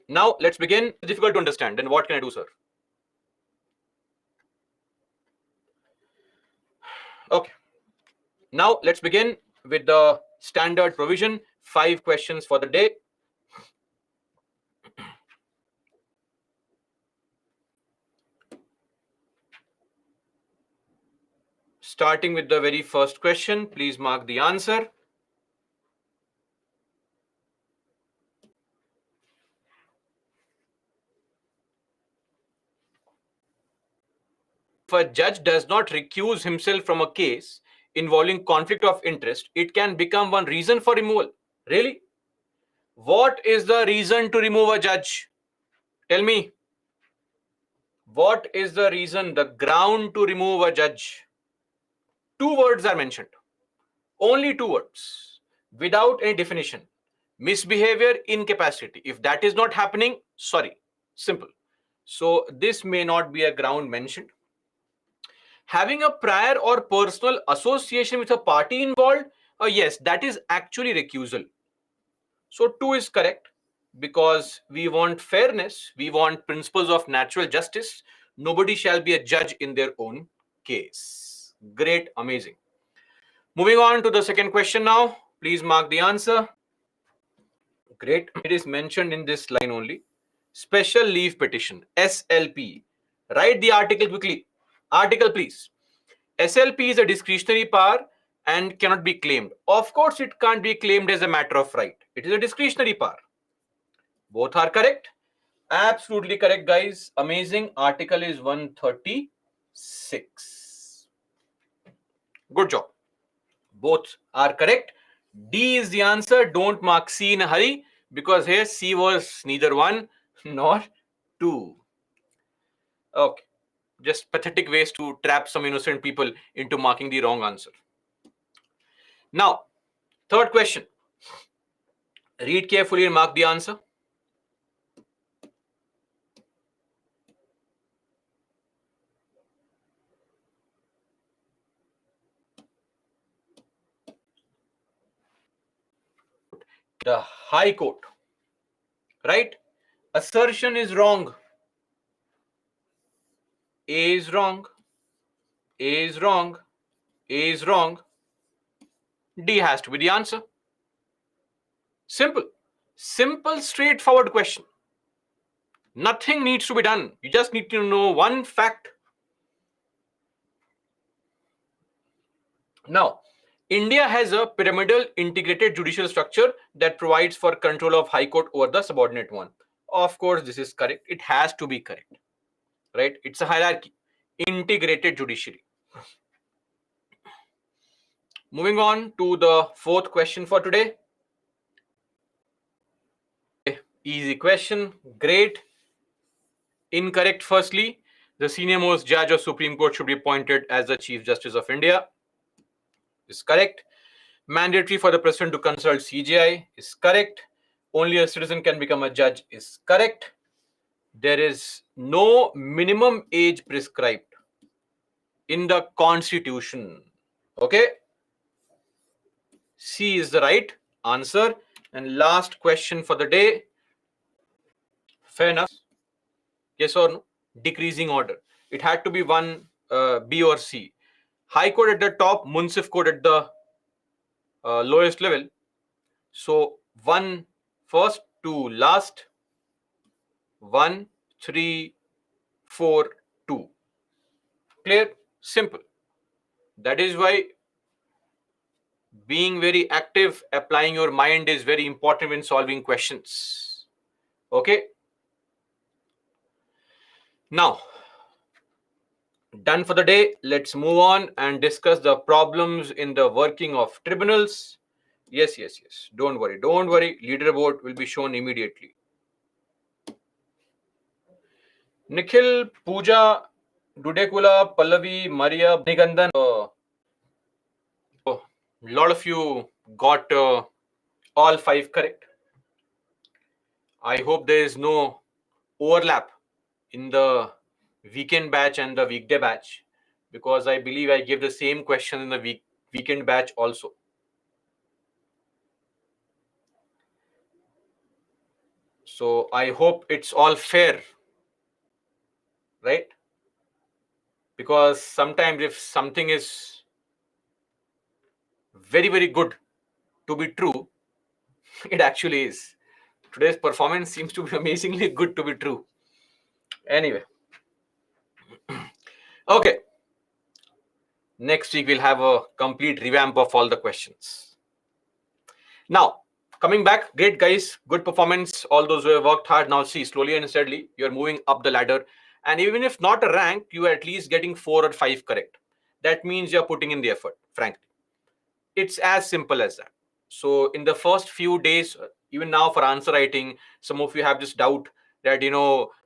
Now let's begin. It's difficult to understand. Then what can I do, sir? Okay. Now let's begin with the standard provision. 5 questions for the day. Starting with the very first question, please mark the answer. If a judge does not recuse himself from a case involving conflict of interest, it can become one reason for removal. Really? What is the reason to remove a judge? Tell me. What is the reason, the ground to remove a judge? 2 words are mentioned. Only 2 words. Without any definition. Misbehavior, incapacity. If that is not happening, sorry. Simple. So this may not be a ground mentioned. Having a prior or personal association with a party involved, yes, that is actually recusal. So 2 is correct, because we want fairness, we want principles of natural justice. Nobody shall be a judge in their own case. Great, amazing. Moving on to the second question now. Please mark the answer. Great. It is mentioned in this line only. Special leave petition, SLP. Write the article quickly. Article, please. SLP is a discretionary power and cannot be claimed. Of course, it can't be claimed as a matter of right. It is a discretionary power. Both are correct. Absolutely correct, guys. Amazing. Article is 136. Good job. Both are correct. D is the answer. Don't mark C in a hurry, because here C was neither 1 nor 2. Okay. Just pathetic ways to trap some innocent people into marking the wrong answer. Now, third question. Read carefully and mark the answer. The High Court. Right? Assertion is wrong. A is wrong. A is wrong. A is wrong. D has to be the answer. Simple. Simple, straightforward question. Nothing needs to be done. You just need to know one fact. Now, India has a pyramidal integrated judicial structure that provides for control of High Court over the subordinate one. Of course, this is correct. It has to be correct. Right? It's a hierarchy. Integrated judiciary. Moving on to the fourth question for today. Easy question. Great. Incorrect. Firstly, the senior most judge of Supreme Court should be appointed as the Chief Justice of India. Is correct. Mandatory for the president to consult CJI is correct. Only a citizen can become a judge is correct. There is no minimum age prescribed in the Constitution. Okay. C is the right answer. And last question for the day. Fair enough. Yes or no? Decreasing order. It had to be one B or C. High Court at the top, Munsif Court at the lowest level. So 1 first, 2 last, 1, 3, 4, 2. Clear? Simple. That is why being very active, applying your mind is very important when solving questions. Okay? Now, done for the day. Let's move on and discuss the problems in the working of tribunals. Yes. Don't worry. Leaderboard will be shown immediately. Nikhil, Pooja, Dudekula, Pallavi, Maria, Nigandan. A lot of you got all 5 correct. I hope there is no overlap in the weekend batch and the weekday batch, because I believe I gave the same question in the weekend batch also. So I hope it's all fair, right? Because sometimes if something is very, very good to be true, it actually is. Today's performance seems to be amazingly good to be true. Anyway, okay. Next week we'll have a complete revamp of all the questions. Now, coming back, great guys, good performance. All those who have worked hard, now see, slowly and steadily, you're moving up the ladder. And even if not a rank, you are at least getting 4 or 5 correct. That means you're putting in the effort, frankly. It's as simple as that. So in the first few days, even now for answer writing, some of you have this doubt that,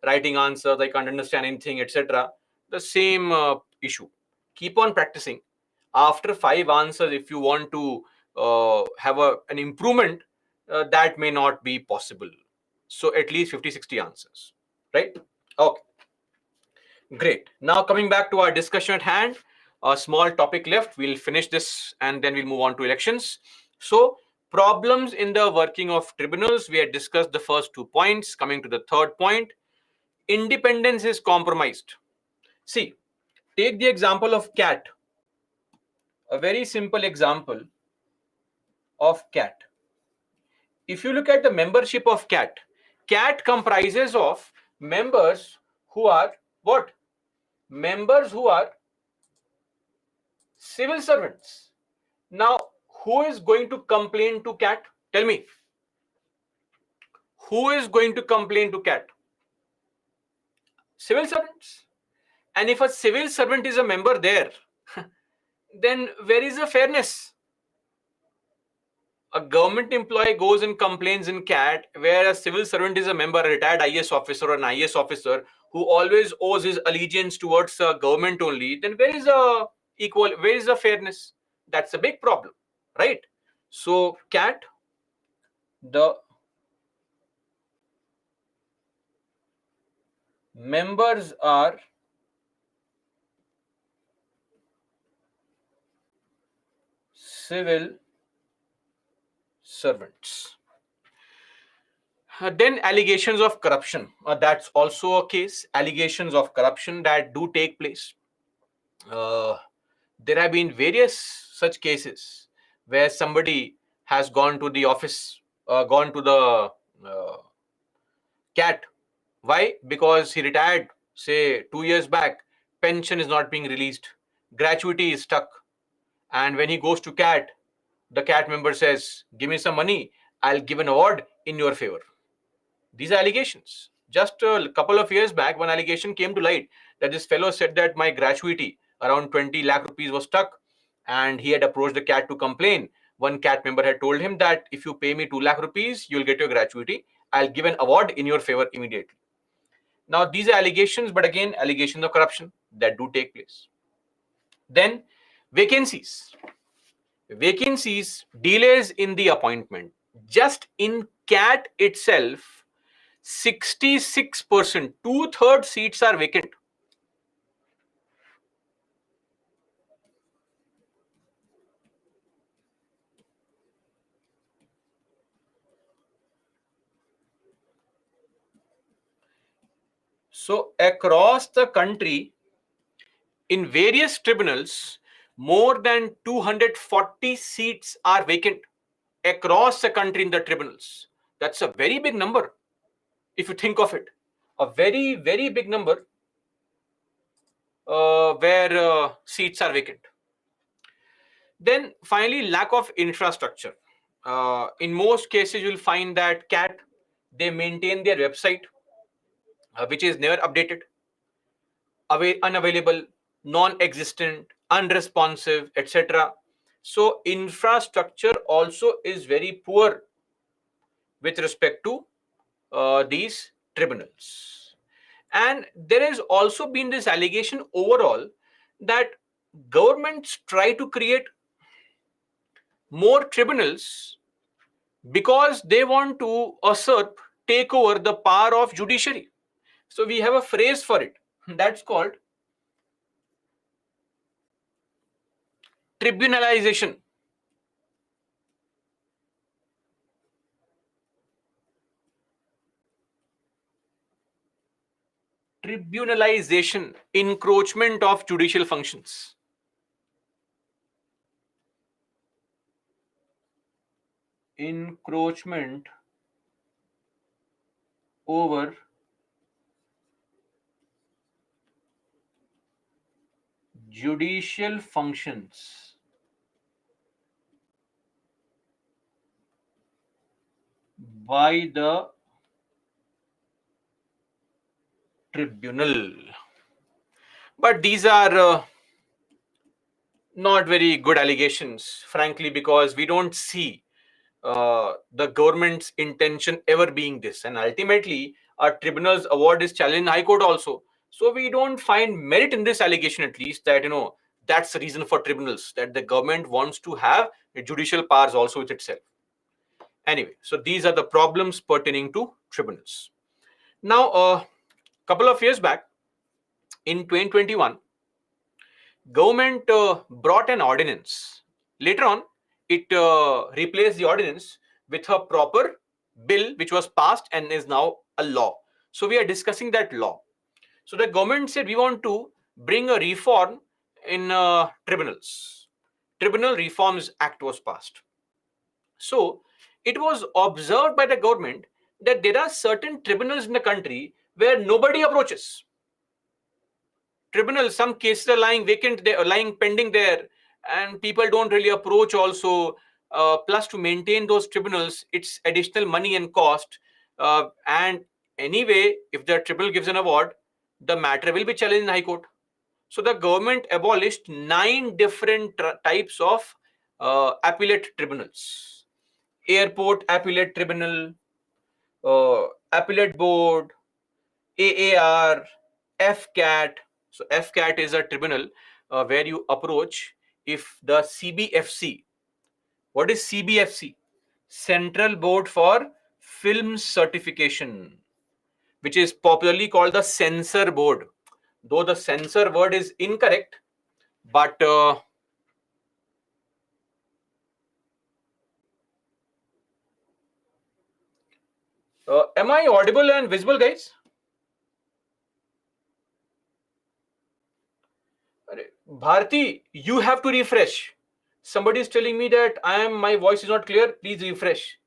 writing answers, I can't understand anything, etc. The same issue. Keep on practicing. After 5 answers, if you want to have an improvement, that may not be possible. So at least 50, 60 answers, right? Okay. Great. Now coming back to our discussion at hand, a small topic left. We'll finish this and then we'll move on to elections. So problems in the working of tribunals. We had discussed the first 2 points. Coming to the third point, independence is compromised. See, take the example of CAT. A very simple example of CAT. If you look at the membership of CAT, CAT comprises of members who are what? Members who are civil servants. Now, who is going to complain to CAT? Tell me. Who is going to complain to CAT? Civil servants. And if a civil servant is a member there, then where is the fairness? A government employee goes and complains in CAT, where a civil servant is a member, a retired IS officer or an IS officer who always owes his allegiance towards government only, then where is the equal, where is the fairness? That's a big problem, right? So CAT, the members are civil servants. Then allegations of corruption. That's also a case. Allegations of corruption that do take place. There have been various such cases where somebody has gone to the office, gone to the CAT. Why? Because he retired, say 2 years back, pension is not being released, gratuity is stuck. And when he goes to CAT, the CAT member says, give me some money, I'll give an award in your favor. These are allegations. Just a couple of years back, one allegation came to light that this fellow said that my gratuity, around 20 lakh rupees, was stuck, and he had approached the CAT to complain. One CAT member had told him that if you pay me 2 lakh rupees, you'll get your gratuity. I'll give an award in your favor immediately. Now, these are allegations, but again, allegations of corruption that do take place. Then, vacancies. Vacancies, delays in the appointment. Just in CAT itself, 66%, 2/3 seats are vacant. So across the country, in various tribunals, more than 240 seats are vacant across the country in the tribunals. That's a very big number, if you think of it. A very, very big number where seats are vacant. Then finally, lack of infrastructure. In most cases, you'll find that CAT, they maintain their website, which is never updated, unavailable, non-existent, unresponsive, etc. So infrastructure also is very poor with respect to these tribunals. And there has also been this allegation overall that governments try to create more tribunals because they want to usurp, take over the power of judiciary. So we have a phrase for it that's called tribunalization. tribunalization, encroachment of judicial functions. Encroachment over judicial functions by the tribunal. But these are not very good allegations, frankly, because we don't see the government's intention ever being this. And ultimately, our tribunal's award is challenged in High Court also. So we don't find merit in this allegation, at least, that, that's the reason for tribunals, that the government wants to have judicial powers also with itself. Anyway, so these are the problems pertaining to tribunals. Now, a couple of years back, in 2021, government brought an ordinance. Later on, it replaced the ordinance with a proper bill which was passed and is now a law. So we are discussing that law. So the government said we want to bring a reform in tribunals. Tribunal Reforms Act was passed. So it was observed by the government that there are certain tribunals in the country where nobody approaches. Tribunals, some cases are lying vacant, they are lying pending there, and people don't really approach also. Plus, to maintain those tribunals, it's additional money and cost. And anyway, if the tribunal gives an award, the matter will be challenged in High Court. So the government abolished 9 different types of appellate tribunals: Airport Appellate Tribunal, Appellate Board, AAR, FCAT. So FCAT is a tribunal where you approach if the CBFC. What is CBFC? Central Board for Film Certification, which is popularly called the Censor Board. Though the censor word is incorrect, but am I audible and visible, guys? Bharti, you have to refresh. Somebody is telling me that my voice is not clear. Please refresh.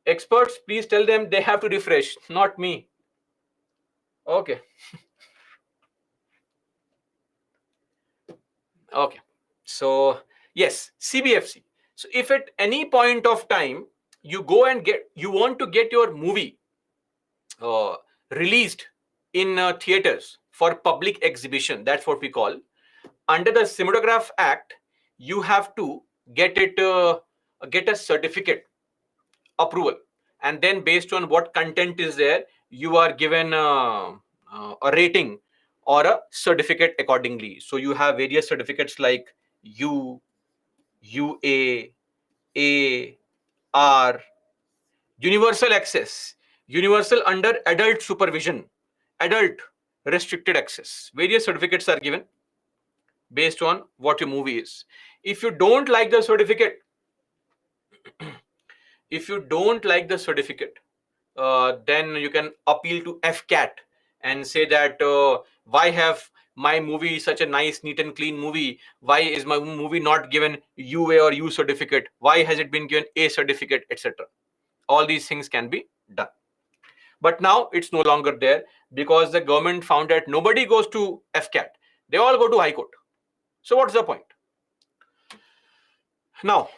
Experts, please tell them they have to refresh, not me. Okay. Okay. So yes, CBFC. So if at any point of time you go and you want to get your movie released in theaters for public exhibition, that's what we call, under the Cinematograph Act, you have to get a certificate approval, and then based on what content is there, you are given a rating or a certificate accordingly. So you have various certificates like U, UA, A, R, universal access, universal under adult supervision, adult restricted access. Various certificates are given based on what your movie is. If you don't like the certificate, then you can appeal to FCAT and say that why have my movie such a nice, neat and clean movie? Why is my movie not given UA or U certificate? Why has it been given A certificate, etc.? All these things can be done. But now it's no longer there because the government found that nobody goes to FCAT. They all go to High Court. So what's the point? Now,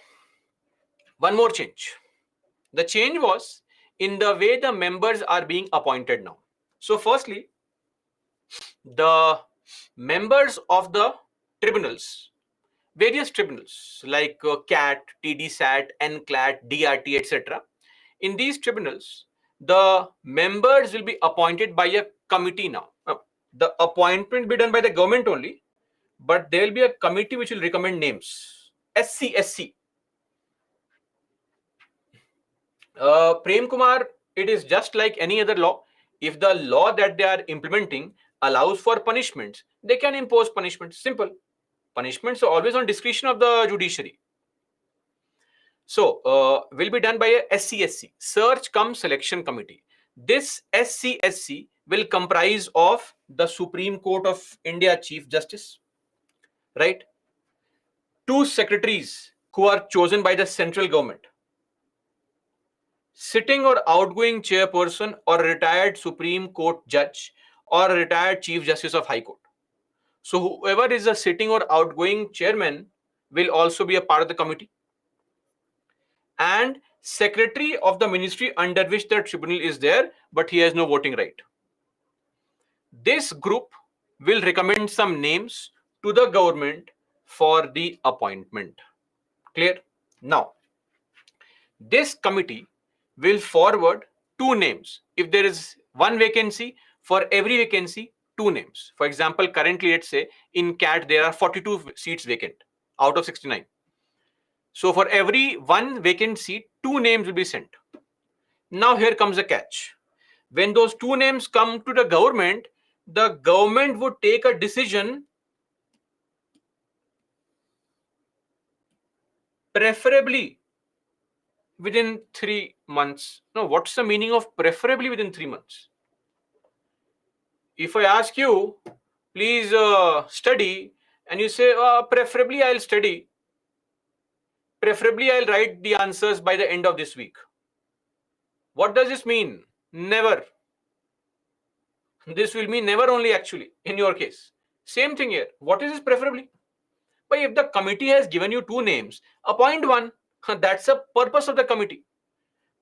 one more change. The change was in the way the members are being appointed now. So firstly, the members of the tribunals, various tribunals like CAT, TDSAT, NCLAT, DRT, etc. In these tribunals, the members will be appointed by a committee now. The appointment will be done by the government only, but there will be a committee which will recommend names. SCSC. Prem Kumar, it is just like any other law. If the law that they are implementing allows for punishments, they can impose punishments. Simple. Punishments are always on discretion of the judiciary. So, will be done by a SCSC, Search Cum Selection Committee. This SCSC will comprise of the Supreme Court of India Chief Justice, right? 2 secretaries who are chosen by the central government, sitting or outgoing chairperson or a retired Supreme Court judge or a retired Chief Justice of High Court. So whoever is a sitting or outgoing chairman will also be a part of the committee. And secretary of the ministry under which the tribunal is there, but he has no voting right. This group will recommend some names to the government for the appointment. Clear? Now, this committee will forward 2 names. If there is 1 vacancy, for every vacancy, 2 names. For example, currently, let's say in CAT, there are 42 seats vacant out of 69. So for every 1 vacant seat, 2 names will be sent. Now here comes a catch. When those 2 names come to the government would take a decision preferably within 3 months. Now, what's the meaning of preferably within 3 months? If I ask you, please study, and you say, preferably I'll study, preferably I'll write the answers by the end of this week. What does this mean? Never. This will mean never only, actually, in your case. Same thing here. What is this preferably? But if the committee has given you 2 names, appoint one. That's the purpose of the committee.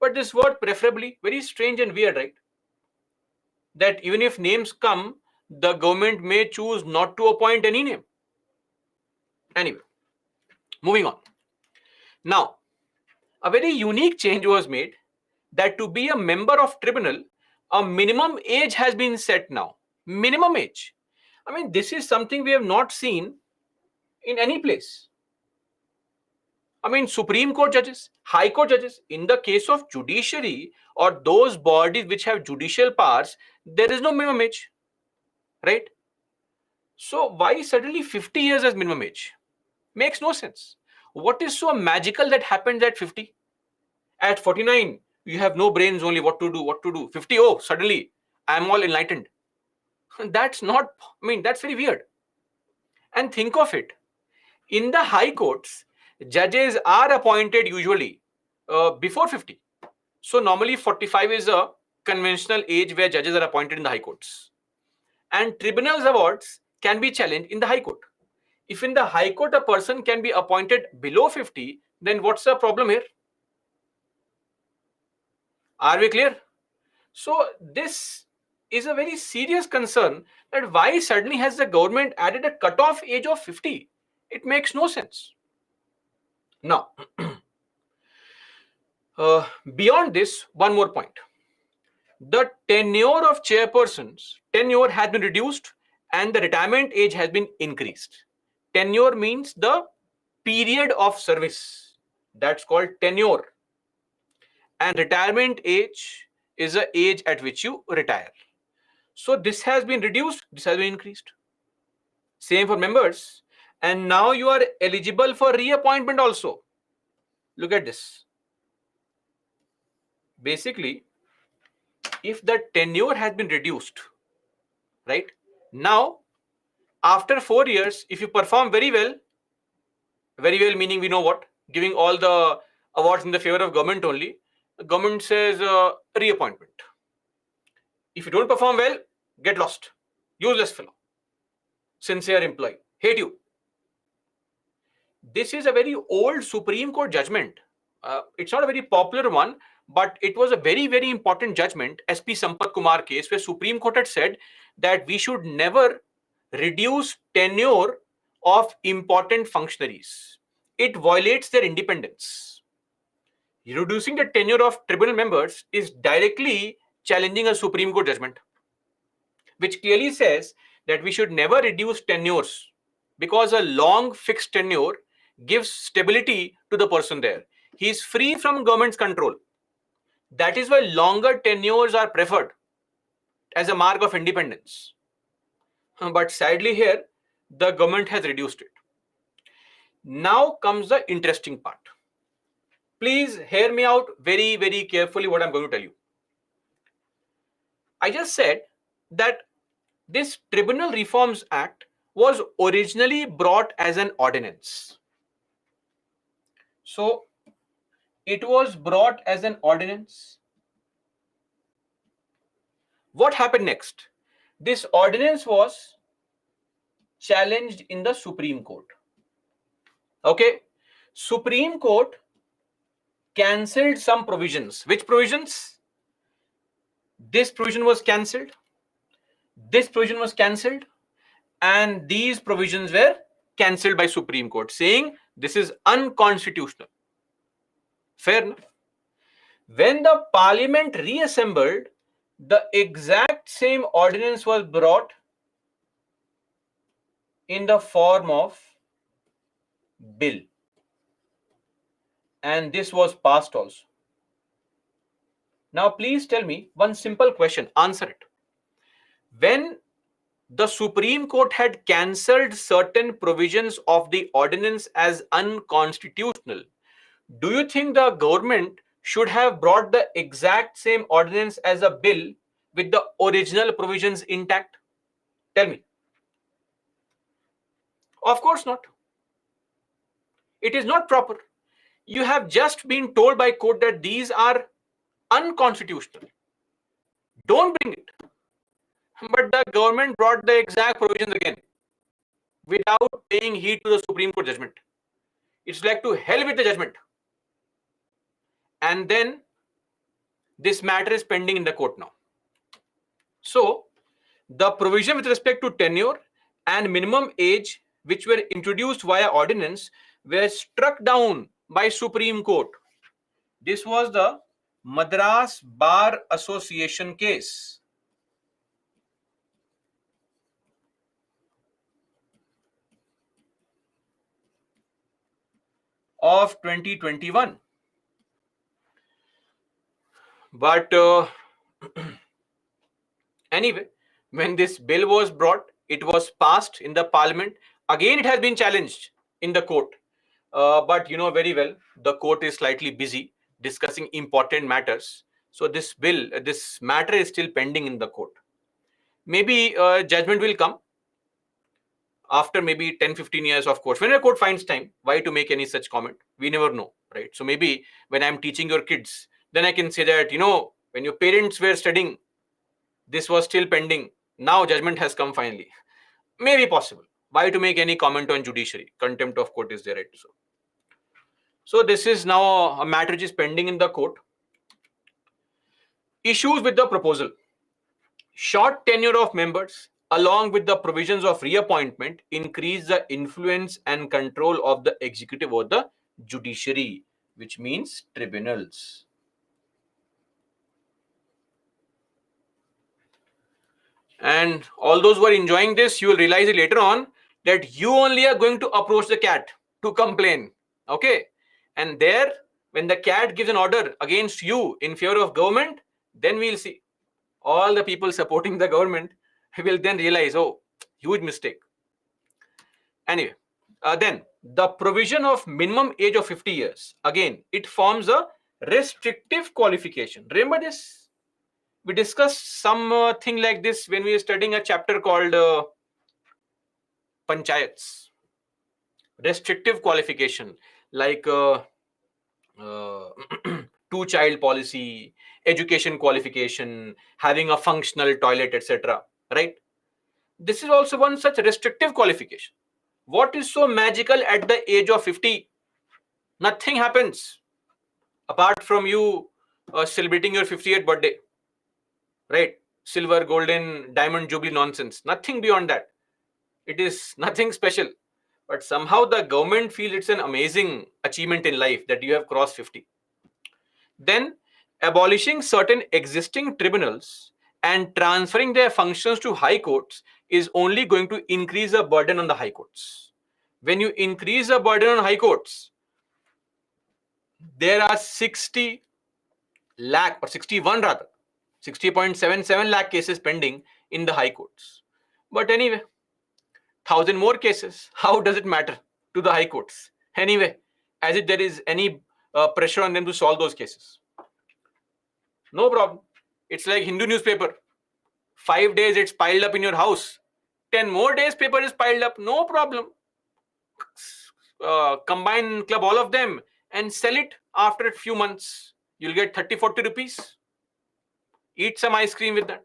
But this word preferably, very strange and weird, right? That even if names come, the government may choose not to appoint any name. Anyway, moving on. Now, a very unique change was made, that to be a member of tribunal, a minimum age has been set now. Minimum age. I mean, this is something we have not seen in any place. I mean, Supreme Court judges, High Court judges, in the case of judiciary or those bodies which have judicial powers, there is no minimum age, right? So why suddenly 50 years as minimum age? Makes no sense. What is so magical that happens at 50? At 49, you have no brains, only what to do. 50, oh, suddenly I'm all enlightened. That's not, I mean, that's very weird. And think of it. In the high courts, judges are appointed usually before 50. So normally 45 is a conventional age where judges are appointed in the high courts. And tribunals awards can be challenged in the high court. If in the high court a person can be appointed below 50, then what's the problem here? Are we clear? So this is a very serious concern, that why suddenly has the government added a cutoff age of 50? It makes no sense. Now, beyond this, one more point. The tenure of chairpersons, tenure has been reduced and the retirement age has been increased. Tenure means the period of service. That's called tenure. And retirement age is the age at which you retire. So this has been reduced, this has been increased. Same for members. And now you are eligible for reappointment also. Look at this. Basically, if the tenure has been reduced, right? Now, after 4 years, if you perform very well meaning we know what, giving all the awards in the favor of government only, the government says reappointment. If you don't perform well, get lost. Useless fellow. Sincere employee. Hate you. This is a very old Supreme Court judgment. It's not a very popular one, but it was a very, very important judgment, SP Sampath Kumar case, where Supreme Court had said that we should never reduce tenure of important functionaries. It violates their independence. Reducing the tenure of tribunal members is directly challenging a Supreme Court judgment, which clearly says that we should never reduce tenures, because a long fixed tenure gives stability to the person there. He is free from government's control. That is why longer tenures are preferred as a mark of independence. But sadly here, the government has reduced it. Now comes the interesting part. Please hear me out very, very carefully what I'm going to tell you. I just said that this Tribunal Reforms Act was originally brought as an ordinance. So it was brought as an ordinance. What happened next? This ordinance was challenged in the Supreme Court. Okay, Supreme Court cancelled some provisions. Which provisions? This provision was cancelled. This provision was cancelled, and these provisions were cancelled by Supreme Court, saying this is unconstitutional. Fair enough. When the Parliament reassembled, the exact same ordinance was brought in the form of bill, and this was passed also. Now please tell me one simple question, answer it. When the Supreme Court had cancelled certain provisions of the ordinance as unconstitutional, do you think the government should have brought the exact same ordinance as a bill with the original provisions intact? Tell me. Of course not. It is not proper. You have just been told by court that these are unconstitutional. Don't bring it. But the government brought the exact provisions again without paying heed to the Supreme Court judgment. It's like to hell with the judgment. And then this matter is pending in the court now. So the provision with respect to tenure and minimum age, which were introduced via ordinance, were struck down by Supreme Court. This was the Madras Bar Association case. Of 2021. But anyway, when this bill was brought, it was passed in the Parliament. Again, it has been challenged in the court. But you know very well, the court is slightly busy discussing important matters. So this bill, this matter is still pending in the court. Maybe judgment will come after maybe 10-15 years of course. When a court finds time, why to make any such comment? We never know, right? So maybe when I'm teaching your kids, then I can say that, you know, when your parents were studying, this was still pending. Now judgment has come finally. Maybe possible. Why to make any comment on judiciary? Contempt of court is there, right? So this is now a matter which is pending in the court. Issues with the proposal. Short tenure of members along with the provisions of reappointment increase the influence and control of the executive or the judiciary, which means tribunals. And all those who are enjoying this, you will realize it later on that you only are going to approach the cat to complain. Okay. And there, when the cat gives an order against you in favor of government, then we'll see all the people supporting the government will then realize, oh, huge mistake. Anyway, then the provision of minimum age of 50 years. Again, it forms a restrictive qualification. Remember this? We discussed something like this when we were studying a chapter called Panchayats. Restrictive qualification, like two-child policy, education qualification, having a functional toilet, etc. Right? This is also one such restrictive qualification. What is so magical at the age of 50? Nothing happens apart from you celebrating your 50th birthday. Right? Silver, golden, diamond, jubilee nonsense. Nothing beyond that. It is nothing special. But somehow the government feels it's an amazing achievement in life that you have crossed 50. Then abolishing certain existing tribunals and transferring their functions to high courts is only going to increase the burden on the high courts. When you increase the burden on high courts, there are 60 lakh or 61 rather, 60.77 lakh cases pending in the high courts. But anyway, 1,000 more cases. How does it matter to the high courts? Anyway, as if there is any pressure on them to solve those cases. No problem. It's like Hindu newspaper. 5 days it's piled up in your house. 10 more days paper is piled up, no problem. Combine, club all of them and sell it after a few months. You'll get 30-40 rupees. Eat some ice cream with that.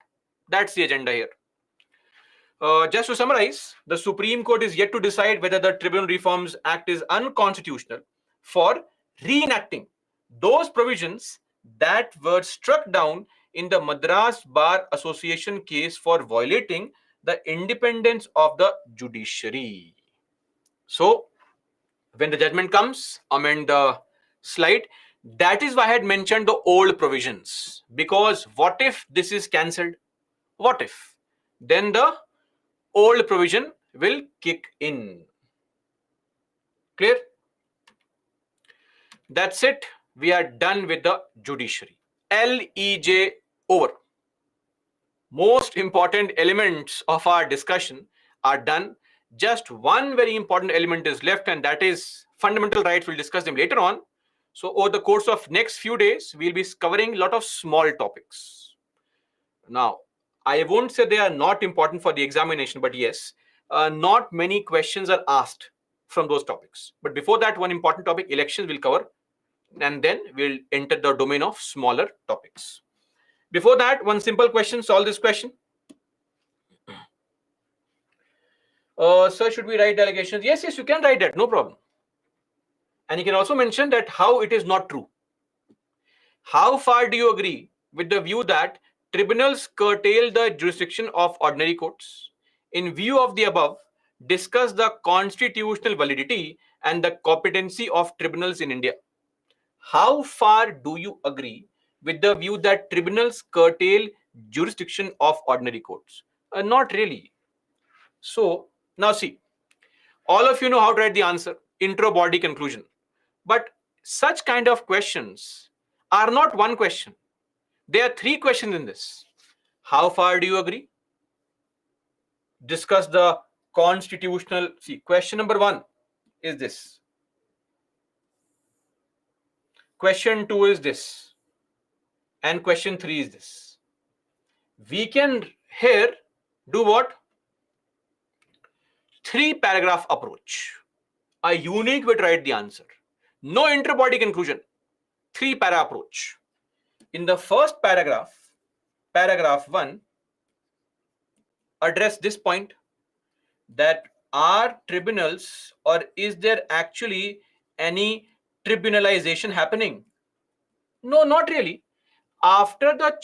That's the agenda here. Just to summarize, the Supreme Court is yet to decide whether the Tribunal Reforms Act is unconstitutional for reenacting those provisions that were struck down in the Madras Bar Association case for violating the independence of the judiciary. So, when the judgment comes, amend the slide. That is why I had mentioned the old provisions, because what if this is cancelled? What if? Then the old provision will kick in. Clear? That's it. We are done with the judiciary. LEJ over. Most important elements of our discussion are done. Just one very important element is left, and that is fundamental rights. We'll discuss them later on. So over the course of next few days, we'll be covering a lot of small topics. Now, I won't say they are not important for the examination, but yes, not many questions are asked from those topics. But before that, one important topic, elections, we'll cover, and then we'll enter the domain of smaller topics. Before that, one simple question, solve this question. Sir, should we write allegations? Yes, you can write that, no problem. And you can also mention that how it is not true. How far do you agree with the view that tribunals curtail the jurisdiction of ordinary courts? In view of the above, discuss the constitutional validity and the competency of tribunals in India. How far do you agree with the view that tribunals curtail jurisdiction of ordinary courts? Not really. So, now see, all of you know how to write the answer, intro, body, conclusion. But such kind of questions are not one question. There are three questions in this. How far do you agree? Discuss the constitutional. See, question number 1 is this. Question 2 is this. And question 3 is this. We can here do what? 3-paragraph approach. A unique way to write the answer. No inter-body conclusion. 3-para approach. In the first paragraph, paragraph 1, address this point, that are tribunals, or is there actually any tribunalization happening? No, not really. After the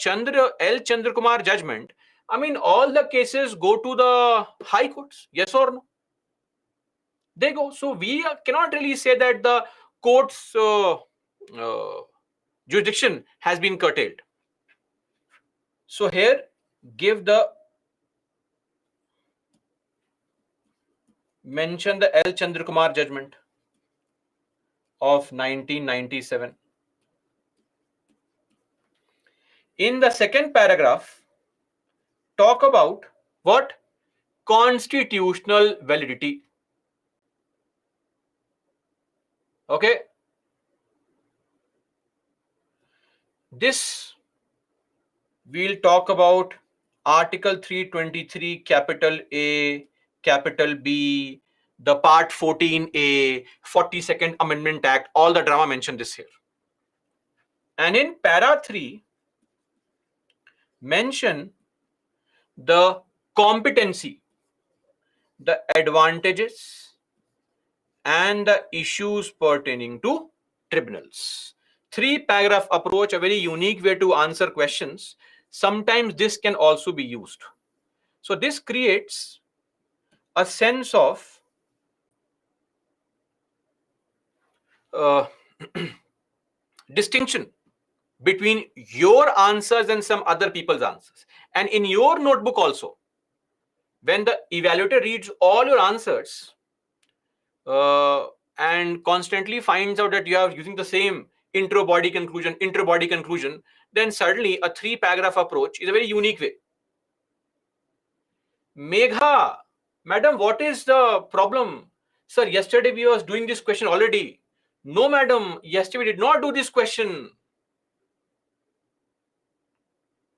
L. Chandra Kumar judgment, I mean, all the cases go to the high courts, yes or no? They go. So we cannot really say that the court's jurisdiction has been curtailed. So here, mention the L. Chandra Kumar judgment of 1997. In the second paragraph, talk about what? Constitutional validity. Okay. This we'll talk about Article 323, capital A, capital B, the Part 14A, 42nd Amendment Act, all the drama mentioned this here. And in Para 3, mention the competency, the advantages, and the issues pertaining to tribunals. 3-paragraph approach, a very unique way to answer questions. Sometimes this can also be used. So this creates a sense of distinction between your answers and some other people's answers. And in your notebook also, when the evaluator reads all your answers and constantly finds out that you are using the same intro, body, conclusion, then suddenly a 3-paragraph approach is a very unique way. Megha, madam, what is the problem? Sir, yesterday we was doing this question already. No, madam, yesterday we did not do this question.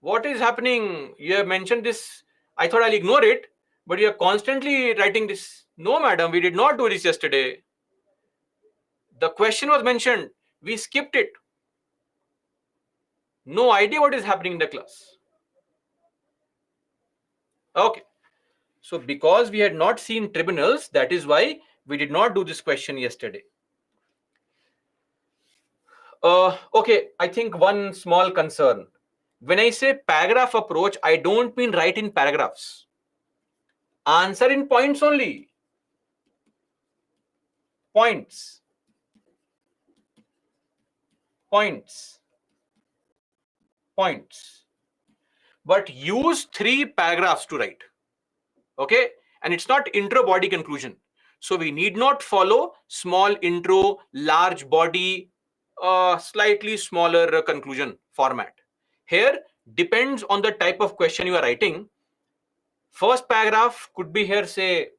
What is happening? You have mentioned this. I thought I'll ignore it, but you are constantly writing this. No, madam, we did not do this yesterday. The question was mentioned. We skipped it. No idea what is happening in the class. Okay. So because we had not seen tribunals, that is why we did not do this question yesterday. Okay, I think one small concern. When I say paragraph approach, I don't mean write in paragraphs. Answer in points only. Points. Points. Points. But use 3 paragraphs to write. Okay? And it's not intro, body, conclusion. So we need not follow small intro, large body, slightly smaller conclusion format. Here depends on the type of question you are writing. First paragraph could be here, say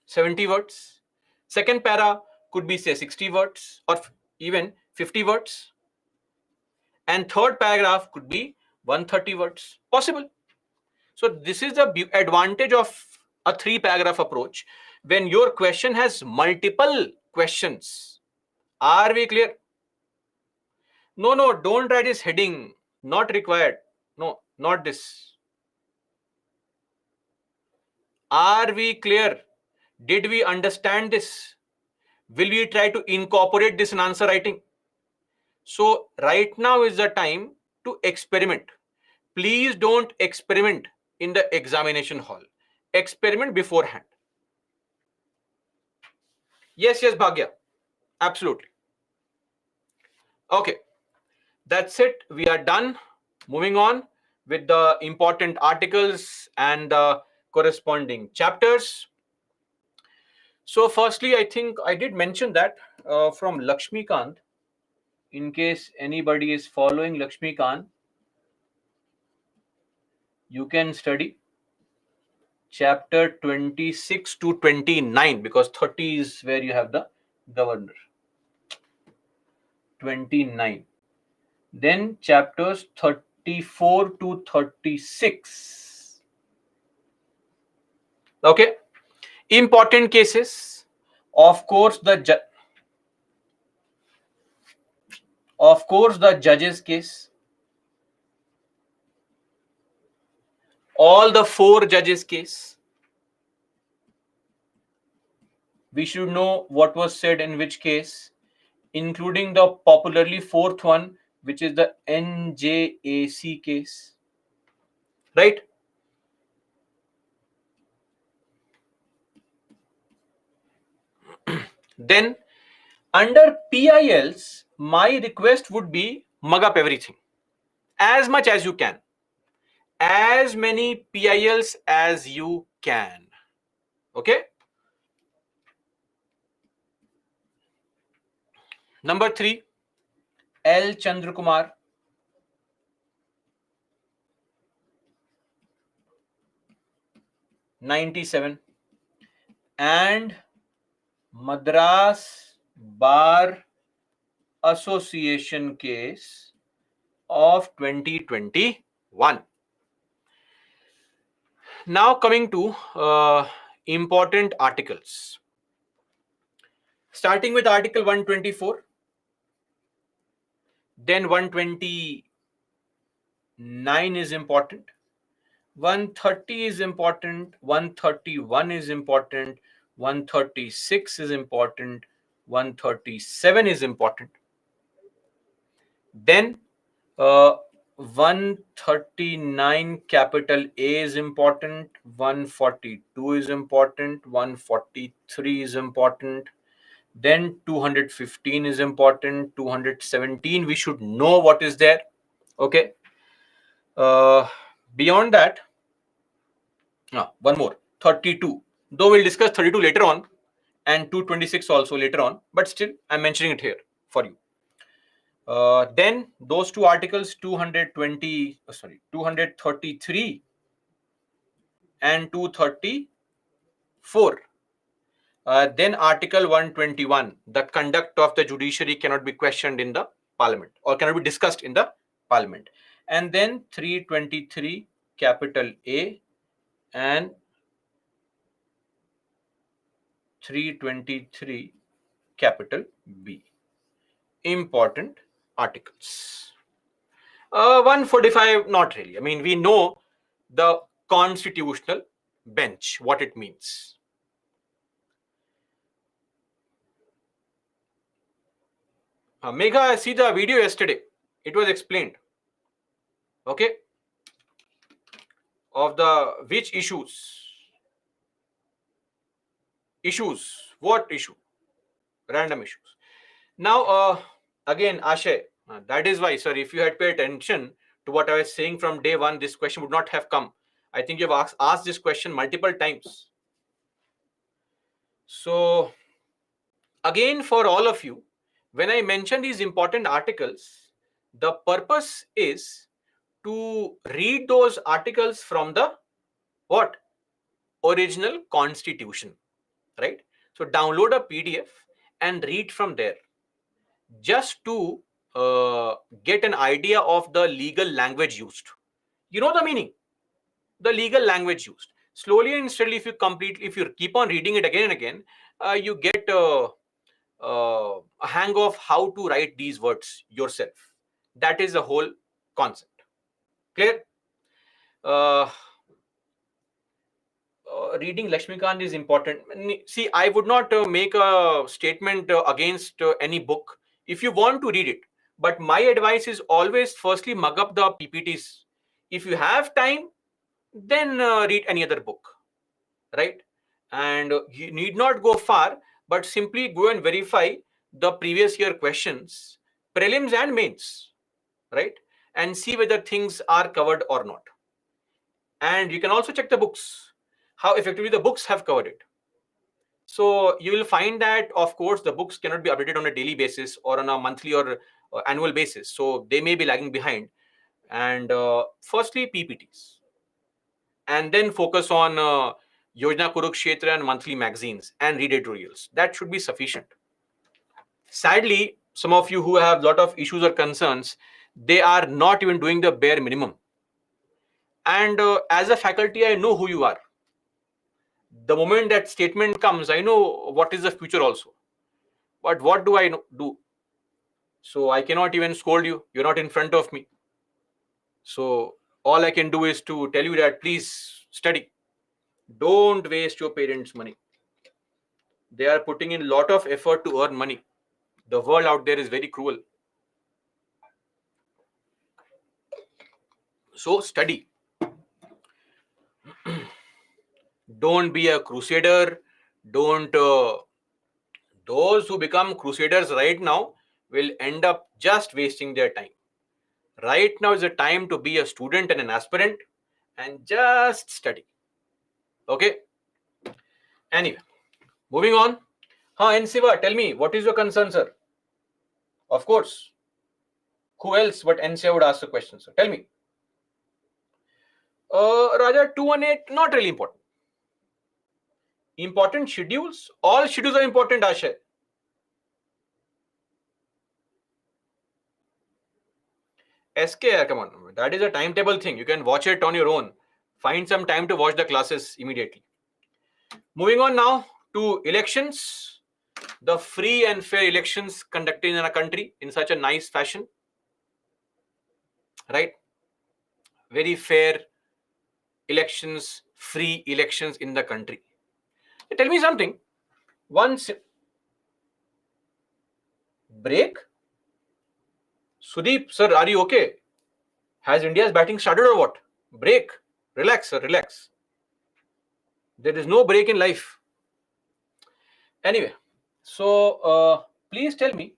70 words. Second para could be say 60 words or even 50 words. And third paragraph could be 130 words. Possible. So this is the advantage of a 3 paragraph approach. When your question has multiple questions. Are we clear? No, don't write this heading. Not required. No, not this. Are we clear? Did we understand this? Will we try to incorporate this in answer writing? So right now is the time to experiment. Please don't experiment in the examination hall. Experiment beforehand. Yes, Bhagya. Absolutely. Okay. That's it. We are done. Moving on with the important articles and the corresponding chapters. So firstly, I think I did mention that from Lakshmikant, in case anybody is following Lakshmikant, you can study chapter 26 to 29 because 30 is where you have the governor. 29. Then chapters 34 to 36. Okay. Important cases. Of course, the judge's case. All the 4 judges' case. We should know what was said in which case, including the popularly 4th one, which is the NJAC case. Right? Then, under PILs, my request would be mug up everything as much as you can. As many PILs as you can. Okay? Number 3, L. Chandrakumar. '97 and Madras Bar Association case of 2021. Now coming to important articles. Starting with Article 124, then 129 is important, 130 is important, 131 is important, 136 is important, 137 is important. Then 139 capital A is important, 142 is important, 143 is important, then 215 is important, 217 we should know what is there. Okay. Beyond that, one more, 32, though we'll discuss 32 later on and 226 also later on, but still I'm mentioning it here for you. Then those 2 articles 233 and 234. Then Article 121, the conduct of the judiciary cannot be questioned in the parliament or cannot be discussed in the parliament. and then 323 capital A and 323 capital B. Important articles. 145, not really. I mean, we know the constitutional bench, what it means. Megha, I see the video yesterday. It was explained. Okay. Of the which issues? What issue? Random issues. Now, again, Ashay, that is why, sir, if you had paid attention to what I was saying from day one, this question would not have come. I think you've asked this question multiple times. So, again, for all of you, when I mention these important articles, the purpose is to read those articles from the what? Original constitution, right? So download a PDF and read from there, just to get an idea of the legal language used. You know the meaning, the legal language used. Slowly and steadily, if you keep on reading it again and again, you get a hang of how to write these words yourself. That is the whole concept. Clear? Reading Lakshmikant is important. See, I would not make a statement against any book if you want to read it. But my advice is always firstly mug up the PPTs. If you have time, then read any other book, right? And you need not go far, but simply go and verify the previous year questions, prelims and mains, right? And see whether things are covered or not. And you can also check the books, how effectively the books have covered it. So you will find that, of course, the books cannot be updated on a daily basis or on a monthly or annual basis. So they may be lagging behind. And firstly, PPTs. And then focus on Yojana Kurukshetra and monthly magazines and read editorials. That should be sufficient. Sadly, some of you who have a lot of issues or concerns, they are not even doing the bare minimum. And as a faculty, I know who you are. The moment that statement comes, I know what is the future also. But what do I do? So I cannot even scold you. You're not in front of me. So all I can do is to tell you that please study. Don't waste your parents' money. They are putting in a lot of effort to earn money. The world out there is very cruel. So study. Don't be a crusader. Don't. Those who become crusaders right now will end up just wasting their time. Right now is the time to be a student and an aspirant and just study. Okay. Anyway, moving on. Ensiva, tell me, what is your concern, sir? Of course. Who else but Ensiva would ask the question, sir? Tell me. Raja, 218, not really important. Important schedules? All schedules are important, Ashay. SK, come on. That is a timetable thing. You can watch it on your own. Find some time to watch the classes immediately. Moving on now to elections. The free and fair elections conducted in a country in such a nice fashion. Right? Very fair elections, free elections in the country. Tell me something. Once break. Sudeep, sir, are you okay? Has India's batting started or what? Break. Relax, sir, relax. There is no break in life. Anyway, so please tell me,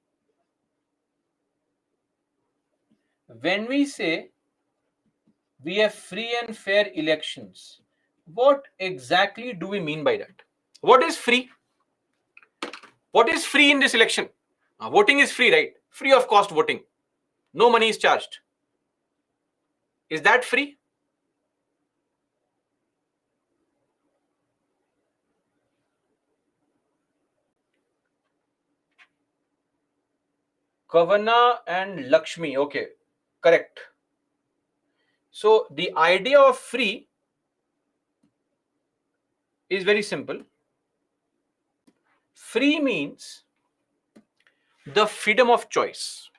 when we say we have free and fair elections, what exactly do we mean by that? What is free? What is free in this election? Voting is free, right? Free of cost voting. No money is charged. Is that free? Kavana and Lakshmi. Okay, correct. So the idea of free is very simple. Free means the freedom of choice.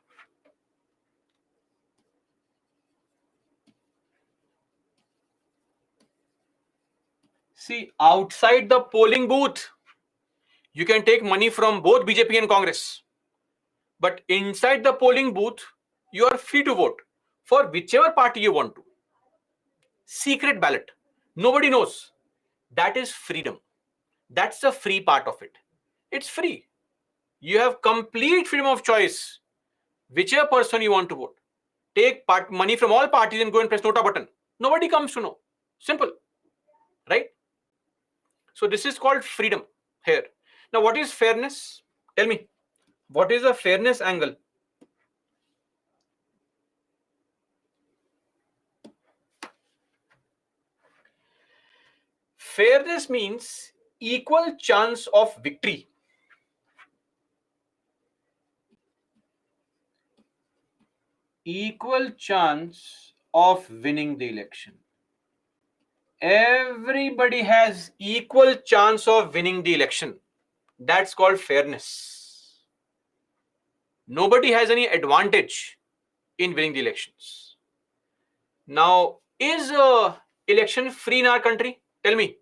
See, outside the polling booth, you can take money from both BJP and Congress. But inside the polling booth, you are free to vote for whichever party you want to. Secret ballot. Nobody knows. That is freedom. That's the free part of it. It's free. You have complete freedom of choice. Whichever person you want to vote. Take money from all parties and go and press nota button. Nobody comes to know. Simple. Right? So this is called freedom here. Now what is fairness? Tell me. What is a fairness angle? Fairness means equal chance of victory. Equal chance of winning the election. Everybody has equal chance of winning the election. That's called fairness. Nobody has any advantage in winning the elections. Now, is election free in our country? Tell me.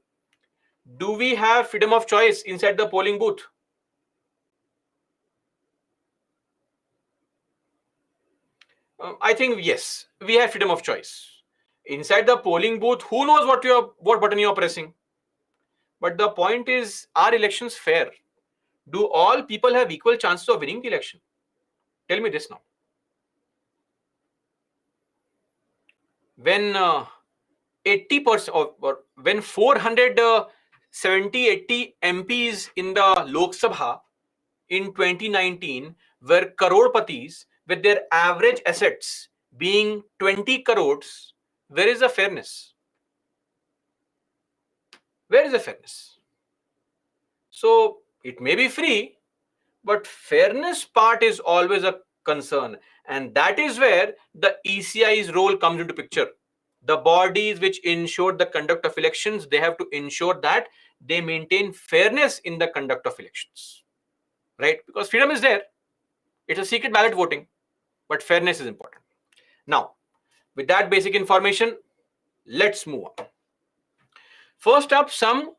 Do we have freedom of choice inside the polling booth? I think yes, we have freedom of choice. Inside the polling booth, who knows what button you are pressing? But the point is, are elections fair? Do all people have equal chances of winning the election? Tell me this now. When 80% or when 470, 80 MPs in the Lok Sabha in 2019 were crorpatis with their average assets being 20 crores, where is the fairness? Where is the fairness? So it may be free, but fairness part is always a concern, and that is where the ECI's role comes into picture. The bodies which ensure the conduct of elections, they have to ensure that they maintain fairness in the conduct of elections, right? Because freedom is there. It's a secret ballot voting, but fairness is important. Now, with that basic information, let's move on. First up, some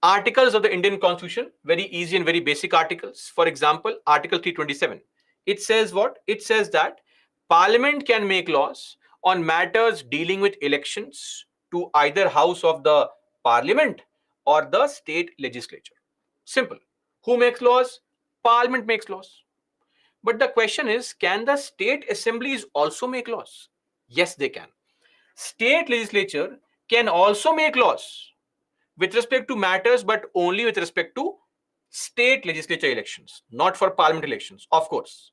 articles of the Indian Constitution, very easy and very basic articles. For example, Article 327. It says what? It says that Parliament can make laws on matters dealing with elections to either house of the Parliament or the state legislature. Simple. Who makes laws? Parliament makes laws. But the question is, can the state assemblies also make laws? Yes, they can. State legislature can also make laws with respect to matters, but only with respect to state legislature elections, not for parliament elections, of course.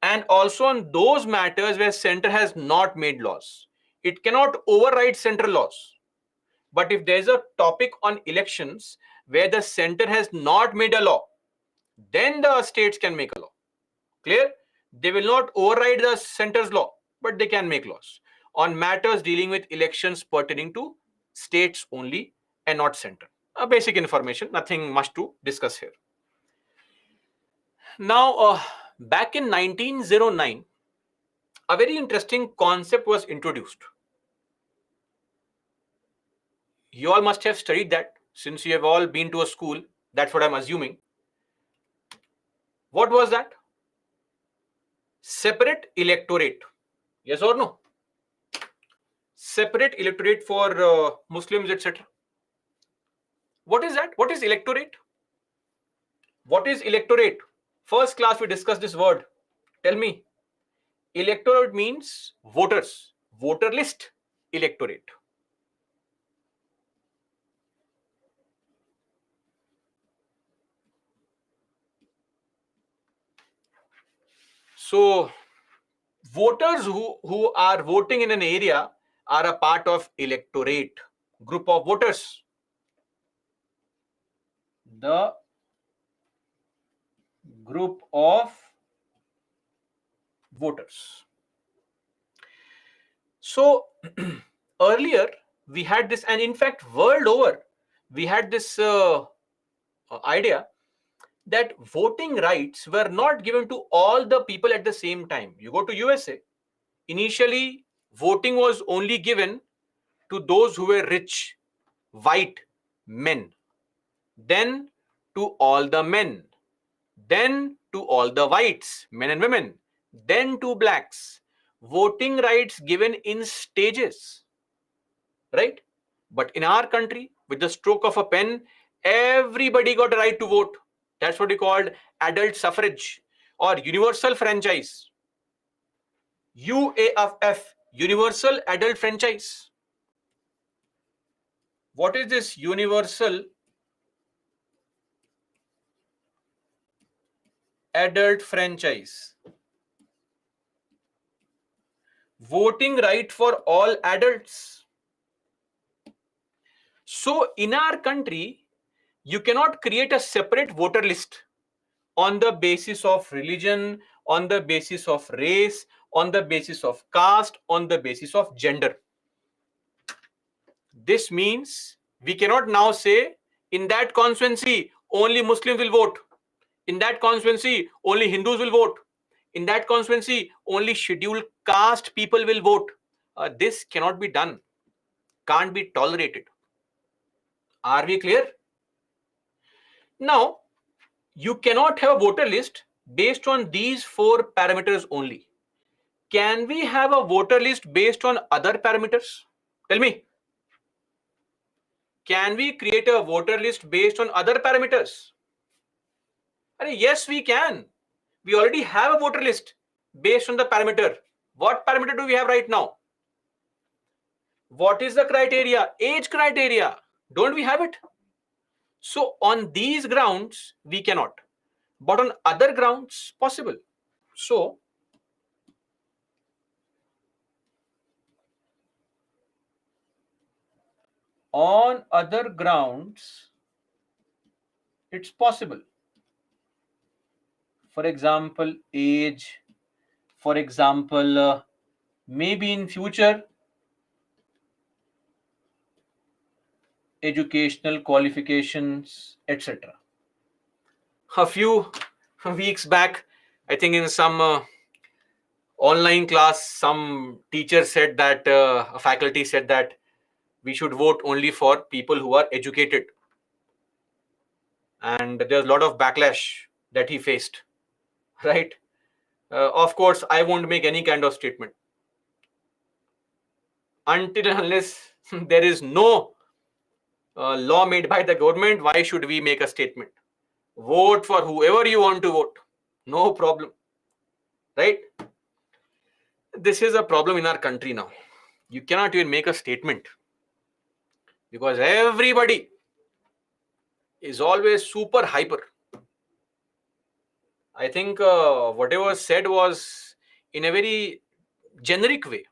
And also on those matters where center has not made laws. It cannot override central laws. But if there's a topic on elections where the center has not made a law, then the states can make a law. Clear? They will not override the center's law, but they can make laws on matters dealing with elections pertaining to states only and not center. A basic information, nothing much to discuss here. Now, back in 1909, a very interesting concept was introduced. You all must have studied that since you have all been to a school. That's what I'm assuming. What was that? Separate electorate. Yes or no? Separate electorate for Muslims, etc. What is that? What is electorate? What is electorate? First class we discussed this word. Tell me. Electorate means voters. Voter list. Electorate. So voters who are voting in an area are a part of electorate. Group of voters. The group of voters. So earlier we had this, and in fact world over we had this idea that voting rights were not given to all the people at the same time. You go to USA, initially voting was only given to those who were rich, white men, then to all the men, then to all the whites, men and women, then to blacks. Voting rights given in stages, right? But in our country, with the stroke of a pen, everybody got a right to vote. That's what we called adult suffrage or universal franchise. UAFF, Universal Adult Franchise. What is this Universal Adult Franchise? Voting right for all adults. So in our country, you cannot create a separate voter list on the basis of religion, on the basis of race, on the basis of caste, on the basis of gender. This means we cannot now say in that constituency only Muslims will vote. In that constituency only Hindus will vote. In that constituency only scheduled caste people will vote. This cannot be done. Can't be tolerated. Are we clear? Now, you cannot have a voter list based on these 4 parameters only. Can we have a voter list based on other parameters? Tell me. Can we create a voter list based on other parameters? Yes, we can. We already have a voter list based on the parameter. What parameter do we have right now? What is the criteria? Age criteria. Don't we have it? So on these grounds, we cannot. But on other grounds, possible. So on other grounds, it's possible. For example, age. For example, maybe in future, educational qualifications, etc. A few weeks back, I think in some online class, some teacher said that, a faculty said that we should vote only for people who are educated. And there's a lot of backlash that he faced, right? Of course, I won't make any kind of statement. Until and unless there is no law made by the government, why should we make a statement? Vote for whoever you want to vote. No problem. Right? This is a problem in our country now. You cannot even make a statement because everybody is always super hyper. I think whatever said was in a very generic way,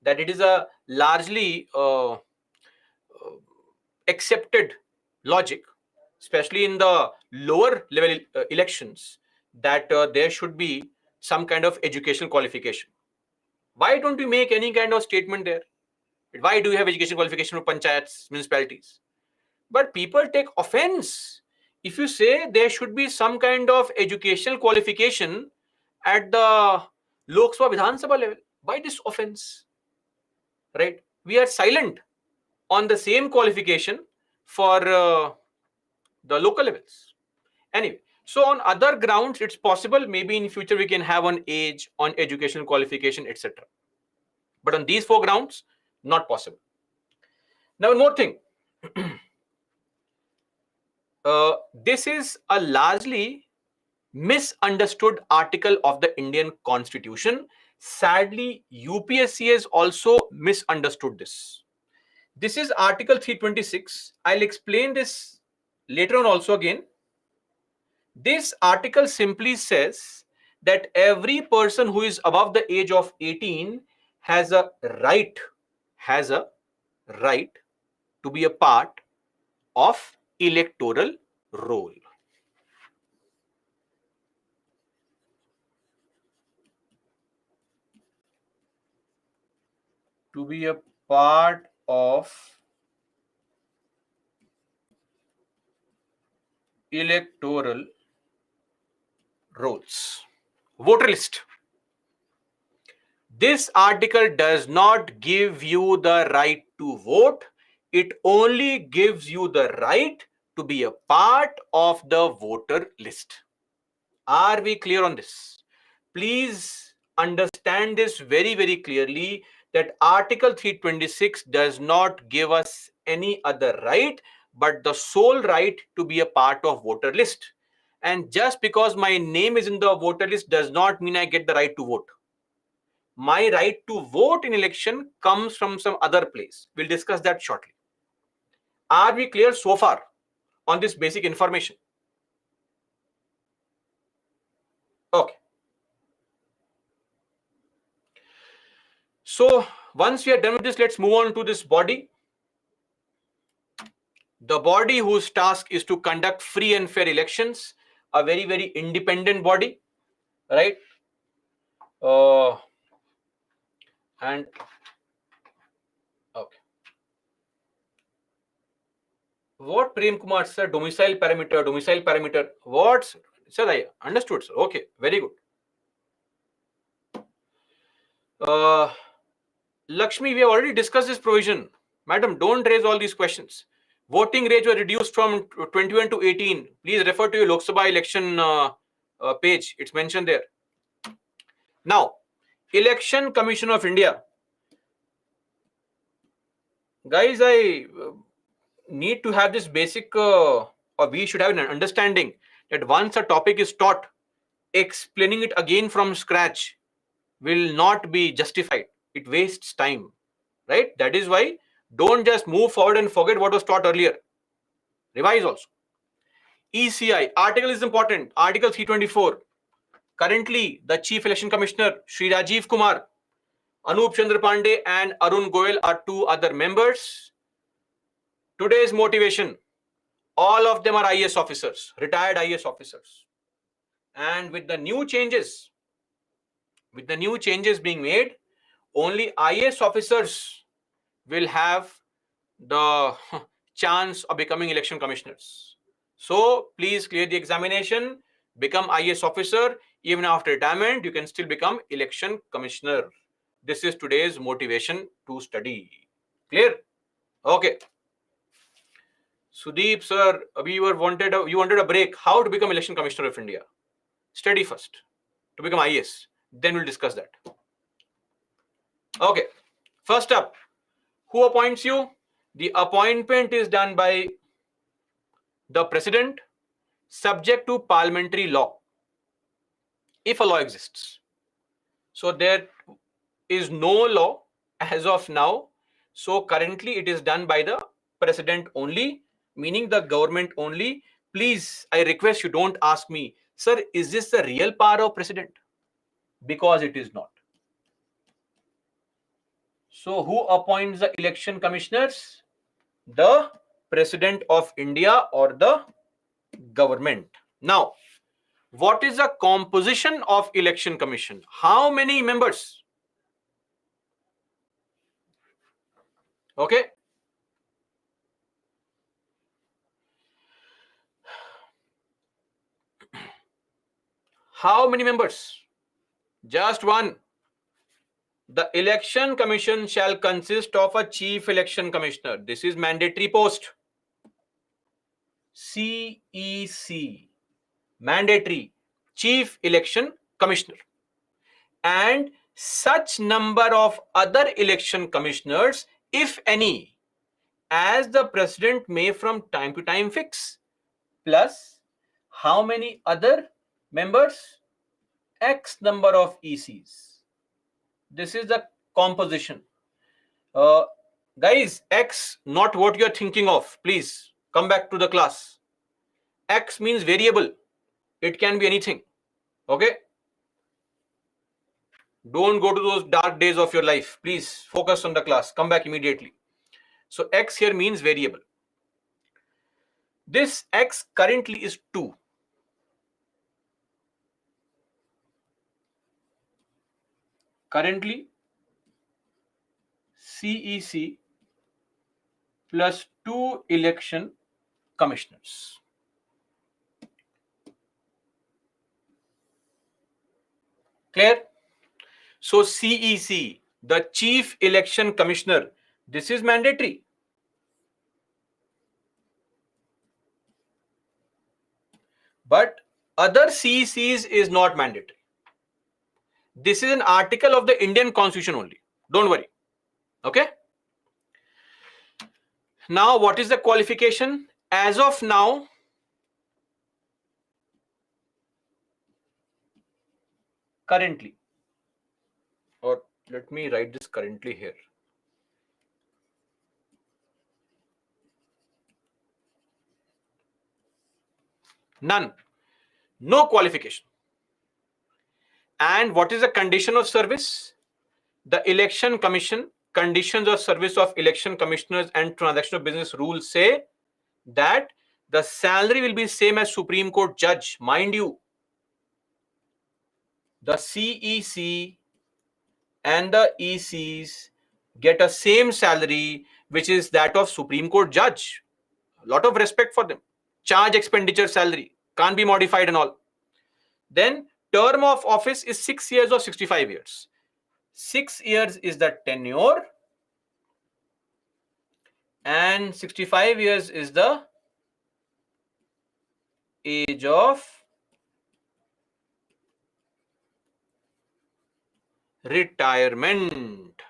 that it is a largely accepted logic, especially in the lower level elections, that there should be some kind of educational qualification. Why don't we make any kind of statement there? Why do you have education qualification for panchayats, municipalities? But people take offense if you say there should be some kind of educational qualification at the Lok Sabha Vidhan Sabha level. Why this offense? Right? We are silent on the same qualification for the local levels. Anyway, so on other grounds, it's possible. Maybe in future we can have on age, on educational qualification, etc. But on these 4 grounds, not possible. Now, one more thing. This is a largely misunderstood article of the Indian Constitution. Sadly, UPSC has also misunderstood this. This is Article 326. I'll explain this later on also again. This article simply says that every person who is above the age of 18 has a right to be a part of electoral roll. to be a part of electoral rolls. Voter list. This article does not give you the right to vote. It only gives you the right to be a part of the voter list. Are we clear on this? Please understand this very, very clearly, that Article 326 does not give us any other right but the sole right to be a part of voter list. And just because my name is in the voter list does not mean I get the right to vote. My right to vote in election comes from some other place. We'll discuss that shortly. Are we clear so far on this basic information? Okay. So once we are done with this, let's move on to this body. The body whose task is to conduct free and fair elections, a very, very independent body, right? And okay. What Prem Kumar sir, domicile parameter, what? Sir, I understood, sir. Okay, very good. Lakshmi, we have already discussed this provision. Madam, don't raise all these questions. Voting age was reduced from 21 to 18. Please refer to your Lok Sabha election page. It's mentioned there. Now, Election Commission of India. Guys, I need to have this basic, or we should have an understanding that once a topic is taught, explaining it again from scratch will not be justified. It wastes time, right? That is why don't just move forward and forget what was taught earlier. Revise also. ECI article is important. Article 324. Currently, the Chief Election Commissioner, Shri Rajiv Kumar, Anup Chandra Pandey and Arun Goyal are two other members. Today's motivation, all of them are IAS officers, retired IAS officers. And with the new changes being made, only IAS officers will have the chance of becoming election commissioners. So please clear the examination, become IAS officer. Even after retirement, you can still become election commissioner. This is today's motivation to study. Clear? Okay. Sudeep sir, you wanted a break. How to become election commissioner of India? Study first to become IAS. Then we'll discuss that. Okay. First up, who appoints you? The appointment is done by the president, subject to parliamentary law, if a law exists. So there is no law as of now. So currently it is done by the president only, meaning the government only. Please, I request you don't ask me, sir, is this the real power of president? Because it is not. So who appoints the election commissioners? The President of India or the government. Now, what is the composition of election commission? How many members? Okay. How many members? Just one. The election commission shall consist of a chief election commissioner. This is mandatory post. CEC. Mandatory. Chief election commissioner. And such number of other election commissioners, if any, as the president may from time to time fix, plus how many other members? X number of ECs. This is the composition. Guys, X not what you're thinking of. Please come back to the class. X means variable. It can be anything. Okay? Don't go to those dark days of your life. Please focus on the class. Come back immediately. So X here means variable. This X currently is 2. Currently, CEC plus 2 election commissioners. Clear? So CEC, the Chief Election Commissioner, this is mandatory. But other CECs is not mandatory. This is an article of the Indian Constitution only. Don't worry. Okay? Now, what is the qualification? As of now, currently, or let me write this currently here. None. No qualification. And what is the condition of service? The Election Commission, conditions of service of election commissioners and transactional business rules say that the salary will be same as Supreme Court judge. Mind you, the CEC and the ECs get a same salary, which is that of Supreme Court judge. A lot of respect for them. Charge expenditure salary can't be modified and all. Then term of office is 6 years or 65 years. 6 years is the tenure and 65 years is the age of retirement.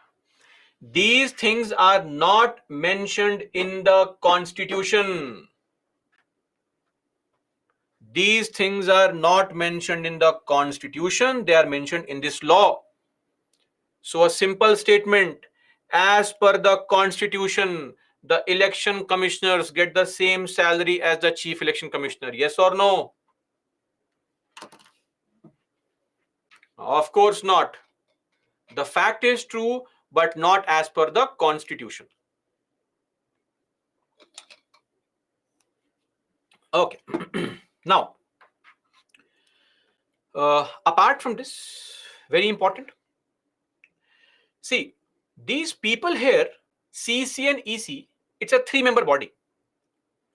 These things are not mentioned in the Constitution. These things are not mentioned in the Constitution. They are mentioned in this law. So a simple statement, as per the Constitution, the election commissioners get the same salary as the chief election commissioner. Yes or no? Of course not. The fact is true, but not as per the Constitution. Okay. Now, apart from this, very important. See, these people here, CC and EC, it's a 3-member body.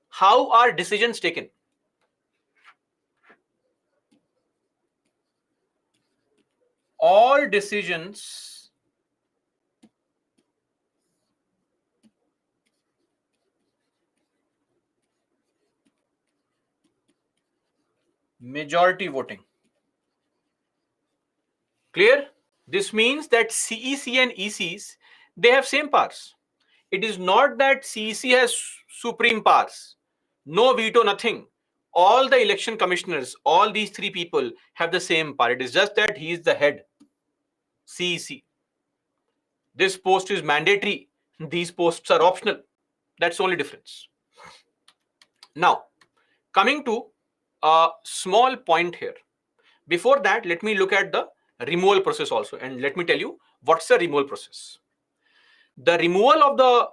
How are decisions taken? All decisions majority voting. Clear? This means that CEC and ECs, they have same powers. It is not that CEC has supreme powers. No veto, nothing. All the election commissioners, all these 3 people have the same power. It is just that he is the head, CEC. This post is mandatory. These posts are optional. That's the only difference. Now, coming to a small point here. Before that, let me look at the removal process also. And let me tell you what's the removal process. The removal of the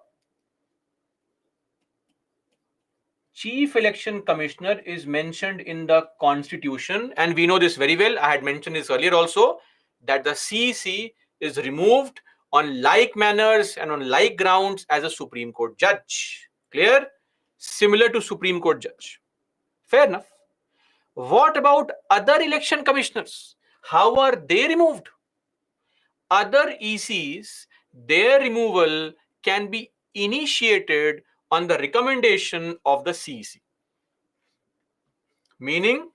Chief Election Commissioner is mentioned in the Constitution. And we know this very well. I had mentioned this earlier also, that the CEC is removed on like manners and on like grounds as a Supreme Court judge. Clear? Similar to Supreme Court judge. Fair enough. What about other election commissioners? How are they removed? Other ECs, their removal can be initiated on the recommendation of the CEC. Meaning,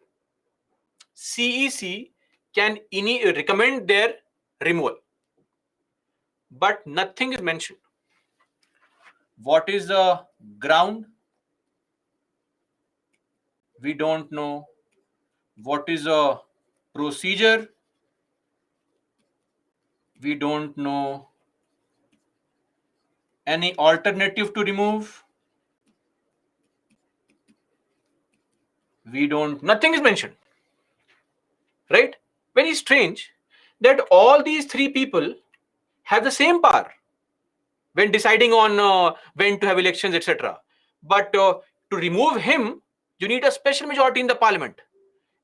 CEC can recommend their removal. But nothing is mentioned. What is the ground? We don't know. What is a procedure? We don't know. Any alternative to remove? We don't. Nothing is mentioned. Right? Very strange that all these 3 people have the same power when deciding on when to have elections, etc. But to remove him, you need a special majority in the parliament.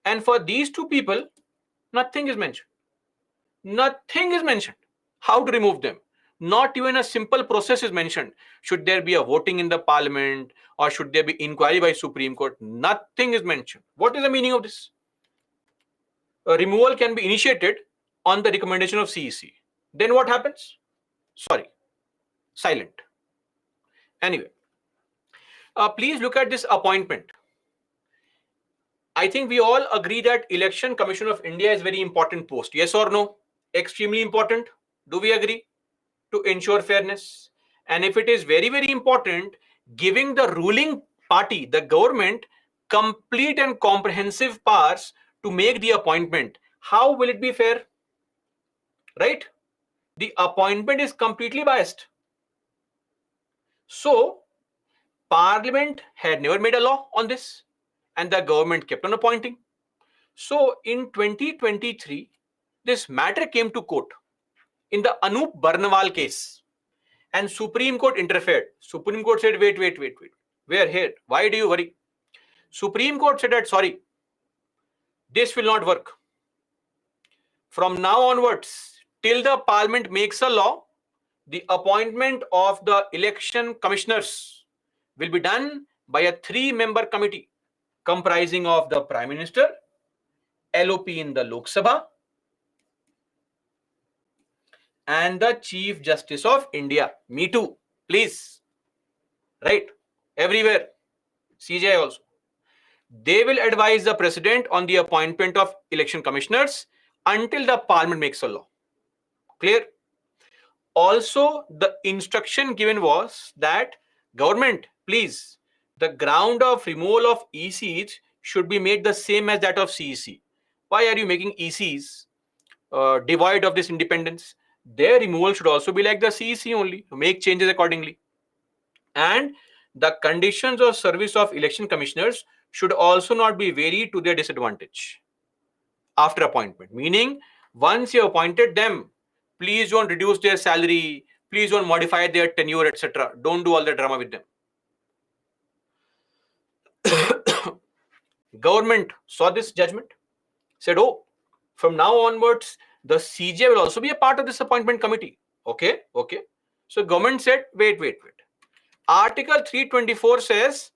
And for these 2 people, nothing is mentioned. Nothing is mentioned. How to remove them? Not even a simple process is mentioned. Should there be a voting in the parliament, or should there be inquiry by Supreme Court? Nothing is mentioned. What is the meaning of this? A removal can be initiated on the recommendation of CEC. Then what happens? Sorry, silent. Anyway, please look at this appointment. I think we all agree that Election Commission of India is very important post. Yes or no? Extremely important. Do we agree? To ensure fairness. And if it is very, very important, giving the ruling party, the government, complete and comprehensive powers to make the appointment, how will it be fair? Right? The appointment is completely biased. So, Parliament had never made a law on this, and the government kept on appointing. So, in 2023, this matter came to court in the Anup Barnwal case, and Supreme Court interfered. Supreme Court said, wait. We are here. Why do you worry? Supreme Court said that, sorry, this will not work. From now onwards, till the Parliament makes a law, the appointment of the election commissioners will be done by a 3-member committee comprising of the Prime Minister, LOP in the Lok Sabha, and the Chief Justice of India. Me too, please. Right? Everywhere. CJI also. They will advise the President on the appointment of election commissioners until the Parliament makes a law. Clear? Also, the instruction given was that government, please, the ground of removal of ECs should be made the same as that of CEC. Why are you making ECs devoid of this independence? Their removal should also be like the CEC only, to make changes accordingly. And the conditions of service of election commissioners should also not be varied to their disadvantage after appointment. Meaning, once you appointed them, please don't reduce their salary, please don't modify their tenure, etc. Don't do all the drama with them. Government saw this judgment, said, oh, from now onwards, the CJ will also be a part of this appointment committee. Okay. So government said, wait. Article 324 says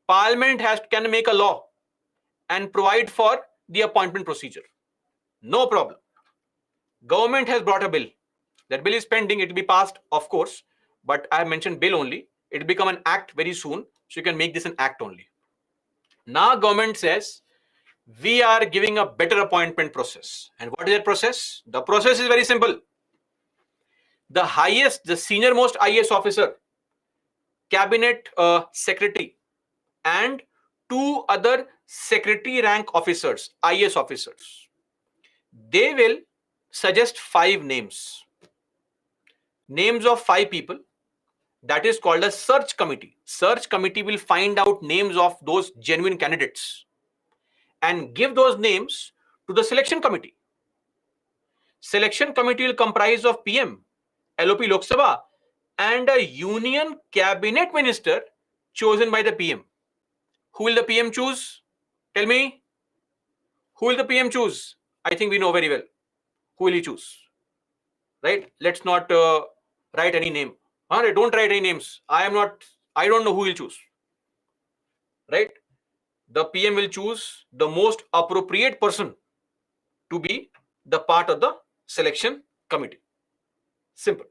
Parliament can make a law and provide for the appointment procedure. No problem. Government has brought a bill. That bill is pending. It will be passed, of course, but I have mentioned bill only. It will become an act very soon, so you can make this an act only. Now government says, we are giving a better appointment process. And what is that process? The process is very simple. The senior most IAS officer, cabinet secretary, and 2 other secretary rank officers, IAS officers, they will suggest 5 names of 5 people. That is called a search committee. Search committee will find out names of those genuine candidates and give those names to the selection committee. Selection committee will comprise of PM, LOP Lok Sabha, and a union cabinet minister chosen by the PM. Who will the PM choose? Tell me. Who will the PM choose? I think we know very well. Who will he choose? Right? Let's not write any name. All right, don't write any names. I don't know who will choose. Right? The PM will choose the most appropriate person to be the part of the selection committee. Simple.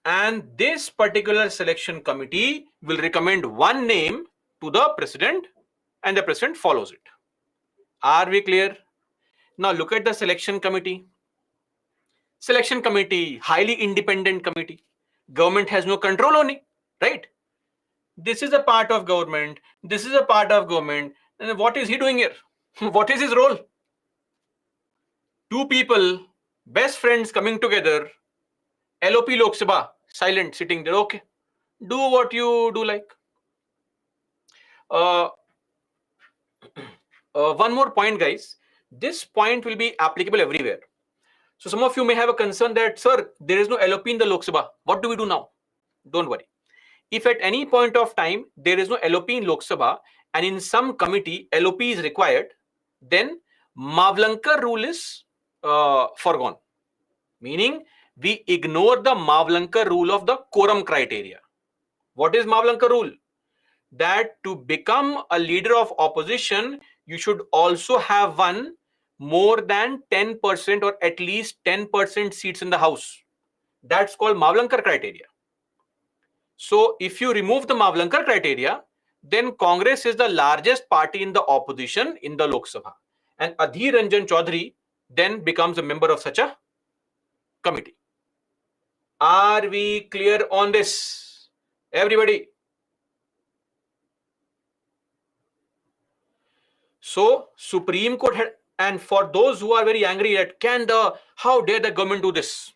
And this particular selection committee will recommend one name to the president, and the president follows it. Are we clear? Now look at the selection committee. Selection committee, highly independent committee. Government has no control on it, right? This is a part of government. This is a part of government. And what is he doing here? What is his role? 2 people, best friends coming together, LOP Lok Sabha, silent, sitting there. Okay, do what you do like. One more point, guys. This point will be applicable everywhere. So some of you may have a concern that, sir, there is no LOP in the Lok Sabha. What do we do now? Don't worry. If at any point of time there is no LOP in Lok Sabha and in some committee LOP is required, then Mavlankar rule is foregone. Meaning we ignore the Mavlankar rule of the quorum criteria. What is Mavlankar rule? That to become a leader of opposition, you should also have won more than 10% or at least 10% seats in the house. That's called Mavlankar criteria. So if you remove the Mavlankar criteria, then Congress is the largest party in the opposition in the Lok Sabha. And Adhir Ranjan Chaudhary then becomes a member of such a committee. Are we clear on this? Everybody? So Supreme Court had, and for those who are very angry at how dare the government do this?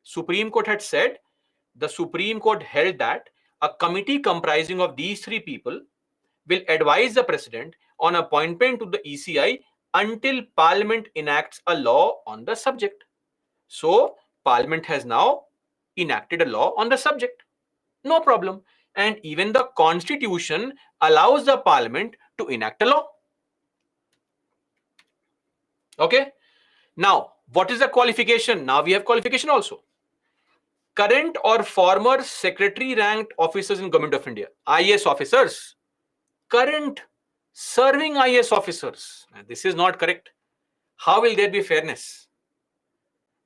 Supreme Court had said, the Supreme Court held that a committee comprising of these three people will advise the president on appointment to the ECI until Parliament enacts a law on the subject. So Parliament has now enacted a law on the subject. No problem. And even the Constitution allows the Parliament to enact a law. Okay. Now, what is the qualification? Now we have qualification also. Current or former secretary ranked officers in Government of India, IAS officers, current serving IAS officers. This is not correct. How will there be fairness?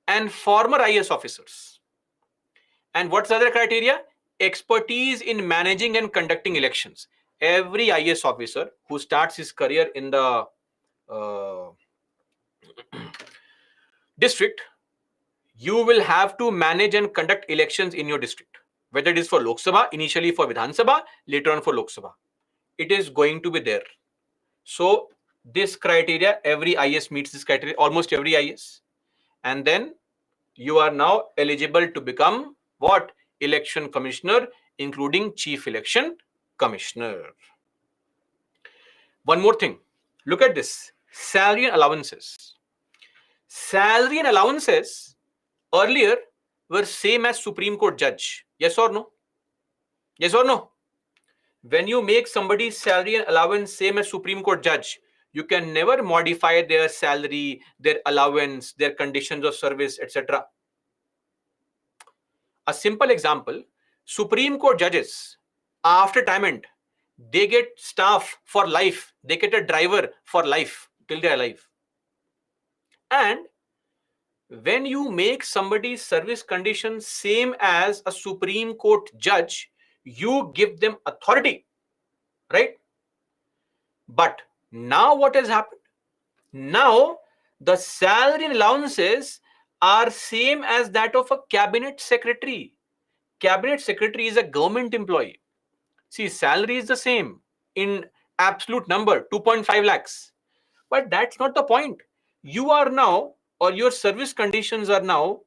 And former IAS officers. And what's the other criteria? Expertise in managing and conducting elections. Every IAS officer who starts his career in the district, you will have to manage and conduct elections in your district, whether it is for Lok Sabha, initially for Vidhan Sabha, later on for Lok Sabha. It is going to be there. So this criteria, every IAS meets this criteria, almost every IAS. And then you are now eligible to become what? Election commissioner, including chief election commissioner. One more thing. Look at this. Salary and allowances. Salary and allowances earlier were same as Supreme Court judge. Yes or no? Yes or no? When you make somebody's salary and allowance same as Supreme Court judge, you can never modify their salary, their allowance, their conditions of service, etc. A simple example, Supreme Court judges, after retirement, they get staff for life. They get a driver for life till they're alive. And when you make somebody's service conditions same as a Supreme Court judge, you give them authority, right? But now what has happened? Now the salary and allowances are same as that of a cabinet secretary. Cabinet secretary is a government employee. See, salary is the same in absolute number, 2.5 lakhs. But that's not the point. You are now, or your service conditions are now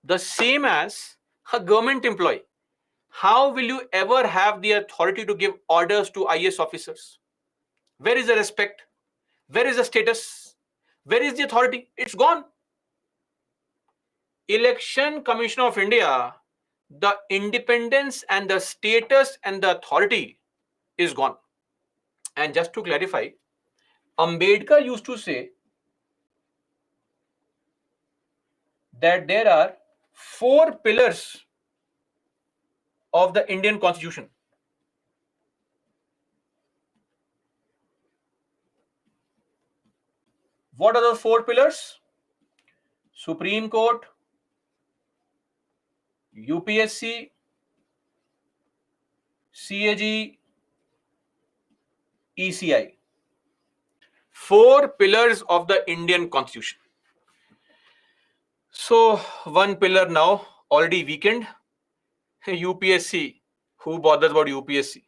the same as a government employee. How will you ever have the authority to give orders to IAS officers? Where is the respect? Where is the status? Where is the authority? It's gone. Election Commission of India, the independence and the status and the authority is gone. And just to clarify, Ambedkar used to say that there are 4 pillars of the Indian Constitution. What are those 4 pillars? Supreme Court, UPSC, CAG, ECI. 4 pillars of the Indian Constitution. So one pillar now already weakened. UPSC. Who bothers about UPSC?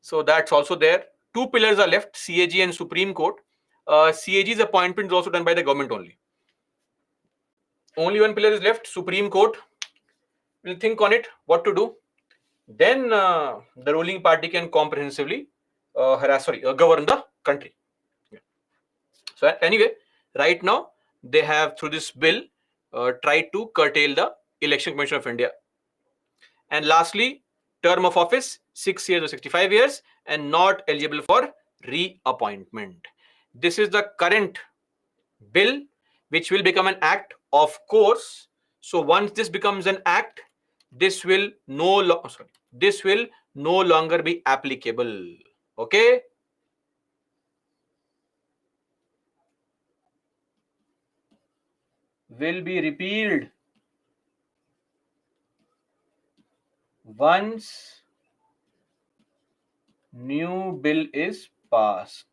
So that's also there. 2 pillars are left, CAG and Supreme Court. CAG's appointment is also done by the government only. Only one pillar is left, Supreme Court. We'll think on it, what to do. Then the ruling party can comprehensively govern the country. Yeah. So anyway, right now they have, through this bill, tried to curtail the Election Commission of India. And lastly, term of office 6 years or 65 years and not eligible for reappointment. This is the current bill which will become an act Of course. So once this becomes an act, this will this will no longer be applicable. Okay. Will be repealed once new bill is passed.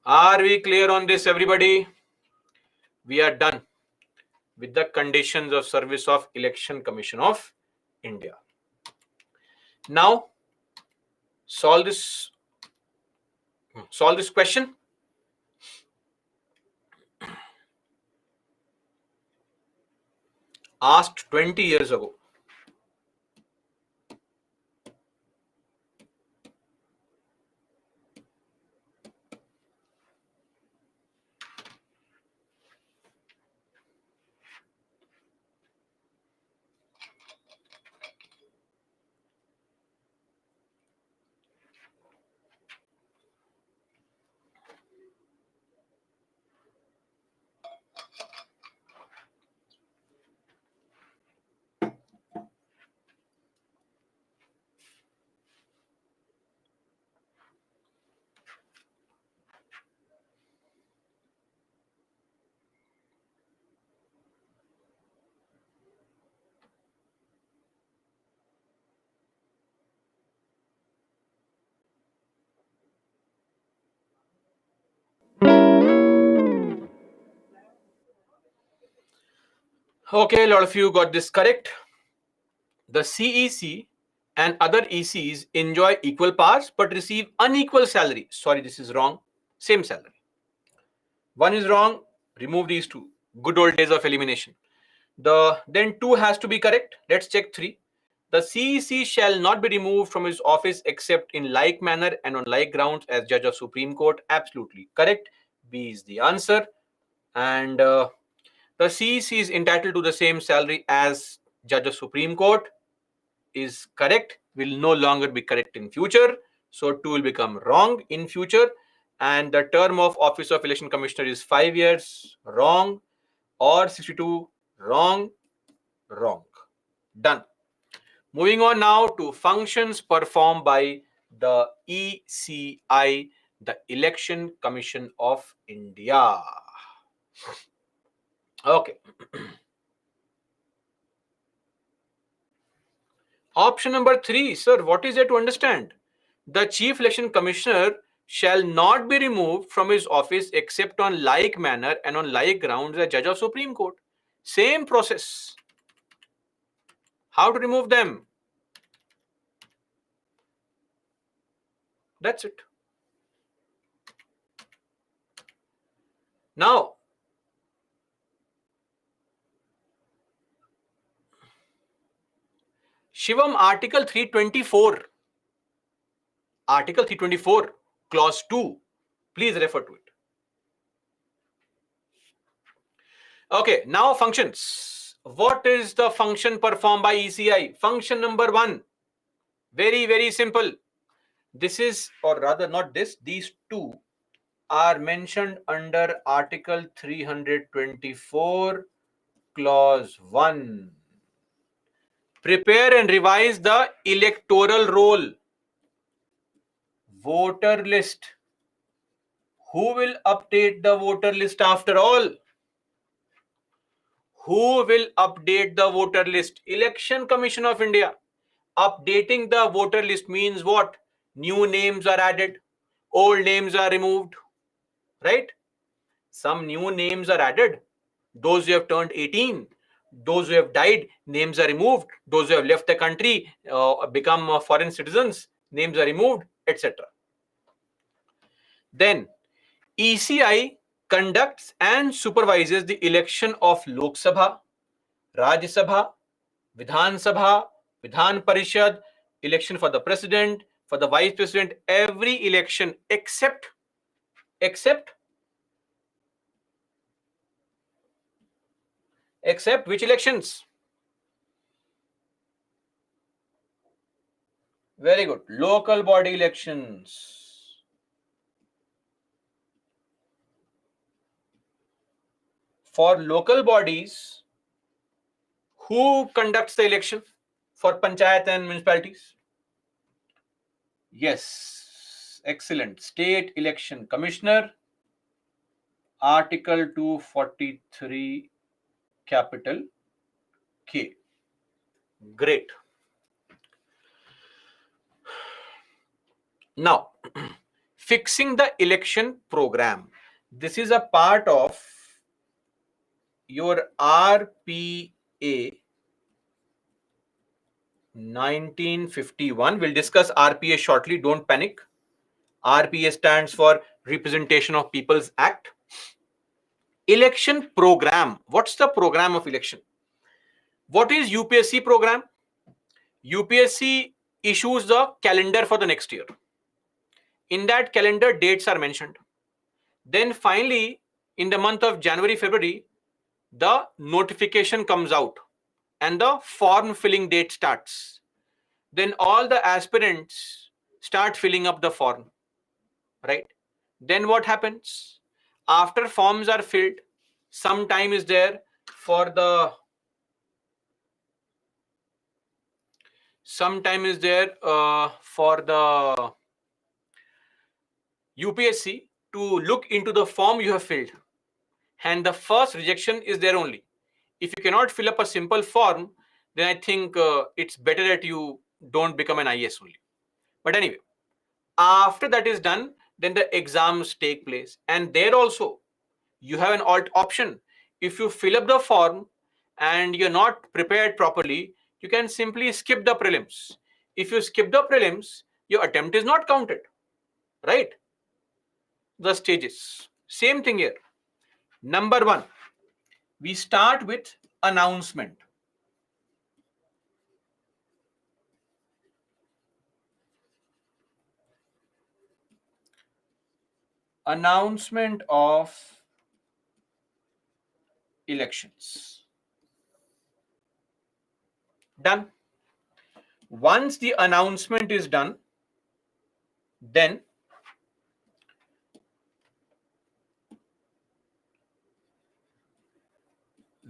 Are we clear on this, everybody? We are done with the conditions of service of Election Commission of India. Now solve this question. Asked 20 years ago. Okay, a lot of you got this correct. The CEC and other ECs enjoy equal powers but receive unequal salary. Sorry, this is wrong. Same salary. One is wrong. Remove these two. Good old days of elimination. Then 2 has to be correct. Let's check 3. The CEC shall not be removed from his office except in like manner and on like grounds as Judge of Supreme Court. Absolutely correct. B is the answer. And the CEC is entitled to the same salary as Judge of Supreme Court. Is correct, will no longer be correct in future. So 2 will become wrong in future. And the term of office of Election Commissioner is 5 years. Wrong. Or 62. Wrong. Wrong. Done. Moving on now to functions performed by the ECI, the Election Commission of India. Okay. Option number 3, sir, what is there to understand? The Chief Election Commissioner shall not be removed from his office except on like manner and on like grounds as Judge of Supreme Court. Same process. How to remove them? That's it. Now, Shivam, Article 324. Article 324, Clause 2. Please refer to it. Okay, now functions. What is the function performed by ECI? Function number 1. Very, very simple. This is, or rather not this, these two are mentioned under Article 324, Clause 1. Prepare and revise the electoral roll. Voter list. Who will update the voter list after all? Who will update the voter list? Election Commission of India. Updating the voter list means what? New names are added, old names are removed, right? Some new names are added. Those who have turned 18, those who have died, names are removed. Those who have left the country, become foreign citizens, names are removed, etc. Then ECI conducts and supervises the election of Lok Sabha, Rajya Sabha, Vidhan Sabha, Vidhan Parishad, election for the president, for the vice president, every election except which elections? Very good. Local body elections. For local bodies, who conducts the election for panchayat and municipalities? Yes, excellent. State Election Commissioner, Article 243, capital K. Great. Now, fixing the election program. This is a part of your RPA 1951. We'll discuss RPA shortly. Don't panic. RPA stands for Representation of People's Act. Election program. What's the program of election? What is UPSC program? UPSC issues the calendar for the next year. In that calendar, dates are mentioned. Then finally, in the month of January, February, the notification comes out and the form filling date starts. Then all the aspirants start filling up the form, right? Then what happens? After forms are filled, some time is there for the UPSC to look into the form you have filled, and the first rejection is there only. If you cannot fill up a simple form, then I think it's better that you don't become an IS only. But anyway, after that is done, then the exams take place, and there also you have an alt option. If you fill up the form and you're not prepared properly, you can simply skip the prelims. If you skip the prelims, your attempt is not counted, right? The stages, same thing here. Number one, we start with announcement. Announcement of elections. Done. Once the announcement is done, then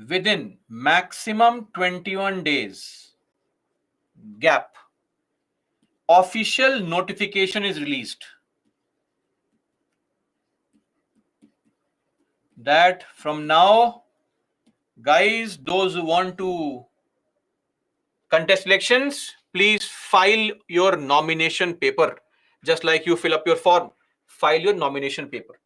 within maximum 21 days gap, official notification is released that from now, guys, those who want to contest elections, please file your nomination paper. Just like you fill up your form, file your nomination paper.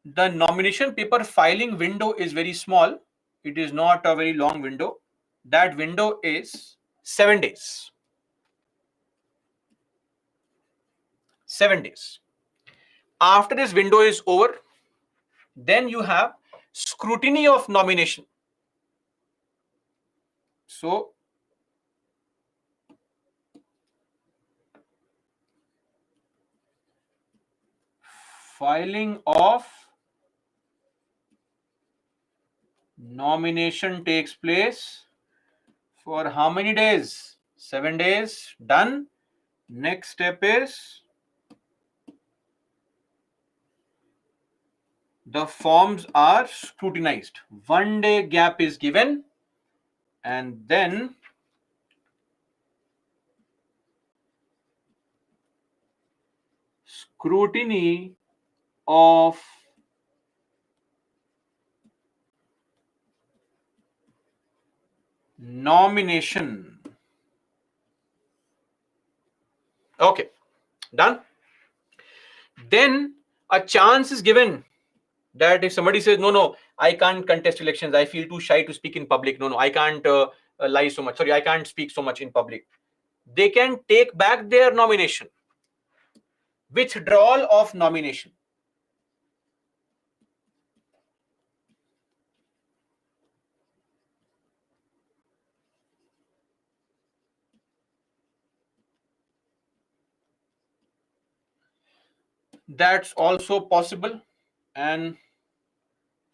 The nomination paper filing window is very small. It is not a very long window. That window is 7 days. 7 days. After this window is over, then you have scrutiny of nomination. So, filing of nomination takes place for how many days? 7 days. Done. Next step is the forms are scrutinized. 1 day gap is given, and then scrutiny of nomination. Okay, done. Then a chance is given that if somebody says, no, I can't contest elections, I feel too shy to speak in public, no, I can't lie so much, sorry, I can't speak so much in public, they can take back their nomination. Withdrawal of nomination. That's also possible, and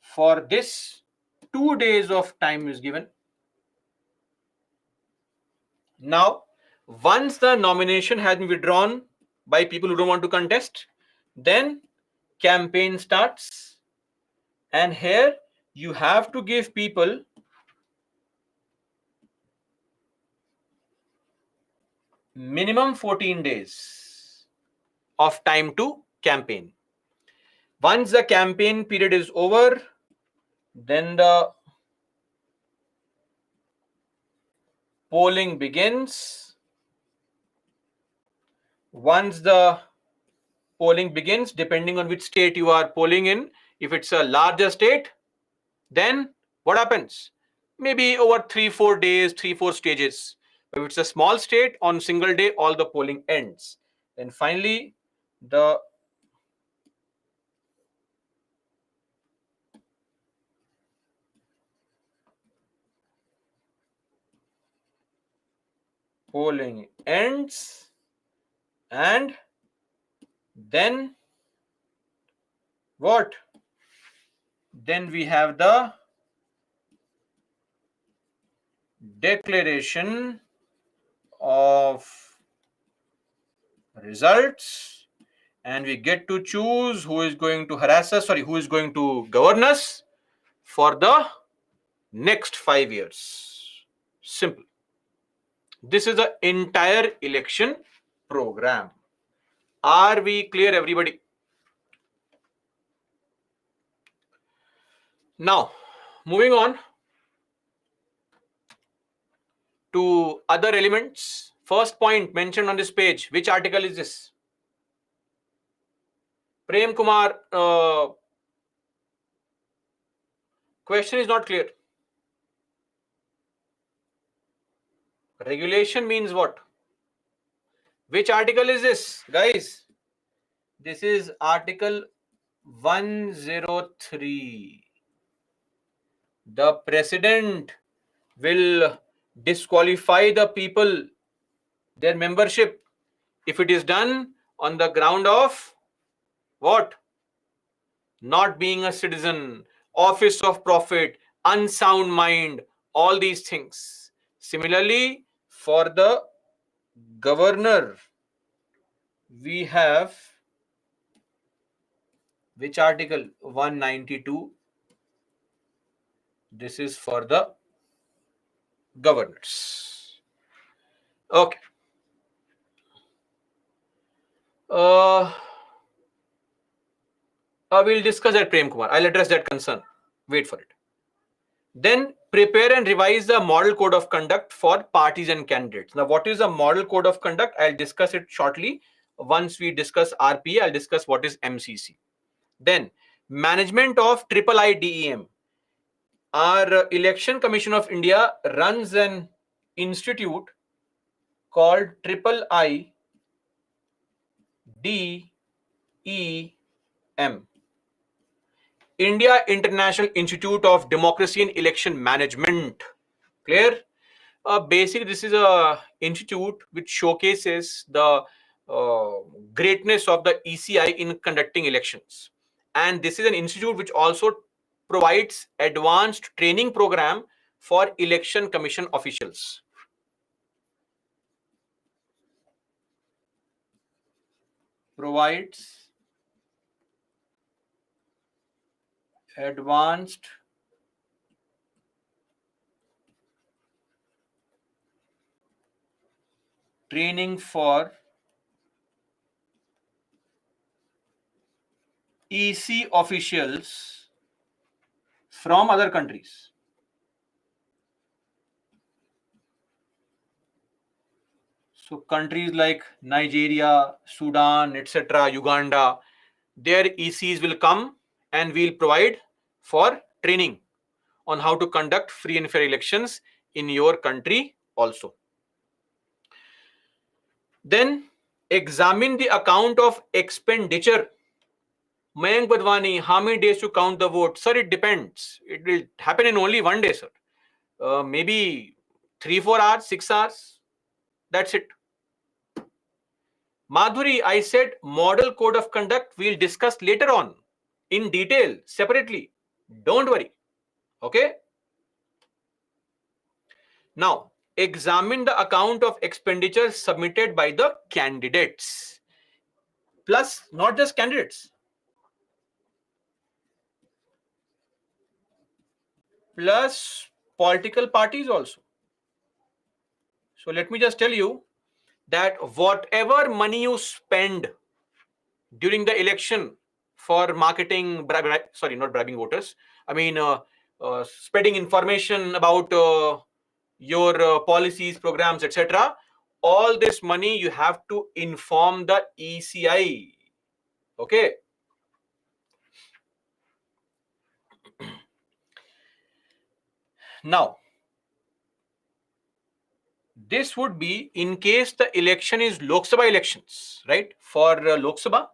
for this 2 days of time is given. Now, once the nomination has been withdrawn by people who don't want to contest, then campaign starts. And here you have to give people minimum 14 days of time to campaign. Once the campaign period is over, then the polling begins. Once the polling begins, depending on which state you are polling in, if it's a larger state, then what happens? Maybe over 3-4 days, 3-4 stages. If it's a small state, on single day, all the polling ends. Then finally, the polling ends, and then what? Then we have the declaration of results, and we get to choose who is going to harass us, who is going to govern us for the next 5 years. Simple. This is the entire election program. Are we clear, everybody? Now, moving on to other elements. First point mentioned on this page. Which article is this? Prem Kumar, question is not clear. Regulation means what? Which article is this, guys? This is Article 103. The president will disqualify the people, their membership, if it is done on the ground of what? Not being a citizen, office of profit, unsound mind, all these things. Similarly, for the governor, we have which article? 192. This is for the governors. Okay. We'll discuss that, Prem Kumar. I'll address that concern. Wait for it. Then prepare and revise the model code of conduct for parties and candidates. Now, what is a model code of conduct? I'll discuss it shortly. Once we discuss RPA, I'll discuss what is MCC. Then management of IIIDEM. Our Election Commission of India runs an institute called IIIDEM. India International Institute of Democracy and Election Management. Clear? Basically, this is a institute which showcases the greatness of the ECI in conducting elections. And this is an institute which also provides advanced training program for election commission officials. Provides advanced training for EC officials from other countries. So countries like Nigeria, Sudan, etc., Uganda, their ECs will come and we'll provide for training on how to conduct free and fair elections in your country also. Then examine the account of expenditure. Mayank Badwani, how many days to count the vote? Sir, it depends. It will happen in only one day, sir. Maybe 3-4 hours, 6 hours. That's it. Madhuri, I said model code of conduct we'll discuss later on in detail, separately. Don't worry. Okay. Now, examine the account of expenditure submitted by the candidates. Plus, not just candidates. plus political parties also. So let me just tell you that whatever money you spend during the election for marketing, sorry, not bribing voters, I mean spreading information about your policies, programs, etc., all this money you have to inform the ECI. Okay. Now, this would be in case the election is Lok Sabha elections, right? For Lok Sabha,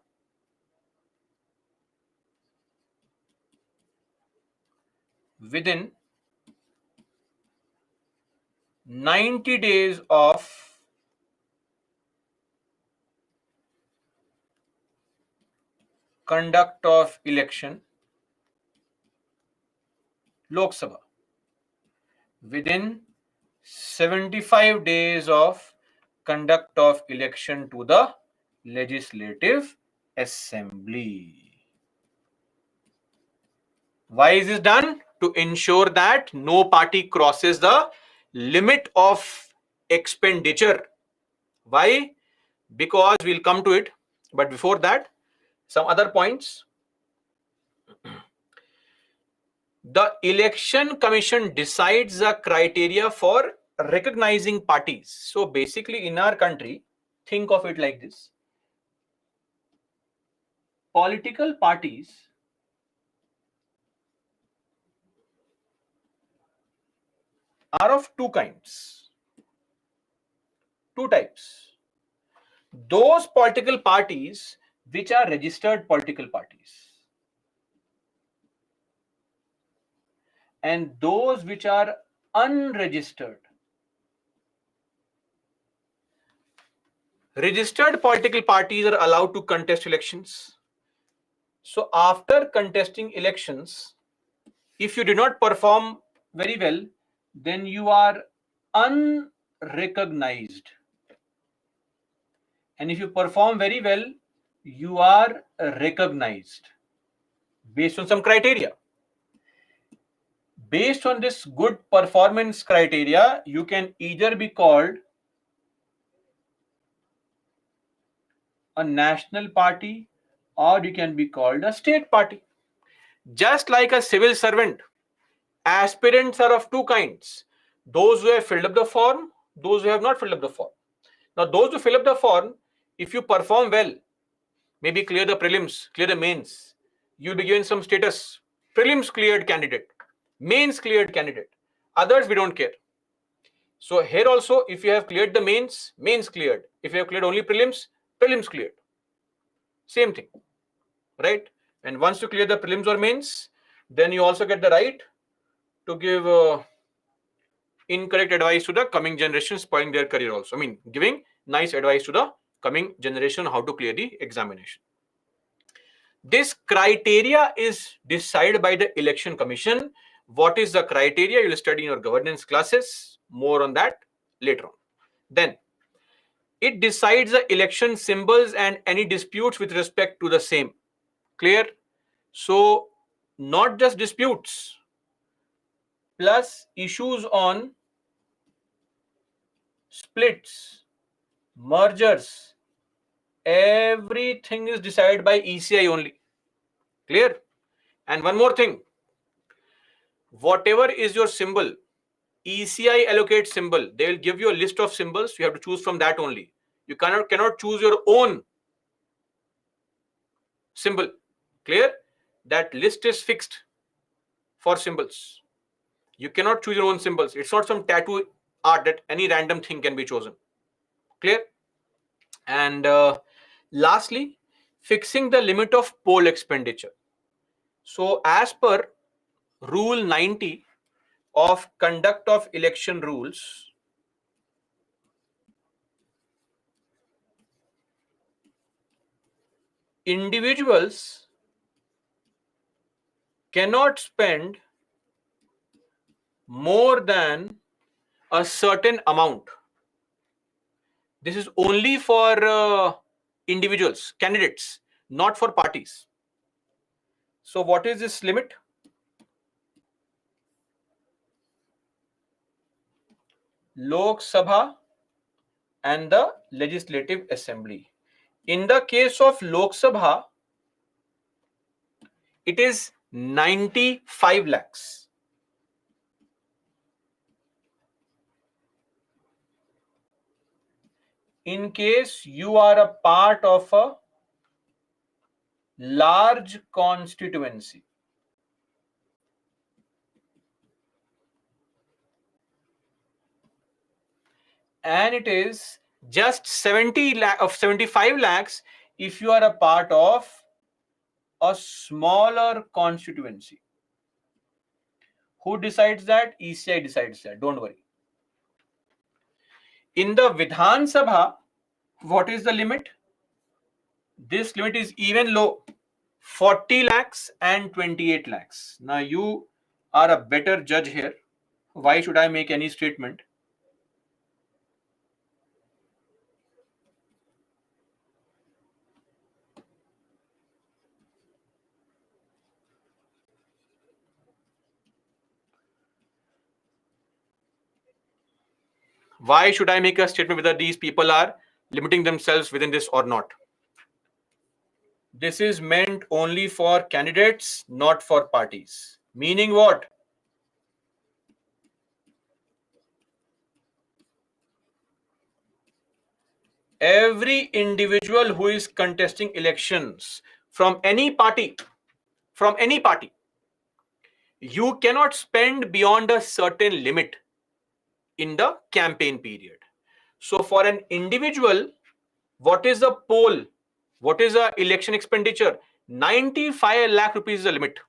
within 90 days of conduct of election, Lok Sabha, within 75 days of conduct of election to the Legislative Assembly. Why is this done? To ensure that no party crosses the limit of expenditure. Why? Because we'll come to it. But before that, some other points. The Election Commission decides the criteria for recognizing parties. So basically, in our country, think of it like this. Political parties are of two kinds, two types. Those political parties which are registered political parties, and those which are unregistered. Registered political parties are allowed to contest elections. So after contesting elections, if you do not perform very well, then you are unrecognized. And if you perform very well, you are recognized based on some criteria. Based on this good performance criteria, you can either be called a national party or you can be called a state party. Just like a civil servant, aspirants are of two kinds. Those who have filled up the form, those who have not filled up the form. Now, those who fill up the form, if you perform well, maybe clear the prelims, clear the mains, you'll be given some status. Prelims cleared candidate, mains cleared candidate. Others, we don't care. So here also, if you have cleared the mains, mains cleared. If you have cleared only prelims, prelims cleared. Same thing, right? And once you clear the prelims or mains, then you also get the right to give incorrect advice to the coming generation, spoiling their career also. I mean, giving nice advice to the coming generation how to clear the examination. This criteria is decided by the Election Commission. What is the criteria? You will study in your governance classes. More on that later on. Then it decides the election symbols and any disputes with respect to the same. Clear? So not just disputes, plus issues on splits, mergers, everything is decided by ECI only. Clear? And one more thing, whatever is your symbol, ECI allocates symbol. They will give you a list of symbols. You have to choose from that only. You cannot choose your own symbol. Clear? That list is fixed for symbols. You cannot choose your own symbols. It's not some tattoo art that any random thing can be chosen. Clear? And lastly, fixing the limit of poll expenditure. So as per Rule 90 of Conduct of Election Rules, individuals cannot spend more than a certain amount. This is only for individuals, candidates, not for parties. So what is this limit? Lok Sabha and the Legislative Assembly. In the case of Lok Sabha, it is 95 lakhs. In case you are a part of a large constituency, and it is just 70 lakh of 75 lakhs if you are a part of a smaller constituency. Who decides that? ECI decides that, don't worry. In the Vidhan Sabha, what is the limit? This limit is even low, 40 lakhs and 28 lakhs. Now you are a better judge here. Why should I make any statement? Why should I make a statement whether these people are limiting themselves within this or not? This is meant only for candidates, not for parties. Meaning what? Every individual who is contesting elections from any party, you cannot spend beyond a certain limit in the campaign period. So for an individual, what is the poll? What is the election expenditure? 95 lakh rupees is the limit.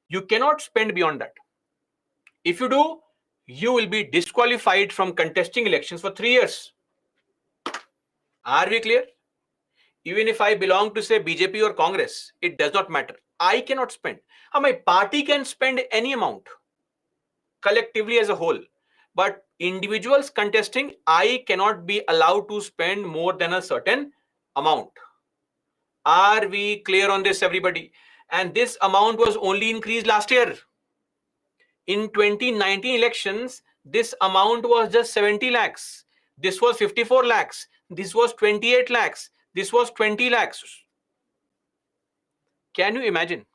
You cannot spend beyond that. If you do, you will be disqualified from contesting elections for 3 years. Are we clear? Even if I belong to say BJP or Congress, it does not matter. I cannot spend. My party can spend any amount collectively as a whole. But individuals contesting, I cannot be allowed to spend more than a certain amount. Are we clear on this, everybody? And this amount was only increased last year. In 2019 elections, this amount was just 70 lakhs. This was 54 lakhs. This was 28 lakhs. This was 20 lakhs. Can you imagine?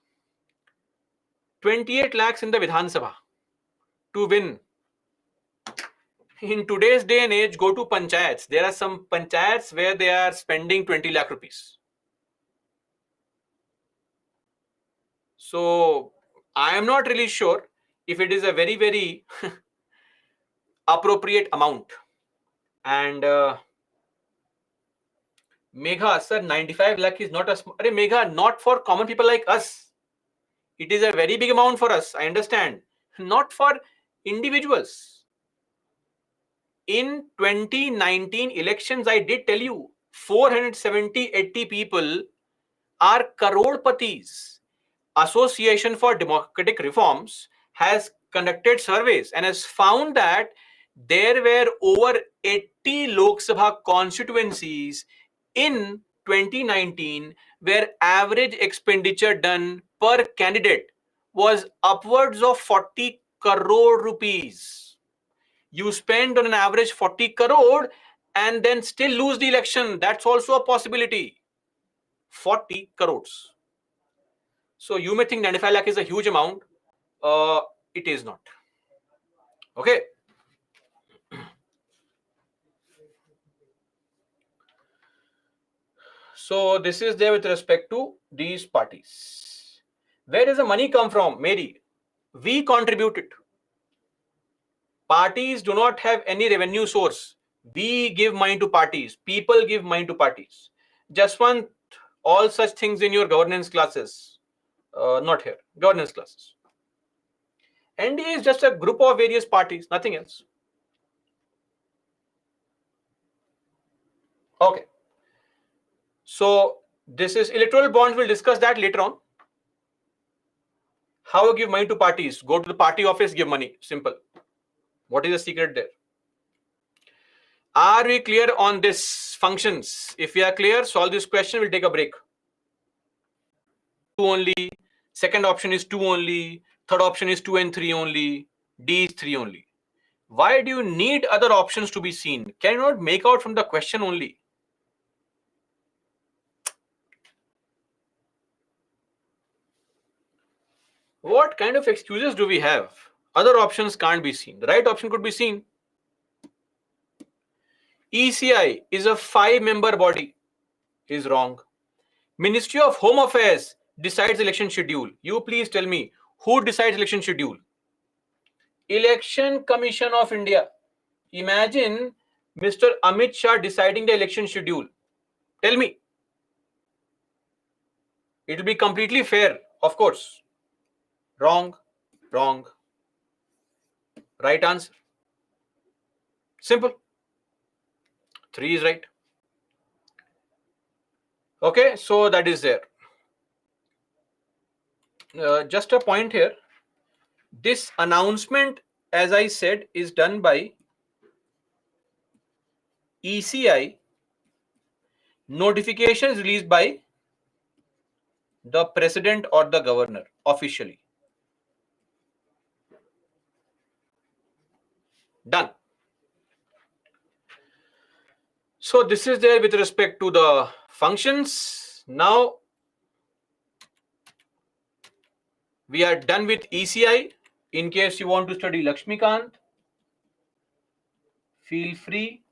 28 lakhs in the Vidhan Sabha to win. In today's day and age, go to panchayats. There are some panchayats where they are spending 20 lakh rupees. So I am not really sure if it is a very, very appropriate amount. And Megha, sir, 95 lakh is not a small. Megha, not for common people like us. It is a very big amount for us. I understand. Not for individuals. In 2019 elections, I did tell you, 470-80 people are crore-patis. Association for Democratic Reforms has conducted surveys and has found that there were over 80 Lok Sabha constituencies in 2019 where average expenditure done per candidate was upwards of 40 crore rupees. You spend on an average 40 crore and then still lose the election. That's also a possibility. 40 crores. So you may think 95 lakh is a huge amount. It is not. Okay. So this is there with respect to these parties. Where does the money come from, Mary? We contribute it. Parties do not have any revenue source. We give money to parties. People give money to parties. Just want all such things in your governance classes. Not here. Governance classes. NDA is just a group of various parties, nothing else. Okay. So this is electoral bonds. We'll discuss that later on. How to give money to parties? Go to the party office, give money. Simple. What is the secret there? Are we clear on this functions? If we are clear, solve this question. We'll take a break. 2 only. Second option is 2 only. Third option is 2 and 3 only. D is 3 only. Why do you need other options to be seen? Can you not make out from the question only? What kind of excuses do we have? Other options can't be seen. The right option could be seen. ECI is a 5-member body. Is wrong. Ministry of Home Affairs decides election schedule. You please tell me, who decides election schedule? Election Commission of India. Imagine Mr. Amit Shah deciding the election schedule. Tell me. It will be completely fair, of course. Wrong. Wrong. Right answer. Simple. 3 is right. Okay, so that is there. Just a point here. This announcement, as I said, is done by ECI. Notification is released by the president or the governor officially. Done. So this is there with respect to the functions. Now we are done with ECI. In case you want to study Lakshmikant, feel free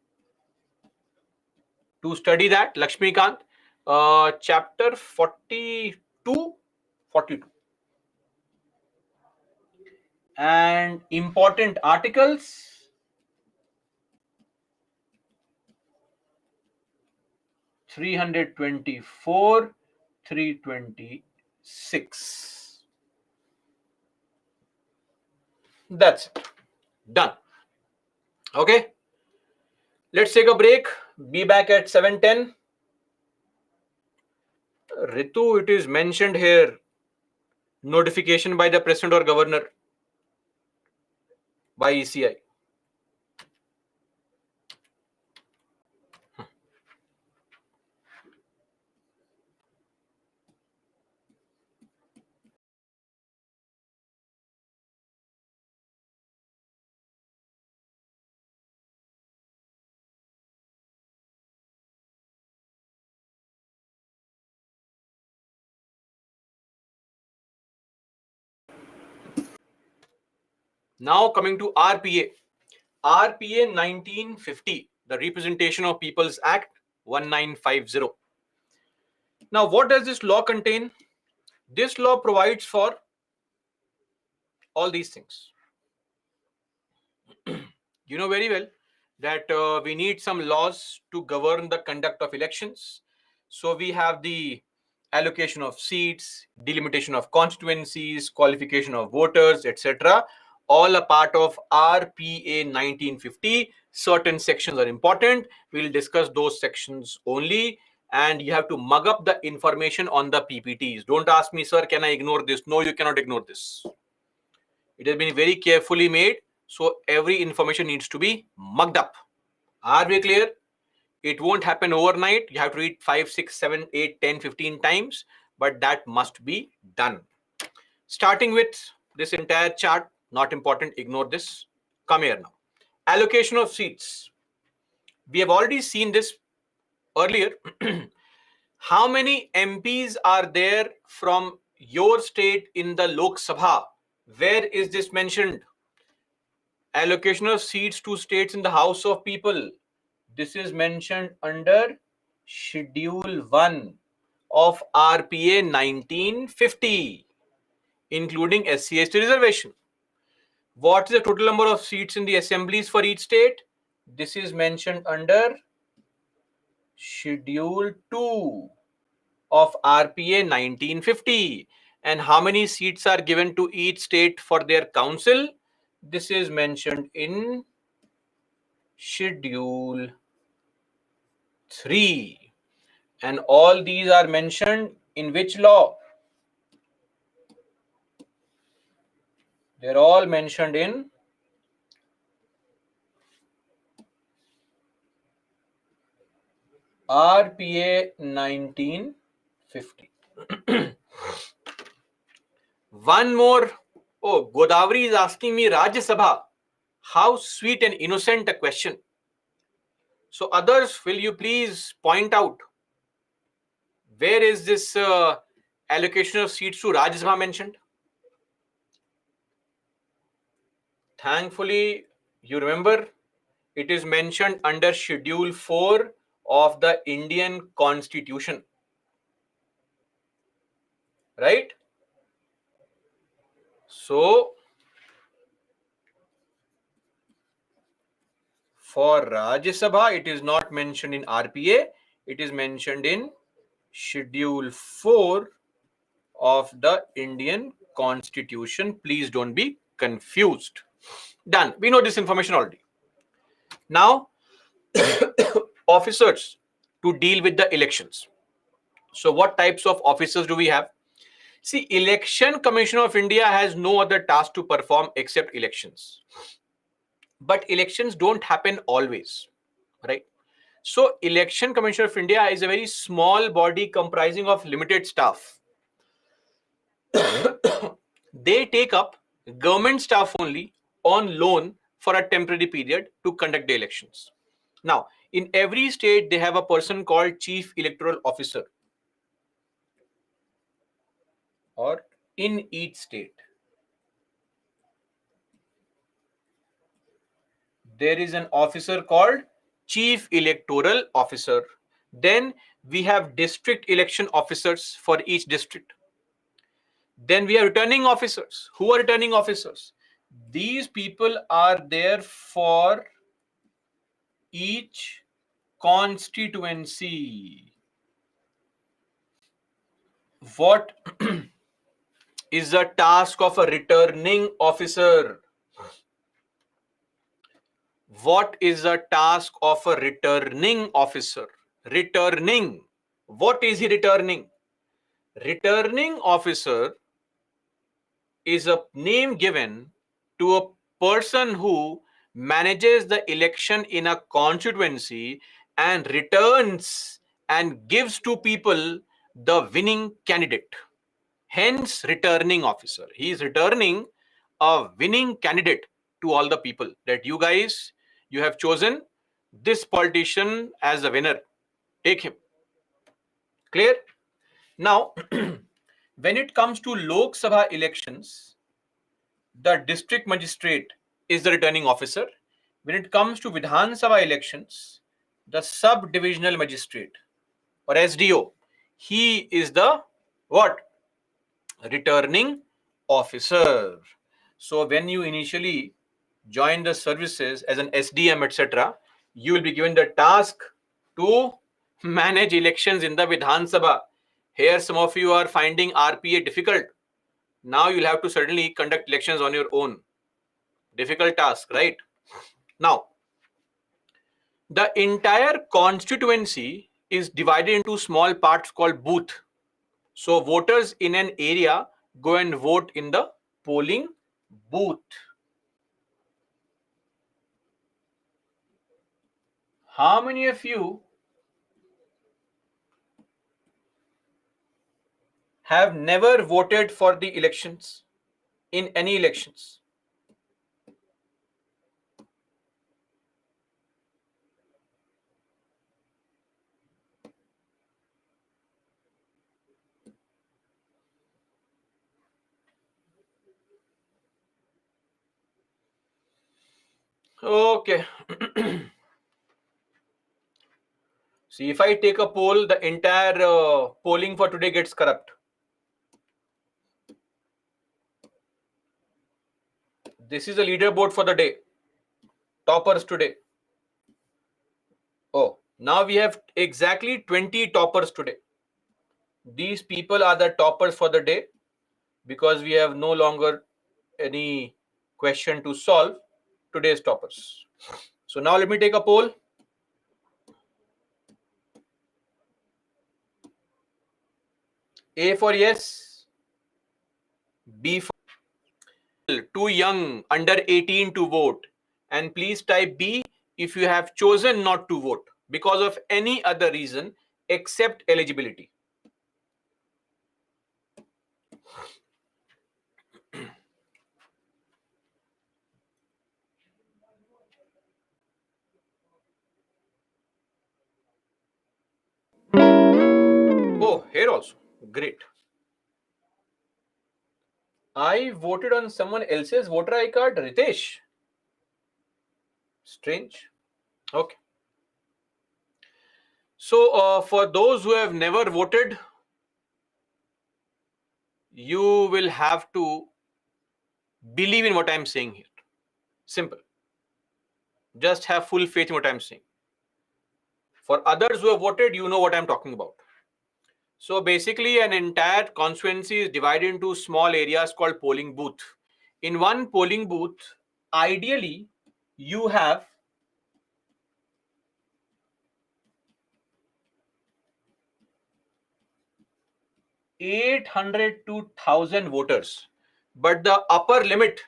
to study that. Lakshmikant, chapter 42. And important articles. 324, 326. That's it. Done. Okay. Let's take a break. Be back at 7:10. Ritu, it is mentioned here. Notification by the president or governor by ECI. Now coming to RPA. RPA 1950, the Representation of People's Act 1950. Now, what does this law contain? This law provides for all these things. You know very well that we need some laws to govern the conduct of elections. So we have the allocation of seats, delimitation of constituencies, qualification of voters, etc. All a part of RPA 1950. Certain sections are important. We'll discuss those sections only. And you have to mug up the information on the PPTs. Don't ask me, sir, can I ignore this? No, you cannot ignore this. It has been very carefully made. So every information needs to be mugged up. Are we clear? It won't happen overnight. You have to read 5, 6, 7, 8, 10, 15 times, but that must be done. Starting with this entire chart, not important, ignore this. Come here now. Allocation of seats. We have already seen this earlier. How many MPs are there from your state in the Lok Sabha? Where is this mentioned? Allocation of seats to states in the House of People. This is mentioned under Schedule 1 of RPA 1950, including SC/ST reservation. What is the total number of seats in the assemblies for each state? This is mentioned under Schedule 2 of RPA 1950. And how many seats are given to each state for their council? This is mentioned in Schedule 3. And all these are mentioned in which law? They're all mentioned in RPA 1950. One more. Oh, Godavari is asking me Rajya Sabha. How sweet and innocent a question. So others, will you please point out where is this allocation of seats to Rajya Sabha mentioned? Thankfully, you remember it is mentioned under Schedule 4 of the Indian Constitution. Right? So, for Rajya Sabha, it is not mentioned in RPA, it is mentioned in Schedule 4 of the Indian Constitution. Please don't be confused. Done. We know this information already. Now, officers to deal with the elections. So, what types of officers do we have? See, Election Commission of India has no other task to perform except elections. But elections don't happen always, right? So, Election Commission of India is a very small body comprising of limited staff. They take up government staff only on loan for a temporary period to conduct the elections. Now, in every state, they have a person called Chief Electoral Officer, or in each state, there is an officer called Chief Electoral Officer. Then we have district election officers for each district. Then we have returning officers. Who are returning officers? These people are there for each constituency. What is the task of a returning officer? What is the task of a returning officer? Returning. What is he returning? Returning officer is a name given to a person who manages the election in a constituency and returns and gives to people the winning candidate. Hence, returning officer. He is returning a winning candidate to all the people that you guys, you have chosen this politician as a winner. Take him. Clear? Now, when it comes to Lok Sabha elections, the district magistrate is the returning officer. When it comes to Vidhan Sabha elections, the sub-divisional magistrate or SDO, he is the what? Returning officer. So when you initially join the services as an SDM, etc., you will be given the task to manage elections in the Vidhan Sabha. Here, some of you are finding RPA difficult. Now you'll have to certainly conduct elections on your own. Difficult task, right? Now, the entire constituency is divided into small parts called booth. So voters in an area go and vote in the polling booth. How many of you have never voted for the elections in any elections? Okay. See, if I take a poll, the entire polling for today gets corrupt. This is the leaderboard for the day. Toppers today. Oh, now we have exactly 20 toppers today. These people are the toppers for the day because we have no longer any question to solve. Today's toppers. So now let me take a poll. A for yes, B for too young, under 18 to vote, and please type B if you have chosen not to vote because of any other reason except eligibility. Great. I voted on someone else's voter ID card, Ritesh. Strange. Okay. So for those who have never voted, you will have to believe in what I'm saying here. Simple. Just have full faith in what I'm saying. For others who have voted, you know what I'm talking about. So basically, an entire constituency is divided into small areas called polling booth. In one polling booth, ideally, you have 800 to 1,000 voters, but the upper limit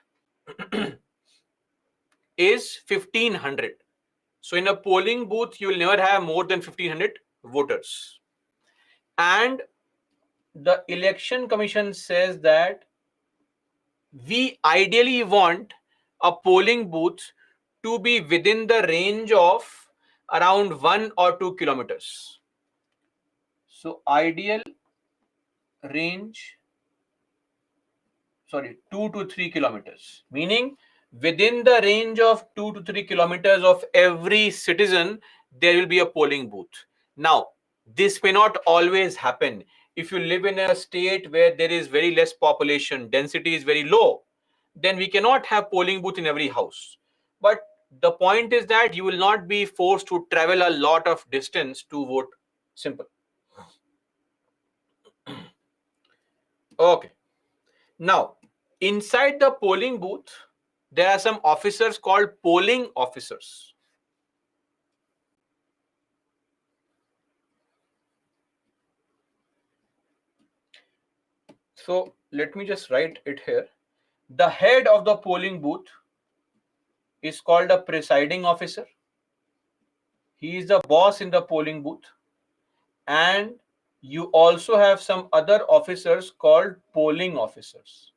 is 1,500. So in a polling booth, you will never have more than 1,500 voters. And the election commission says that we ideally want a polling booth to be within the range of around 1 or 2 kilometers. So ideal range, 2 to 3 kilometers, meaning within the range of 2 to 3 kilometers of every citizen, there will be a polling booth. Now, this may not always happen. If you live in a state where there is very less population, density is very low, then we cannot have polling booth in every house. But the point is that you will not be forced to travel a lot of distance to vote. Simple. Okay. Now, inside the polling booth, there are some officers called polling officers. So let me just write it here. The head of the polling booth is called a presiding officer. He is the boss in the polling booth. And you also have some other officers called polling officers.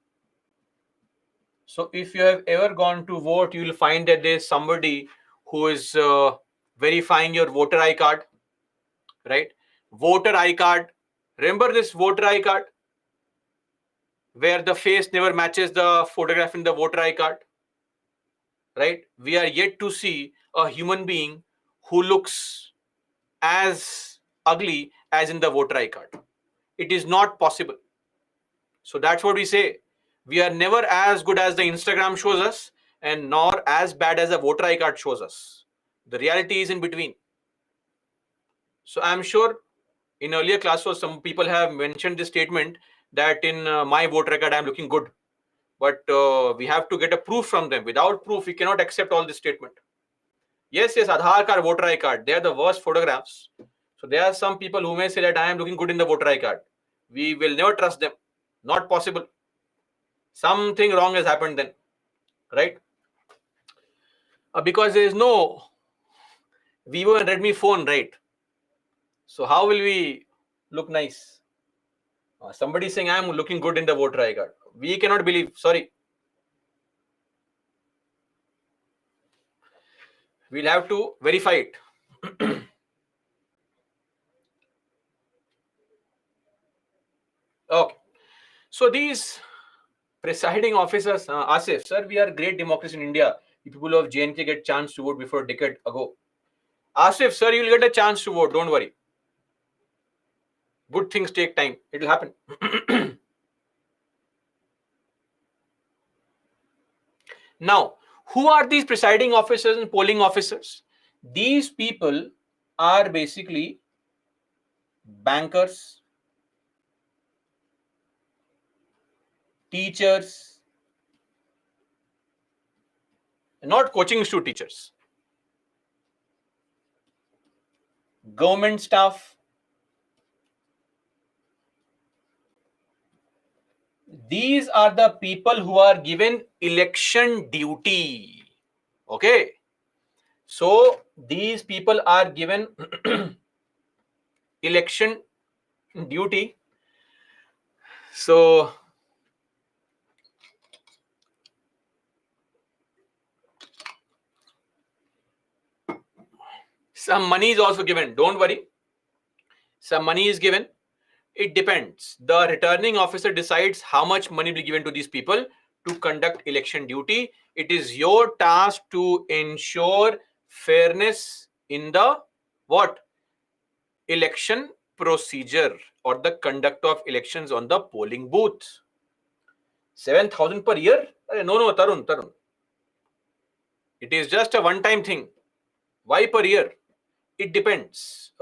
So if you have ever gone to vote, you will find that there is somebody who is verifying your voter ID card, right? Voter ID card. Remember this voter ID card where the face never matches the photograph in the voter ID card, right? We are yet to see a human being who looks as ugly as in the voter ID card. It is not possible. So that's what we say. We are never as good as the Instagram shows us, and nor as bad as the voter ID card shows us. The reality is in between. So I'm sure in earlier classes, some people have mentioned this statement that in my voter card I'm looking good. But we have to get a proof from them. Without proof, we cannot accept all this statement. Yes, Aadhaar card, voter ID card, they are the worst photographs. So there are some people who may say that I am looking good in the voter ID card. We will never trust them. Not possible. Something wrong has happened then, right? Because there is no Vivo and Redmi phone, right? So how will we look nice? Somebody saying I am looking good in the voter ID card. We cannot believe. Sorry. We'll have to verify it. Okay. So these presiding officers, Asif, sir, we are great democracy in India. The people of JNK get chance to vote before a decade ago. Asif, sir, you will get a chance to vote. Don't worry. Good things take time. It will happen. Now, who are these presiding officers and polling officers? These people are basically bankers, teachers, not coaching institute teachers, government staff. These are the people who are given election duty. Okay. So these people are given election duty. So some money is also given. Don't worry. Some money is given It depends. The returning officer decides how much money will be given to these people to conduct election duty. It is your task to ensure fairness in the what? Election procedure or the conduct of elections on the polling booth. 7,000 per year? No, Tarun. It is just a one-time thing. Why per year? It depends.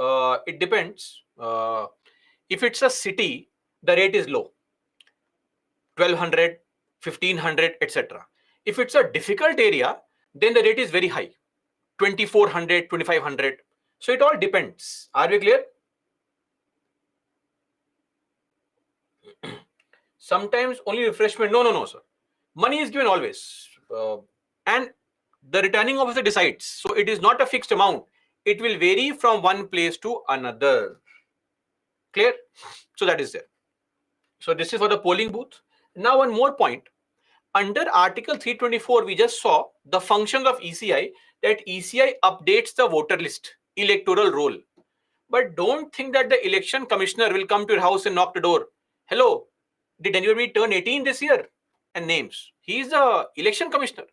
If it's a city, the rate is low. 1,200, 1,500, etc. If it's a difficult area, then the rate is very high. 2,400, 2,500. So it all depends. Are we clear? Sometimes only refreshment. No, sir. Money is given always. And the returning officer decides. So it is not a fixed amount. It will vary from one place to another. Clear? So that is there. So this is for the polling booth. Now one more point. Under Article 324, we just saw the functions of ECI, that ECI updates the voter list, electoral roll. But don't think that the election commissioner will come to your house and knock the door. Hello, did anybody turn 18 this year? And names. He is the election commissioner.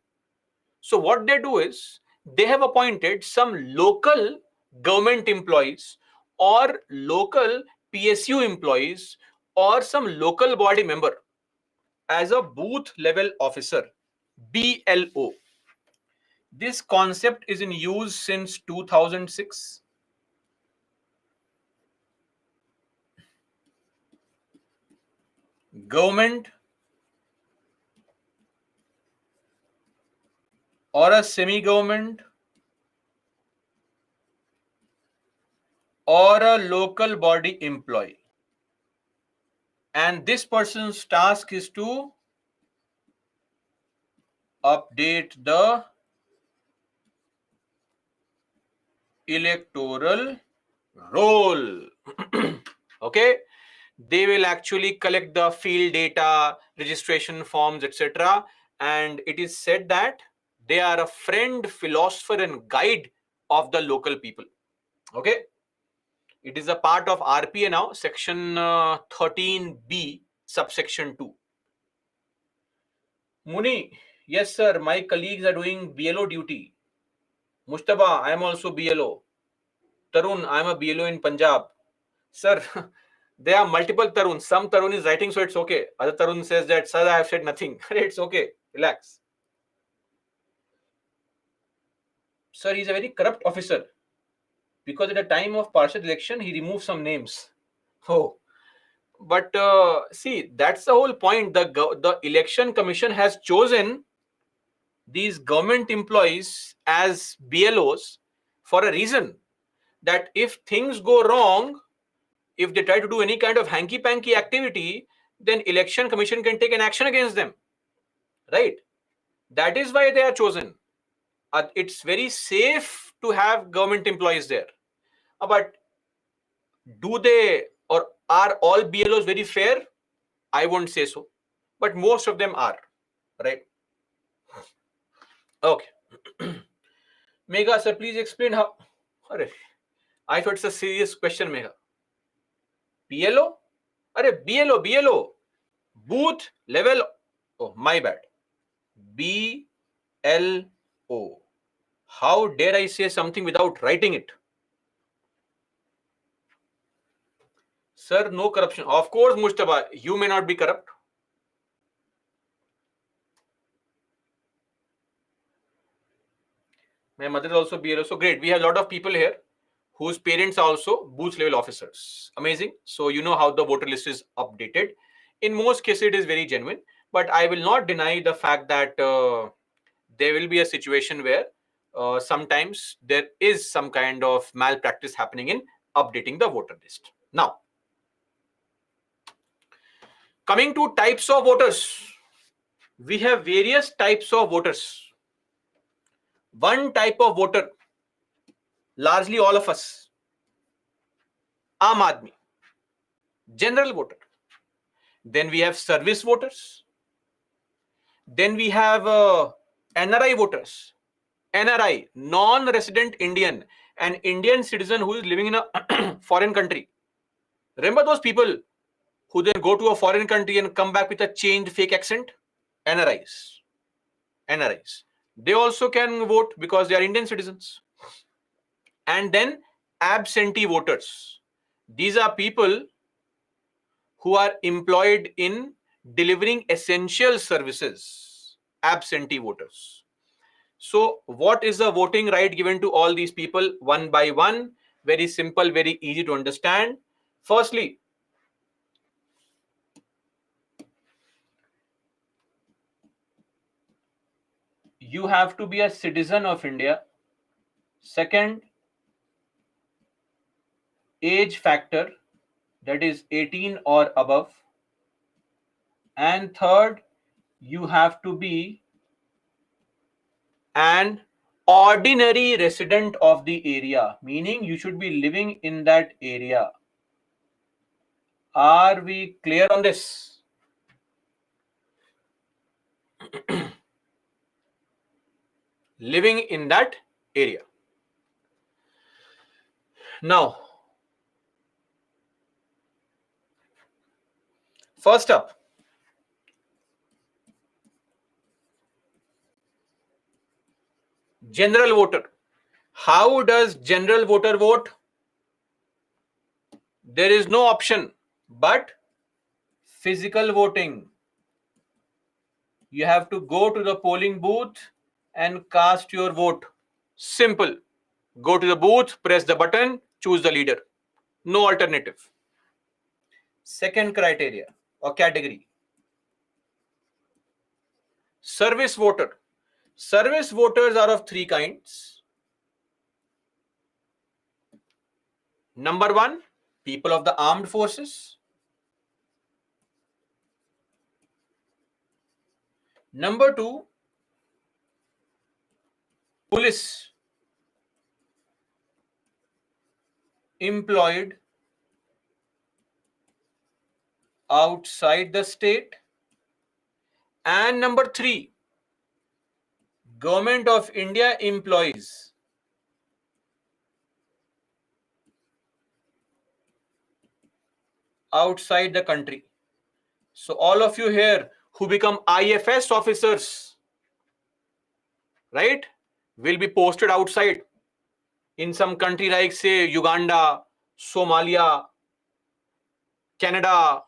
So what they do is, they have appointed some local government employees or local PSU employees or some local body member as a booth level officer, BLO. This concept is in use since 2006. Government or a semi-government or a local body employee. And this person's task is to update the electoral roll. Okay, they will actually collect the field data, registration forms, etc. And it is said that they are a friend, philosopher, and guide of the local people. Okay, it is a part of RPA now, section 13B, subsection 2. Muni, yes sir, my colleagues are doing BLO duty. Mustaba, I am also BLO. Tarun, I am a BLO in Punjab. Sir, there are multiple Tarun. Some Tarun is writing, so it's okay. Other Tarun says that, sir, I have said nothing. It's okay. Relax. Sir, he's a very corrupt officer. Because at the time of partial election, he removed some names. Oh. But see, that's the whole point. The election commission has chosen these government employees as BLOs for a reason. That if things go wrong, if they try to do any kind of hanky-panky activity, then election commission can take an action against them. Right? That is why they are chosen. It's very safe to have government employees there. But do they or are all BLOs very fair? I won't say so. But most of them are. Right? Okay. Megha, sir, please explain how. I thought it's a serious question, Megha. BLO? BLO. Booth level. Oh, my bad. BLO. How dare I say something without writing it? Sir, no corruption. Of course, Mustaba, you may not be corrupt. My mother is also BLO. So great. We have a lot of people here whose parents are also booth level officers. Amazing. So you know how the voter list is updated. In most cases, it is very genuine. But I will not deny the fact that there will be a situation where sometimes there is some kind of malpractice happening in updating the voter list. Now, coming to types of voters, we have various types of voters. One type of voter, largely all of us, Aam Aadmi, general voter. Then we have service voters. Then we have NRI voters. NRI, non-resident Indian, an Indian citizen who is living in a foreign country. Remember those people who then go to a foreign country and come back with a changed fake accent? NRIs. NRIs. They also can vote because they are Indian citizens. And then absentee voters. These are people who are employed in delivering essential services. Absentee voters. So what is the voting right given to all these people? One by one. Very simple, very easy to understand. Firstly, you have to be a citizen of India. Second, age factor, that is 18 or above. And third, you have to be an ordinary resident of the area, meaning you should be living in that area. Are we clear on this? Living in that area. Now, first up, general voter. How does general voter vote? There is no option but physical voting. You have to go to the polling booth and cast your vote. Simple. Go to the booth, press the button, choose the leader. No alternative. Second criteria or category, service voter. Service voters are of three kinds. Number one, people of the armed forces. Number two, police employed outside the state. And number three, Government of India employees. Outside the country. So all of you here who become IFS officers, right, will be posted outside in some country like say Uganda, Somalia, Canada,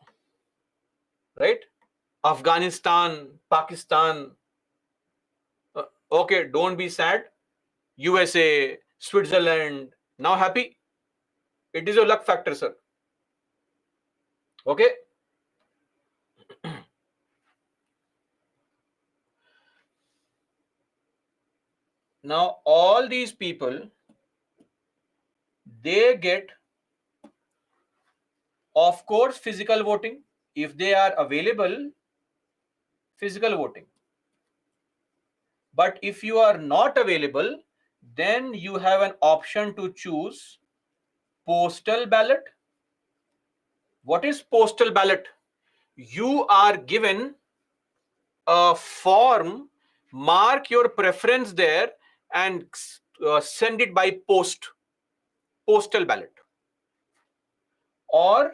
right, Afghanistan, Pakistan. Okay, don't be sad. USA, Switzerland, now happy? It is your luck factor, sir. Okay. Now all these people, they get, of course, physical voting. If they are available, physical voting. But if you are not available, then you have an option to choose postal ballot. What is postal ballot? You are given a form, mark your preference there and send it by post. Postal ballot. Or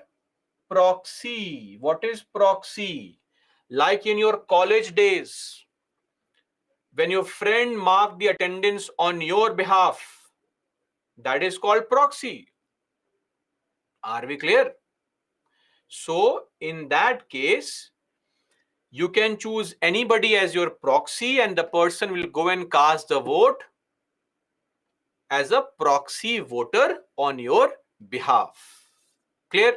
proxy. What is proxy? Like in your college days, when your friend marked the attendance on your behalf, that is called proxy. Are we clear? So in that case, you can choose anybody as your proxy and the person will go and cast the vote as a proxy voter on your behalf. Clear?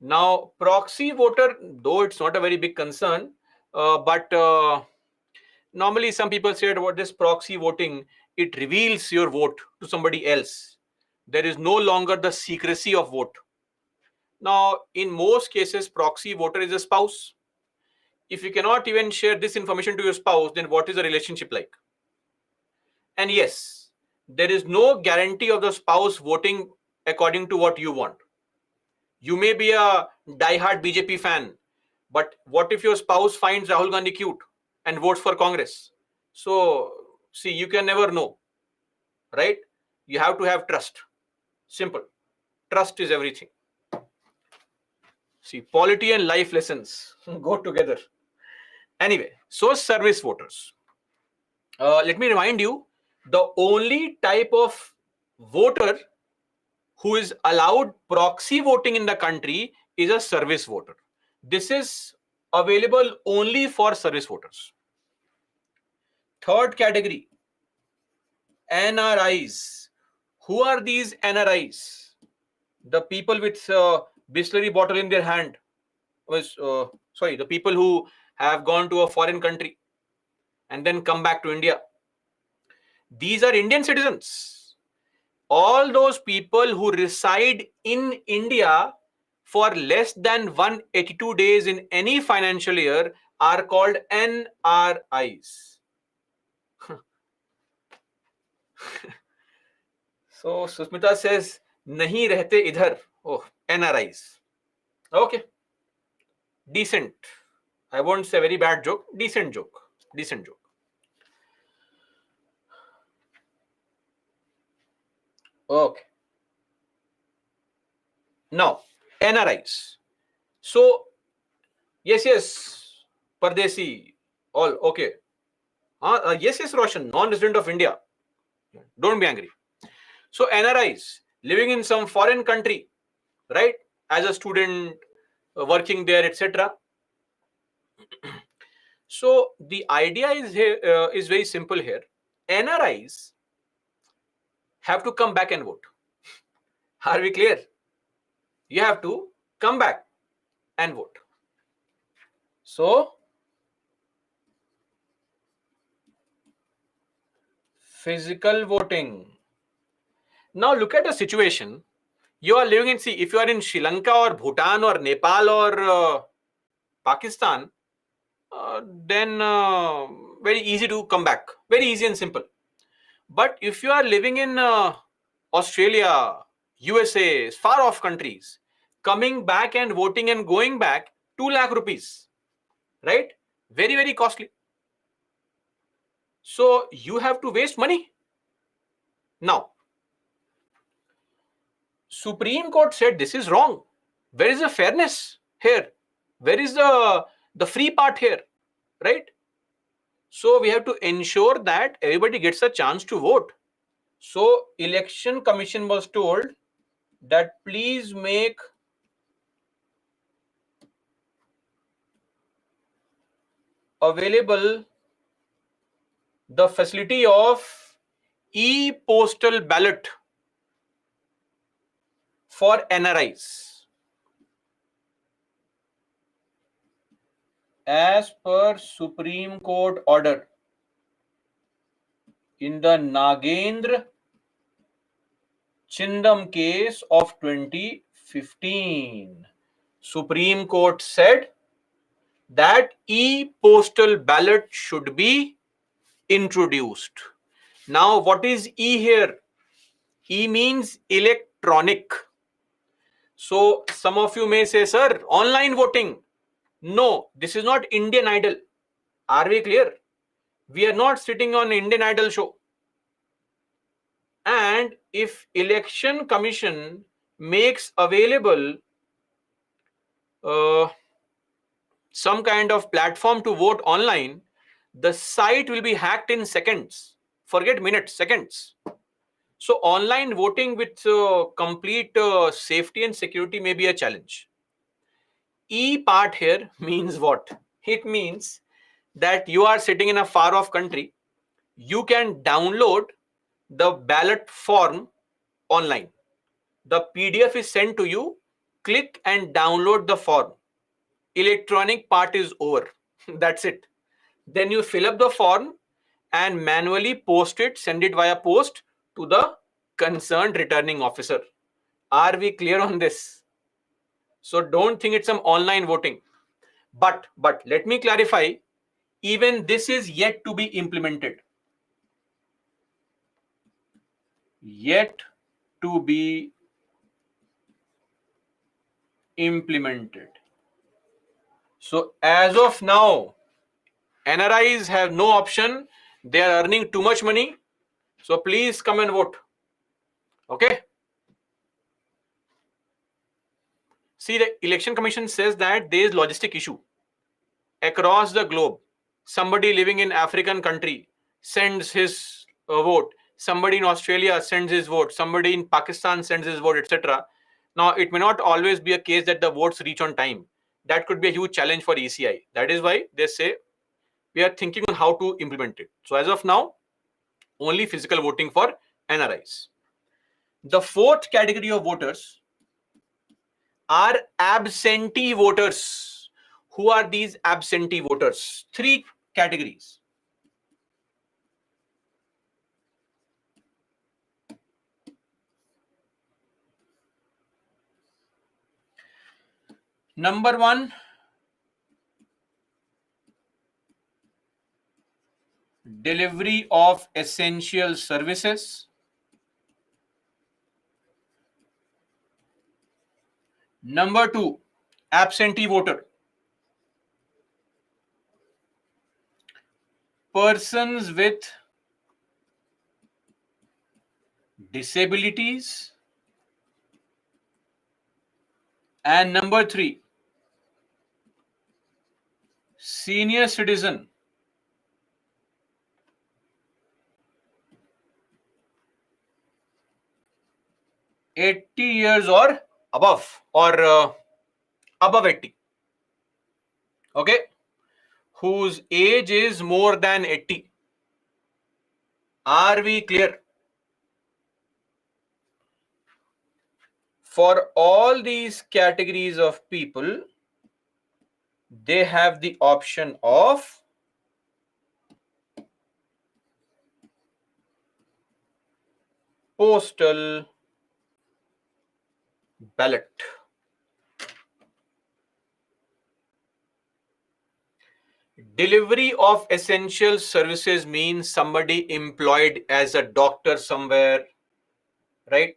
Now, proxy voter, though it's not a very big concern, but normally some people said what this proxy voting, it reveals your vote to somebody else. There is no longer the secrecy of vote. Now, in most cases, proxy voter is a spouse. If you cannot even share this information to your spouse, then what is the relationship like? And yes, there is no guarantee of the spouse voting according to what you want. You may be a diehard BJP fan, but what if your spouse finds Rahul Gandhi cute and votes for Congress? So, see, you can never know, right? You have to have trust. Simple. Trust is everything. See, polity and life lessons go together. Anyway, so service voters. Let me remind you, the only type of voter who is allowed proxy voting in the country is a service voter. This is available only for service voters. Third category, NRIs. Who are these NRIs? The people with Bisleri bottle in their hand. The people who have gone to a foreign country and then come back to India. These are Indian citizens. All those people who reside in India for less than 182 days in any financial year are called NRIs. So Susmita says, nahi rehte idhar. Oh, NRIs. Okay. Decent. I won't say very bad joke. Decent joke. Decent joke. Okay. Now, NRIs. So, yes, Pardesi, all okay. Yes, Roshan, non-resident of India. Don't be angry. So, NRIs living in some foreign country, right? As a student, working there, etc. So, the idea is here is very simple here. NRIs have to come back and vote. Are we clear? You have to come back and vote. So, physical voting. Now look at a situation. You are living in, see, if you are in Sri Lanka or Bhutan or Nepal or Pakistan, then very easy to come back. Very easy and simple. But if you are living in Australia, USA, far off countries, coming back and voting and going back, 2 lakh rupees, right? Very, very costly. So you have to waste money. Now, Supreme Court said this is wrong. Where is the fairness here? Where is the free part here, right? So we have to ensure that everybody gets a chance to vote. So Election Commission was told that please make available the facility of e-postal ballot for NRIs. As per Supreme Court order in the Nagendra Chindam case of 2015, Supreme Court said that e-postal ballot should be introduced. Now, what is E here? E means electronic. So, some of you may say, sir, online voting. No, this is not Indian Idol. Are we clear? We are not sitting on Indian Idol show. And if Election Commission makes available some kind of platform to vote online, the site will be hacked in seconds. Forget minutes, seconds. So online voting with complete safety and security may be a challenge. E part here means what? It means that you are sitting in a far off country. You can download the ballot form online. The PDF is sent to you. Click and download the form. Electronic part is over. That's it. Then you fill up the form and manually post it, send it via post to the concerned returning officer. Are we clear on this? So don't think it's some online voting. But let me clarify, even this is yet to be implemented. Yet to be implemented. So as of now, NRIs have no option. They are earning too much money. So please come and vote. Okay. See, the election commission says that there is logistic issue across the globe. Somebody living in African country sends his vote. Somebody in Australia sends his vote. Somebody in Pakistan sends his vote, etc. Now, it may not always be a case that the votes reach on time. That could be a huge challenge for ECI. That is why they say we are thinking on how to implement it. So, as of now, only physical voting for NRIs. The fourth category of voters are absentee voters. Who are these absentee voters? Three categories. Number one, delivery of essential services. Number two, absentee voter. Persons with disabilities. And number three, senior citizen. 80 years or above, or above 80. Okay. Whose age is more than 80. Are we clear? For all these categories of people, they have the option of postal ballot. Delivery of essential services means somebody employed as a doctor somewhere, right?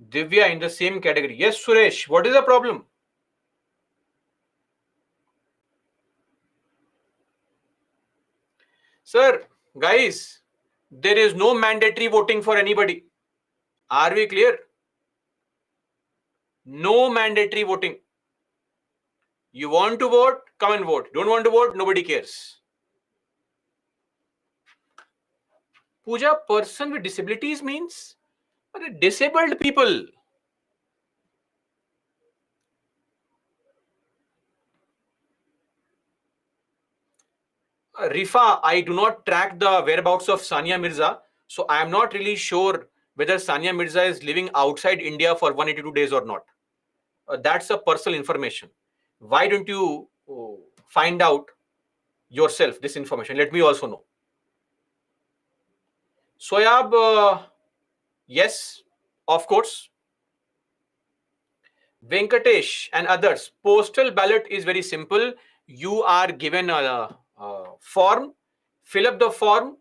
Divya in the same category. Yes, Suresh, what is the problem? Sir, guys, there is no mandatory voting for anybody. Are we clear? No mandatory voting. You want to vote, come and vote. Don't want to vote, nobody cares. Pooja, person with disabilities means disabled people. Rifa, I do not track the whereabouts of Sania Mirza, so I am not really sure whether Sania Mirza is living outside India for 182 days or not. That's a personal information. Why don't you find out yourself this information? Let me also know. Soyab, yes, of course. Venkatesh and others, postal ballot is very simple. You are given a form, fill up the form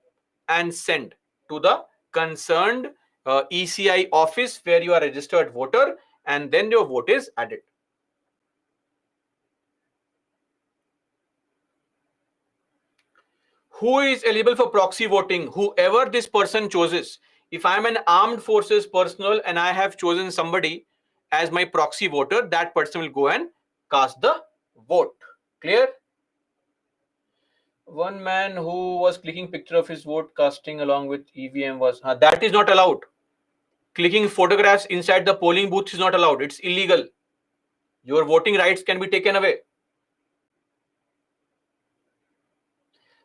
and send to the concerned ECI office where you are registered voter, and then your vote is added. Who is eligible for proxy voting? Whoever this person chooses. If I am an armed forces personnel and I have chosen somebody as my proxy voter, that person will go and cast the vote. Clear? One man who was clicking picture of his vote casting along with EVM was that is not allowed. Clicking photographs inside the polling booth is not allowed. It's illegal. Your voting rights can be taken away.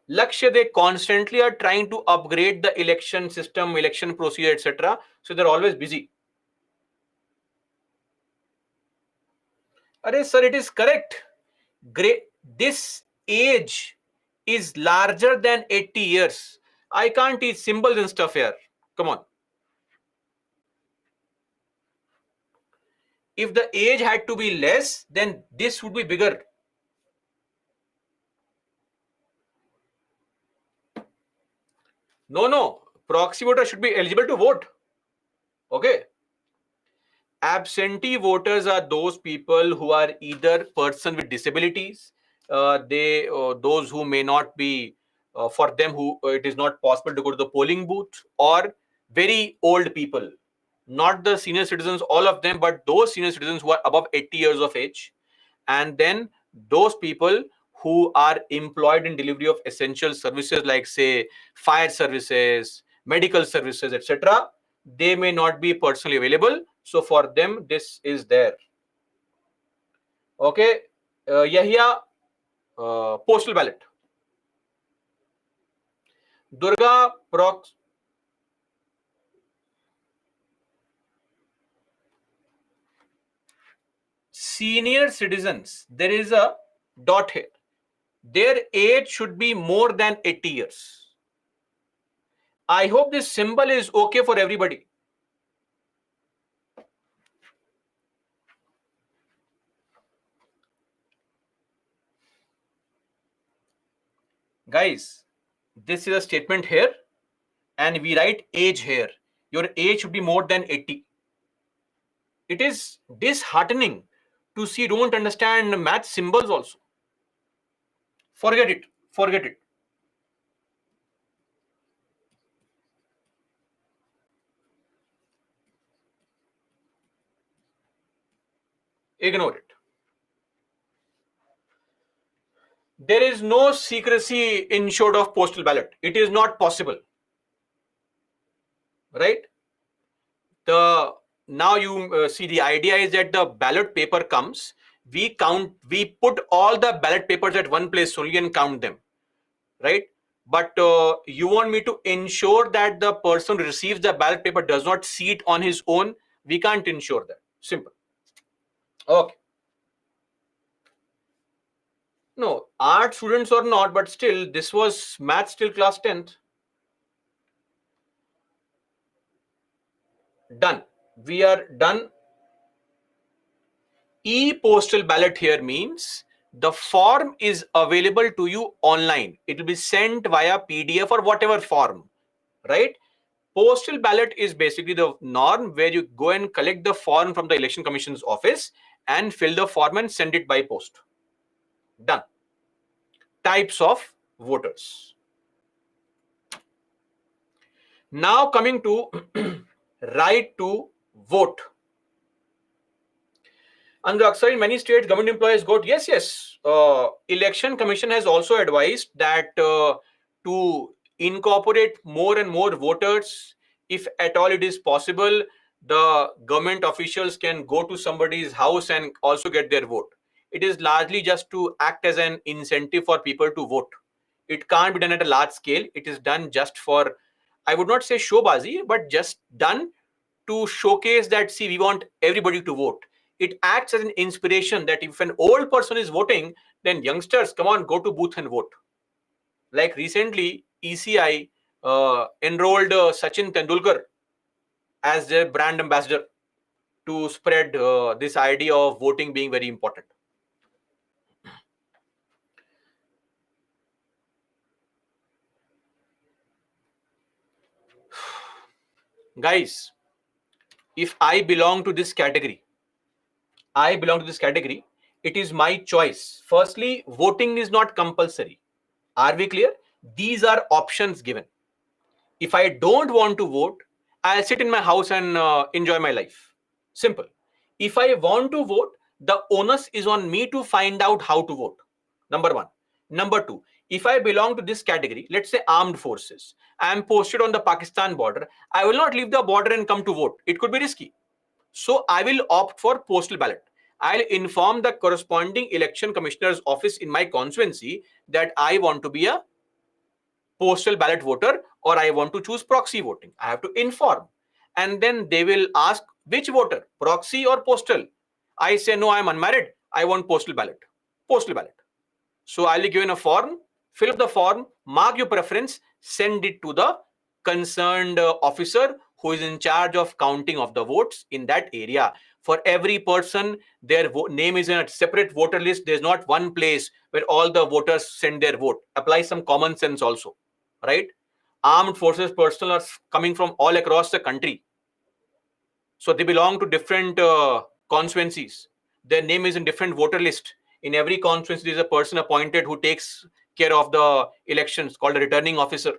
Lakshya, they constantly are trying to upgrade the election system, election procedure, etc. So they're always busy. Arey, sir, it is correct. Great. This age is larger than 80 years. I can't teach symbols and stuff here. Come on. If the age had to be less, then this would be bigger. No. Proxy voter should be eligible to vote. Okay. Absentee voters are those people who are either person with disabilities, those who may not be for them who it is not possible to go to the polling booth, or very old people, not the senior citizens, all of them, but those senior citizens who are above 80 years of age, and then those people who are employed in delivery of essential services like, say, fire services, medical services, etc. They may not be personally available, so for them this is there. Okay, Yahya, postal ballot. Durga, senior citizens, there is a dot here. Their age should be more than 80 years. I hope this symbol is okay for everybody. Guys, this is a statement here, and we write age here. Your age should be more than 80. It is disheartening to see don't understand math symbols also. Forget it. Forget it. Ignore it. There is no secrecy ensured of postal ballot. It is not possible. Right? Now you see, the idea is that the ballot paper comes, we put all the ballot papers at one place only and count them, right? But you want me to ensure that the person who receives the ballot paper does not see it on his own? We can't ensure that. Simple. Okay. No, art students or not, but still, this was math still class 10th. Done. We are done. E-postal ballot here means the form is available to you online. It will be sent via PDF or whatever form, right? Postal ballot is basically the norm where you go and collect the form from the Election Commission's office and fill the form and send it by post. Done. Types of voters. Now coming to right to vote. Under Aksar, in many states, government employees vote. Yes, yes. Election Commission has also advised that to incorporate more and more voters, if at all it is possible, the government officials can go to somebody's house and also get their vote. It is largely just to act as an incentive for people to vote. It can't be done at a large scale. It is done just for, I would not say showbazi, but just done to showcase that, see, we want everybody to vote. It acts as an inspiration that if an old person is voting, then youngsters, come on, go to booth and vote. Like recently, ECI enrolled Sachin Tendulkar as their brand ambassador to spread this idea of voting being very important. Guys, if I belong to this category, it is my choice. Firstly, voting is not compulsory. Are we clear? These are options given. If I don't want to vote, I'll sit in my house and enjoy my life. Simple. If I want to vote, the onus is on me to find out how to vote. Number one. Number two, if I belong to this category, let's say armed forces, I am posted on the Pakistan border, I will not leave the border and come to vote. It could be risky. So I will opt for postal ballot. I'll inform the corresponding election commissioner's office in my constituency that I want to be a postal ballot voter or I want to choose proxy voting. I have to inform. And then they will ask which voter, proxy or postal. I say, no, I'm unmarried. I want postal ballot. Postal ballot. So I'll be given a form, fill up the form, mark your preference, send it to the concerned officer who is in charge of counting of the votes in that area. For every person, their name is in a separate voter list. There's not one place where all the voters send their vote. Apply some common sense also, right? Armed forces personnel are coming from all across the country. So they belong to different constituencies. Their name is in different voter list. In every constituency, there is a person appointed who takes care of the elections, called a returning officer.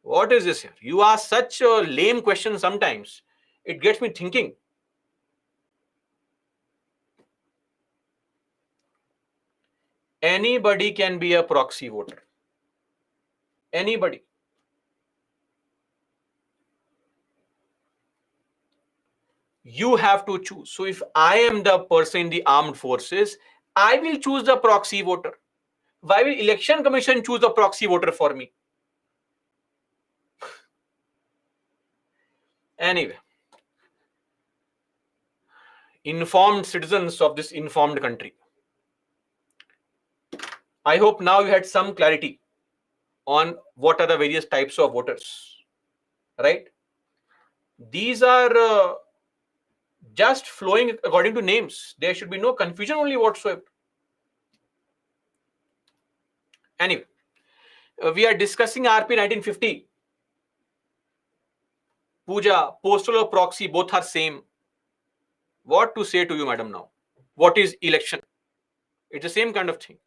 What is this here? You ask such a lame question sometimes. It gets me thinking. Anybody can be a proxy voter. Anybody. You have to choose. So if I am the person in the armed forces, I will choose the proxy voter. Why will election commission choose a proxy voter for me? Anyway, informed citizens of this informed country, I hope now you had some clarity on what are the various types of voters, right? These are just flowing according to names. There should be no confusion only whatsoever. Anyway, we are discussing RP 1950. Puja, postal or proxy, both are same. What to say to you, madam, now? What is election? It's the same kind of thing.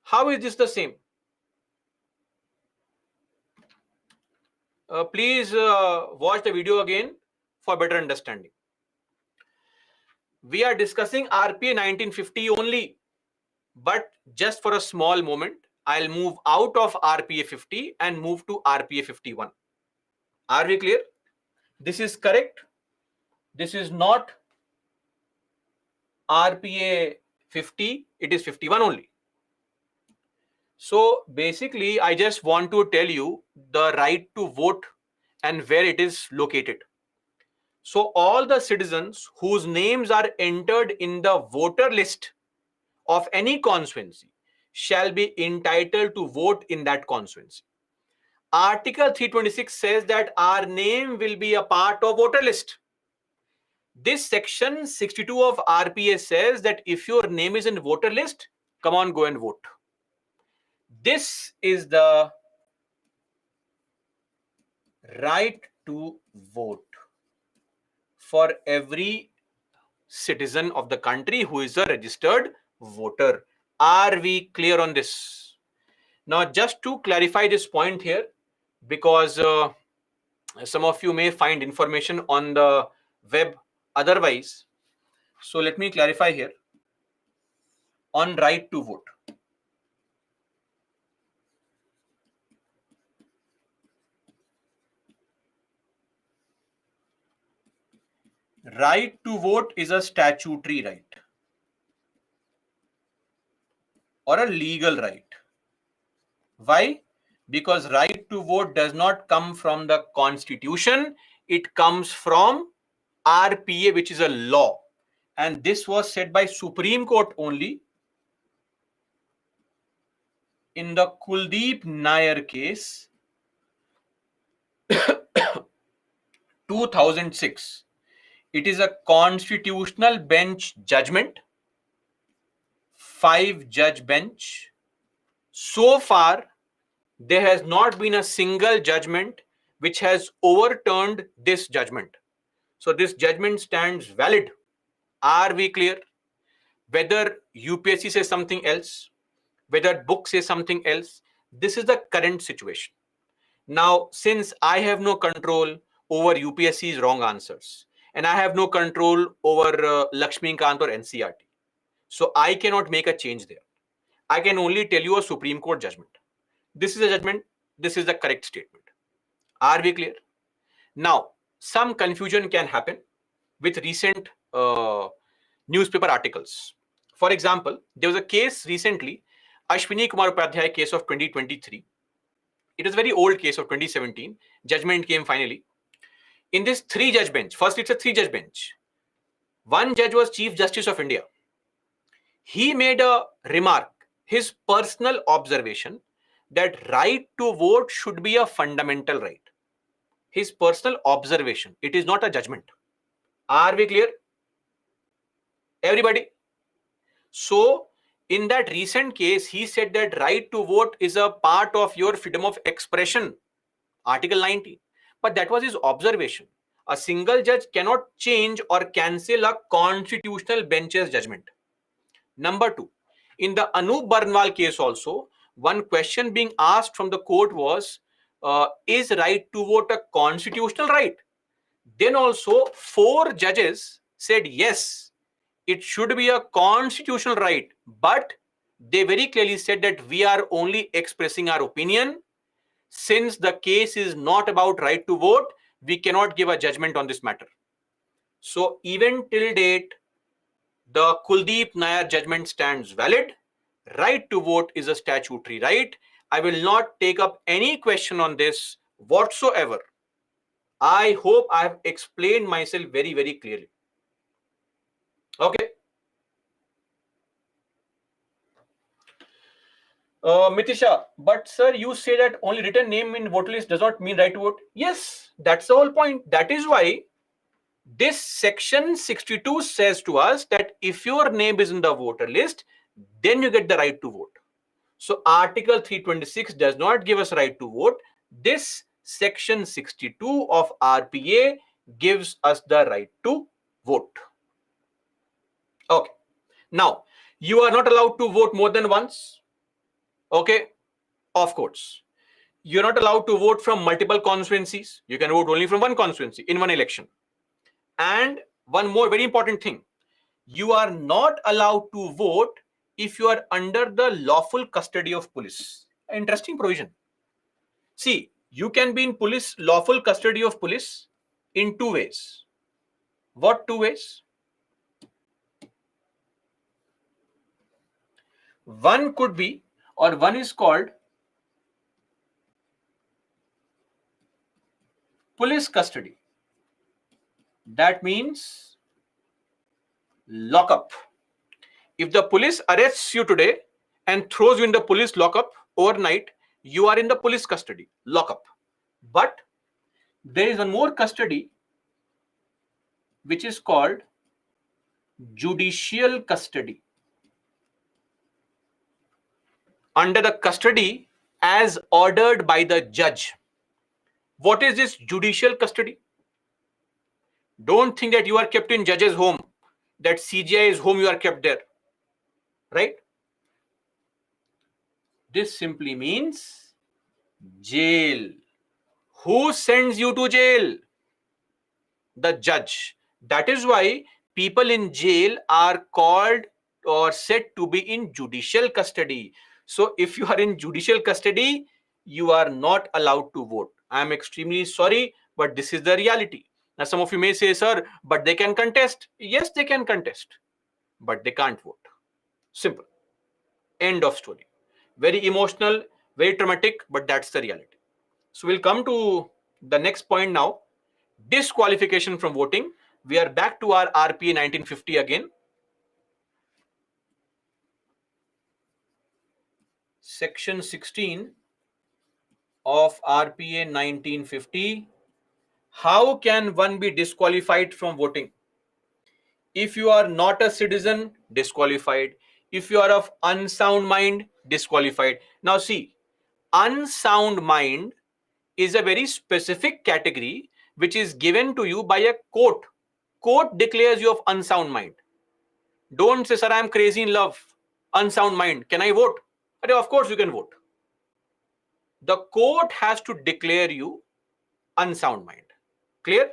How is this the same? Please watch the video again for better understanding. We are discussing RPA 1950 only, but just for a small moment, I'll move out of RPA 50 and move to RPA 51. Are we clear? This is correct. This is not RPA 50, it is 51 only. So basically, I just want to tell you the right to vote and where it is located. So all the citizens whose names are entered in the voter list of any constituency shall be entitled to vote in that constituency. Article 326 says that our name will be a part of voter list. This section 62 of RPA says that if your name is in voter list, come on, go and vote. This is the right to vote for every citizen of the country who is a registered voter. Are we clear on this? Now, just to clarify this point here, because some of you may find information on the web otherwise. So let me clarify here on right to vote. Right to vote is a statutory right or a legal right. Why? Because right to vote does not come from the constitution. It comes from RPA, which is a law. And this was said by Supreme Court only in the Kuldeep Nair case, 2006. It is a constitutional bench judgment, 5-judge bench. So far, there has not been a single judgment which has overturned this judgment. So this judgment stands valid. Are we clear? Whether UPSC says something else, whether book says something else, this is the current situation. Now, since I have no control over UPSC's wrong answers, and I have no control over Lakshmikant or NCRT, so I cannot make a change there. I can only tell you a Supreme Court judgment. This is a judgment. This is the correct statement. Are we clear? Now, some confusion can happen with recent newspaper articles. For example, there was a case recently, Ashwini Kumar Upadhyay case of 2023. It is a very old case of 2017. Judgment came finally. In this 3-judge bench, first it's a 3-judge bench. One judge was Chief Justice of India. He made a remark, his personal observation, that right to vote should be a fundamental right. His personal observation. It is not a judgment. Are we clear? Everybody? So, in that recent case, he said that right to vote is a part of your freedom of expression, Article 19. But that was his observation. A single judge cannot change or cancel a constitutional bench's judgment. Number 2, In the Anup Barnwal case also, one question being asked from the court was, is right to vote a constitutional right? Then also 4 judges said yes, it should be a constitutional right, but they very clearly said that we are only expressing our opinion. Since the case is not about right to vote, we cannot give a judgment on this matter. So even till date, the Kuldeep Nair judgment stands valid. Right to vote is a statutory right. I will not take up any question on this whatsoever. I hope I have explained myself very, very clearly. Okay. Mitisha, but sir, you say that only written name in voter list does not mean right to vote. Yes, that's the whole point. That is why this section 62 says to us that if your name is in the voter list, then you get the right to vote. So Article 326 does not give us right to vote. This section 62 of RPA gives us the right to vote. Okay. Now, you are not allowed to vote more than once. Okay. Of course. You're not allowed to vote from multiple constituencies. You can vote only from one constituency in one election. And one more very important thing. You are not allowed to vote if you are under the lawful custody of police. Interesting provision. See, you can be in police, lawful custody of police in 2 ways. What 2 ways? One could be, or one is called police custody. That means lockup. If the police arrests you today and throws you in the police lockup overnight, you are in the police custody, lockup. But there is one more custody which is called judicial custody. Under the custody as ordered by the judge. What is this judicial custody? Don't think that you are kept in judge's home, that CGI is home, you are kept there, right? This simply means jail. Who sends you to jail? The judge. That is why people in jail are called or said to be in judicial custody. So if you are in judicial custody, you are not allowed to vote. I am extremely sorry, but this is the reality. Now some of you may say, sir, but they can contest. Yes, they can contest, but they can't vote. Simple. End of story. Very emotional, very traumatic, but that's the reality. So we'll come to the next point now. Disqualification from voting. We are back to our RPA 1950 again. Section 16 of RPA 1950. How can one be disqualified from voting? If you are not a citizen, disqualified. If you are of unsound mind, disqualified. Now see, unsound mind is a very specific category which is given to you by a court. Court declares you of unsound mind. Don't say, sir, I am crazy in love, unsound mind. Can I vote? Of course you can vote. The court has to declare you unsound mind. Clear?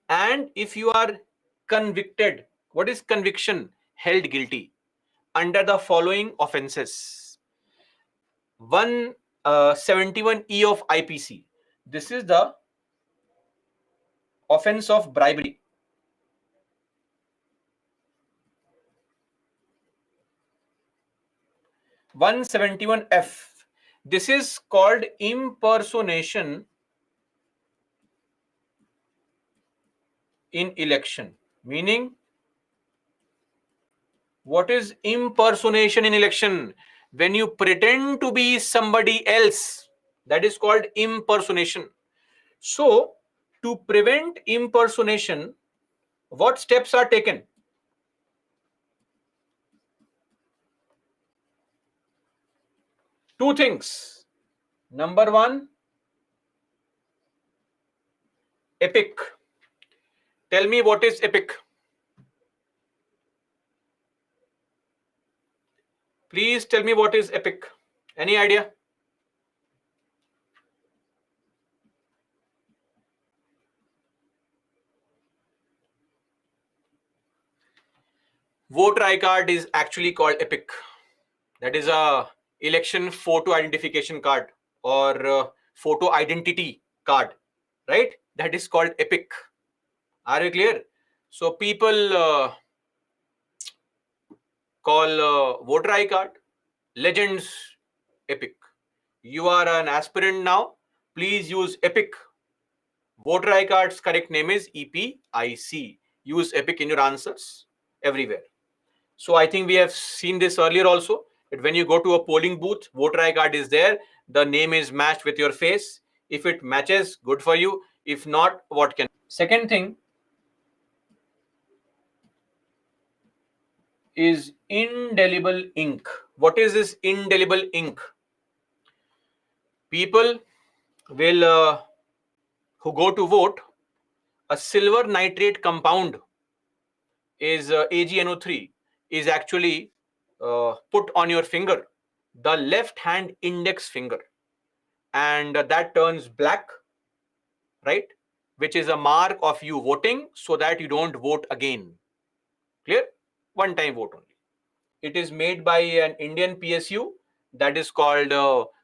And if you are convicted, what is conviction? Held guilty under the following offenses. 171E of IPC. This is the offense of bribery. 171F. This is called impersonation in election. Meaning, what is impersonation in election? When you pretend to be somebody else, that is called impersonation. So, to prevent impersonation, what steps are taken? Two things. Number one, epic. Tell me what is epic. Please tell me what is epic. Any idea? Voter ID card is actually called epic. That is a election photo identification card or photo identity card, right? That is called epic. Are you clear? So people call voter ID card legends epic. You are an aspirant now. Please use epic. Voter ID card's correct name is EPIC. Use epic in your answers everywhere. So I think we have seen this earlier also, that when you go to a polling booth, voter ID card is there, the name is matched with your face. If it matches, good for you. If not, what can? Second thing is indelible ink. What is this indelible ink? People will who go to vote, a silver nitrate compound is AgNO3 is actually put on your finger, the left hand index finger, and that turns black, right? Which is a mark of you voting, so that you don't vote again. Clear? One time vote only. It is made by an Indian PSU that is called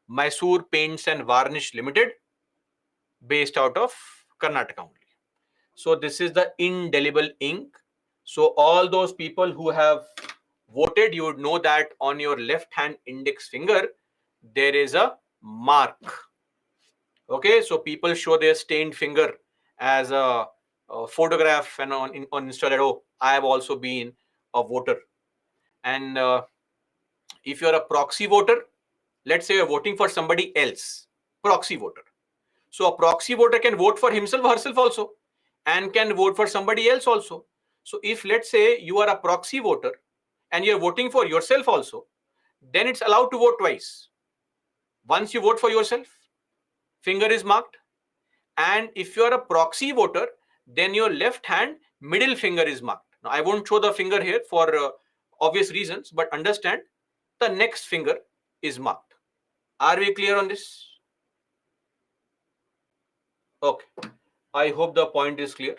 Mysore Paints and Varnish Limited, based out of Karnataka only. So this is the indelible ink. So all those people who have voted, you would know that on your left hand index finger there is a mark. Okay, so people show their stained finger as a photograph and on Insta that, oh, I have also been a voter. And if you're a proxy voter, let's say you're voting for somebody else, proxy voter. So a proxy voter can vote for himself or herself also, and can vote for somebody else also. So if, let's say, you are a proxy voter and you're voting for yourself also, then it's allowed to vote twice. Once you vote for yourself, finger is marked. And if you're a proxy voter, then your left hand middle finger is marked. Now, I won't show the finger here for obvious reasons, but understand the next finger is marked. Are we clear on this? Okay. I hope the point is clear.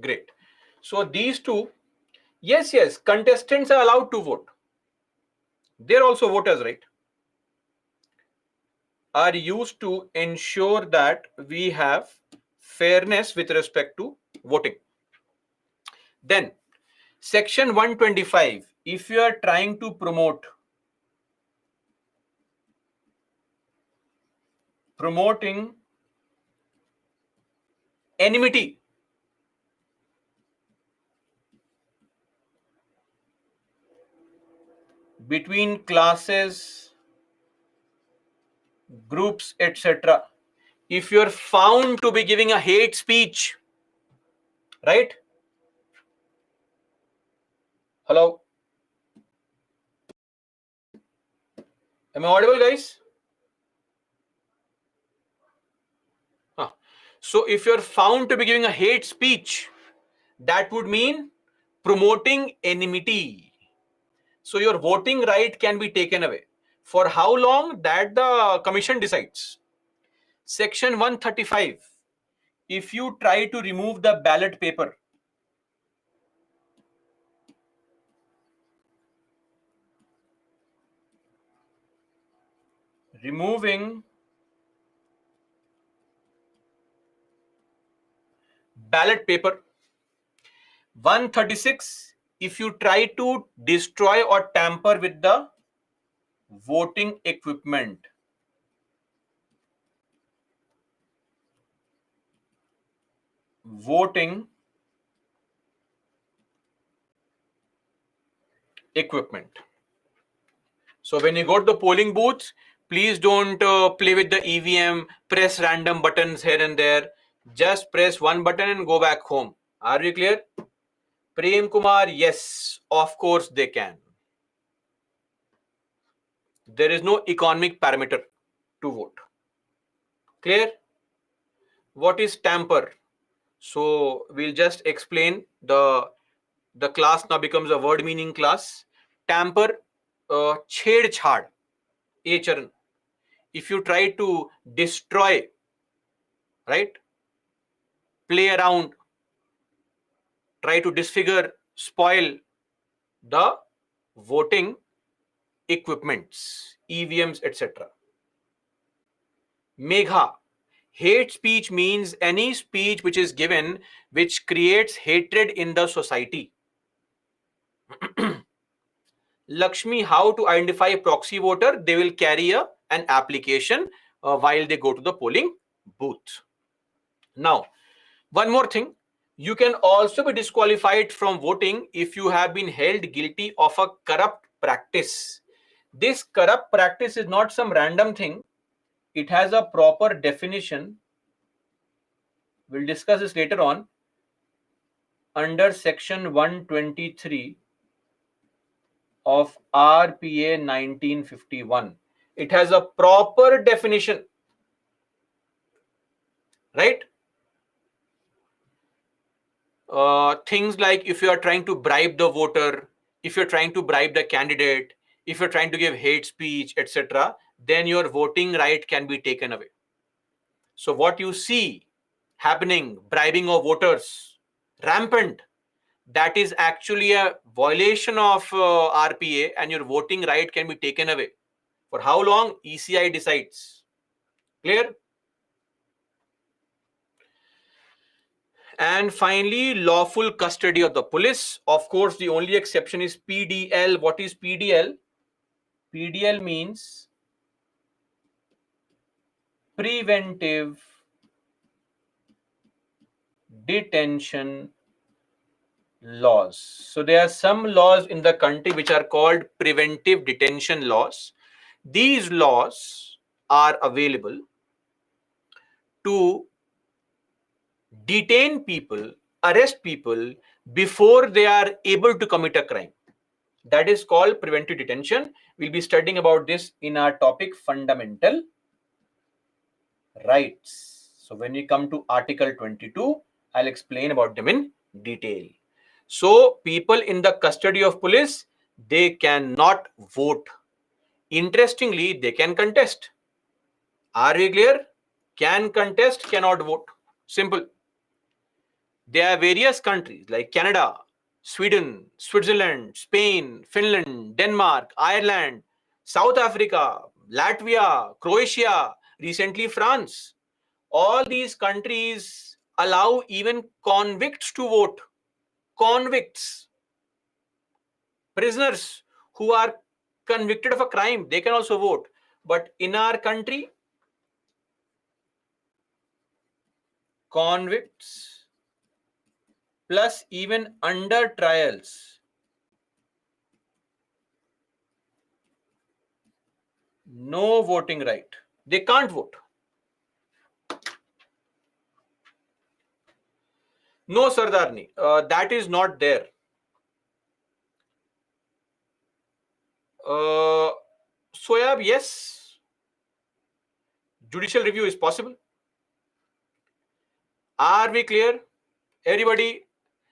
Great. So these two, yes, contestants are allowed to vote. They're also voters, right? Are used to ensure that we have fairness with respect to voting. Then, Section 125, if you are trying to promoting enmity between classes, groups, etc., if you're found to be giving a hate speech, right? Hello? Am I audible, guys? So if you're found to be giving a hate speech, that would mean promoting enmity. So your voting right can be taken away. For how long? That the commission decides. Section 135. If you try to remove the ballot paper, removing ballot paper. 136. If you try to destroy or tamper with the voting equipment. Voting equipment. So when you go to the polling booth, please don't play with the EVM, press random buttons here and there. Just press one button and go back home. Are we clear? Prem Kumar, yes, of course they can. There is no economic parameter to vote. Clear? What is tamper? So we'll just explain. The class now becomes a word meaning class. Tamper, chhed-chhad, charan. If you try to destroy, right, play around, try to disfigure, spoil the voting equipments, EVMs, etc. Megha, hate speech means any speech which is given which creates hatred in the society. Lakshmi, how to identify a proxy voter? They will carry an application while they go to the polling booth. Now, one more thing, you can also be disqualified from voting if you have been held guilty of a corrupt practice. This corrupt practice is not some random thing. It has a proper definition. We'll discuss this later on under section 123 of RPA 1951. It has a proper definition, right? Things like if you are trying to bribe the voter, if you're trying to bribe the candidate, if you're trying to give hate speech, etc., then your voting right can be taken away. So what you see happening, bribing of voters, rampant, that is actually a violation of RPA, and your voting right can be taken away. For how long? ECI decides. Clear? And finally, lawful custody of the police. Of course, the only exception is PDL. What is PDL? PDL means preventive detention laws. So there are some laws in the country which are called preventive detention laws. These laws are available to detain people, arrest people before they are able to commit a crime. That is called preventive detention. We'll be studying about this in our topic fundamental rights. So when we come to Article 22, I'll explain about them in detail. So people in the custody of police, they cannot vote. Interestingly, they can contest. Are we clear? Can contest, cannot vote. Simple. There are various countries like Canada, Sweden, Switzerland, Spain, Finland, Denmark, Ireland, South Africa, Latvia, Croatia, recently France. All these countries allow even convicts to vote. Convicts, prisoners who are convicted of a crime, they can also vote. But in our country, convicts plus even under trials, no voting right. They can't vote. No, Sardarni, that is not there. Soyab, yes, judicial review is possible. Are we clear? Everybody,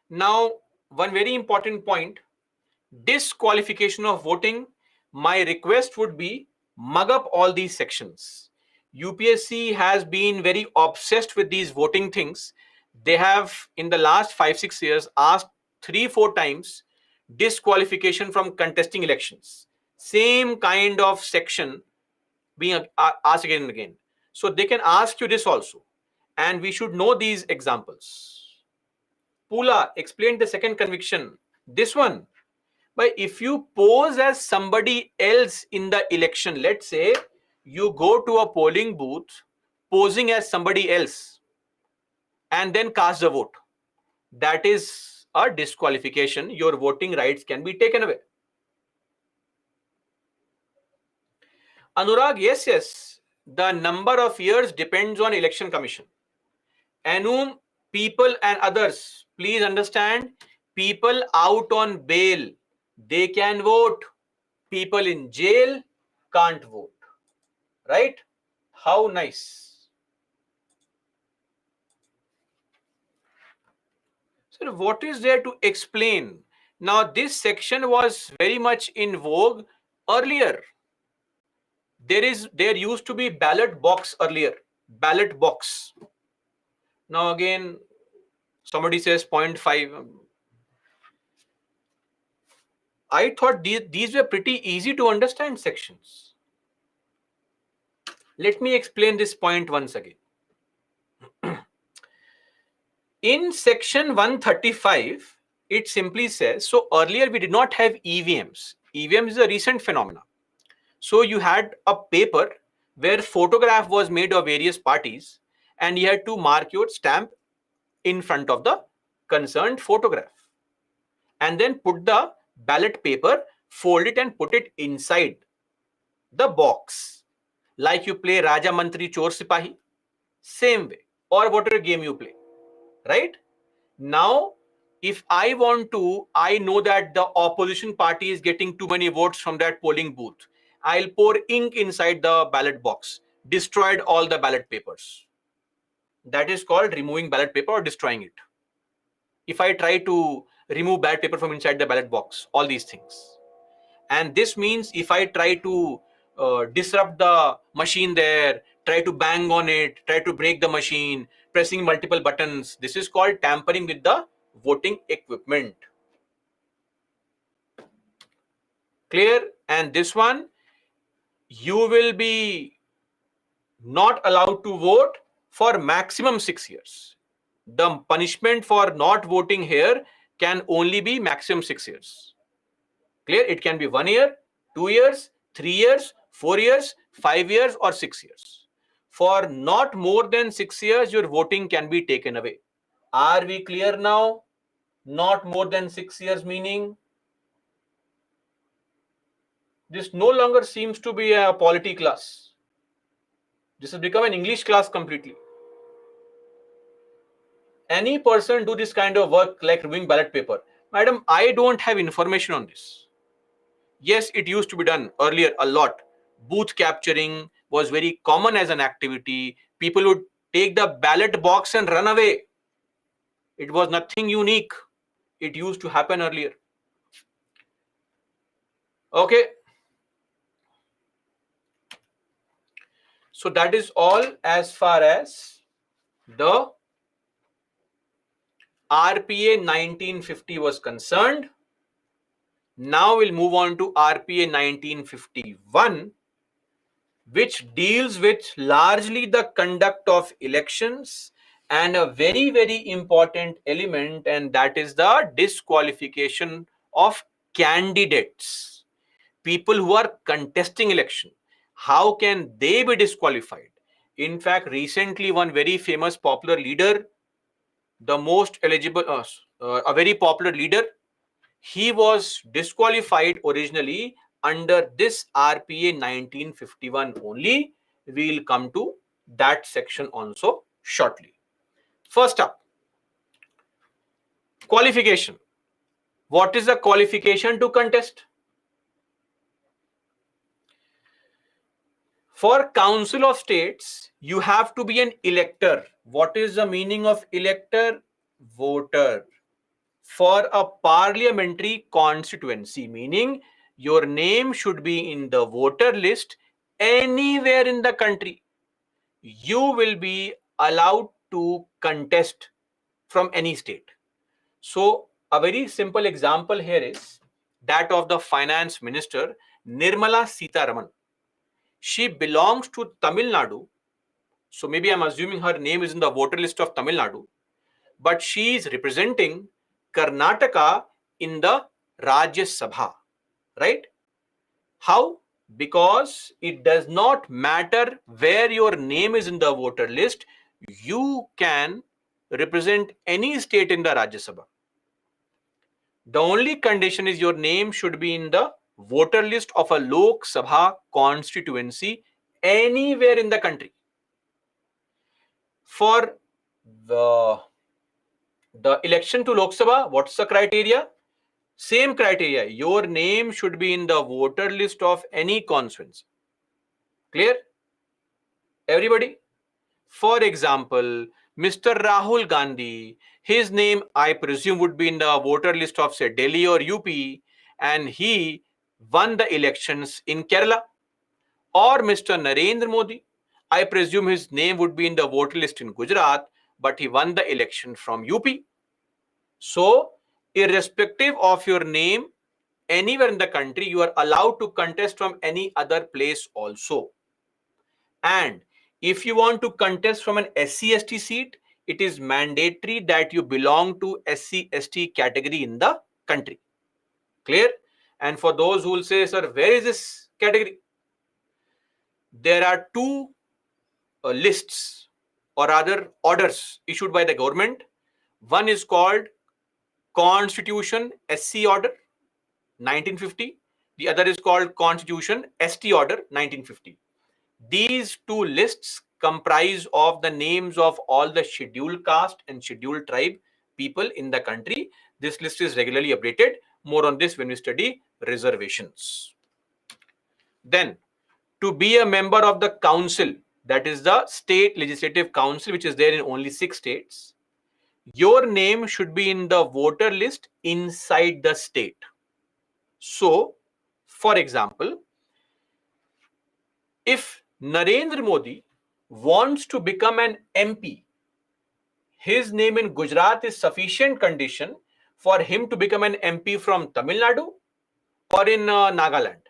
now one very important point, disqualification of voting. My request would be mug up all these sections. UPSC has been very obsessed with these voting things. They have in the last 5-6 years asked 3-4 times disqualification from contesting elections. Same kind of section being asked again and again. So they can ask you this also, and we should know these examples. Pula, explain the second conviction. This one, but if you pose as somebody else in the election, let's say you go to a polling booth posing as somebody else and then cast the vote, that is a disqualification. Your voting rights can be taken away. Anurag, yes, the number of years depends on election commission. Anum, people and others, please understand, people out on bail, they can vote. People in jail can't vote. Right? How nice. So what is there to explain? Now, this section was very much in vogue earlier. There used to be ballot box earlier. Ballot box. Now again, somebody says 0.5. I thought these were pretty easy to understand sections. Let me explain this point once again. In section 135, it simply says, so earlier we did not have EVMs. EVM is a recent phenomenon. So you had a paper where photograph was made of various parties and you had to mark your stamp in front of the concerned photograph and then put the ballot paper, fold it and put it inside the box. Like you play Raja Mantri Chor Sipahi, same way, or whatever game you play, right? Now, if I know that the opposition party is getting too many votes from that polling booth. I'll pour ink inside the ballot box, destroyed all the ballot papers. That is called removing ballot paper or destroying it. If I try to remove ballot paper from inside the ballot box, all these things. And this means if I try to disrupt the machine there, try to bang on it, try to break the machine, pressing multiple buttons, this is called tampering with the voting equipment. Clear? And this one, you will be not allowed to vote for maximum 6 years. The punishment for not voting here can only be maximum 6 years. Clear? It can be 1 year, 2 years, 3 years, 4 years, 5 years, or 6 years. For not more than 6 years, your voting can be taken away. Are we clear now? Not more than 6 years meaning? This no longer seems to be a polity class. This has become an English class completely. Any person do this kind of work like removing ballot paper. Madam, I don't have information on this. Yes, it used to be done earlier a lot. Booth capturing was very common as an activity. People would take the ballot box and run away. It was nothing unique. It used to happen earlier. Okay. So that is all as far as the RPA 1950 was concerned. Now we'll move on to RPA 1951, which deals with largely the conduct of elections and a very, very important element, and that is the disqualification of candidates. People who are contesting election, how can they be disqualified? In fact, recently one very famous popular leader, the most eligible, a very popular leader, he was disqualified originally under this RPA 1951 only. We'll come to that section also shortly. First up, qualification. What is the qualification to contest? For Council of States, you have to be an elector. What is the meaning of elector? Voter. For a parliamentary constituency, meaning your name should be in the voter list anywhere in the country. You will be allowed to contest from any state. So a very simple example here is that of the finance minister Nirmala Sitharaman. She belongs to Tamil Nadu. So maybe I'm assuming her name is in the voter list of Tamil Nadu, but she is representing Karnataka in the Rajya Sabha, right? How? Because it does not matter where your name is in the voter list, you can represent any state in the Rajya Sabha. The only condition is your name should be in the voter list of a Lok Sabha constituency anywhere in the country. For the election to Lok Sabha, what's the criteria? Same criteria. Your name should be in the voter list of any constituency. Clear? Everybody? For example, Mr. Rahul Gandhi, his name I presume would be in the voter list of say Delhi or UP, and he won the elections in Kerala. Or Mr. Narendra Modi, I presume his name would be in the voter list in Gujarat, but he won the election from UP. So, irrespective of your name, anywhere in the country, you are allowed to contest from any other place also. And if you want to contest from an SC/ST seat, it is mandatory that you belong to SC/ST category in the country. Clear? And for those who will say, sir, where is this category? There are two lists, or rather orders issued by the government. One is called Constitution SC Order 1950. The other is called Constitution ST Order 1950. These two lists comprise of the names of all the scheduled caste and scheduled tribe people in the country. This list is regularly updated. More on this when we study reservations. Then, to be a member of the council, that is the state legislative council, which is there in only 6 states, your name should be in the voter list inside the state. So, for example, if Narendra Modi wants to become an MP, his name in Gujarat is sufficient condition for him to become an MP from Tamil Nadu or in Nagaland.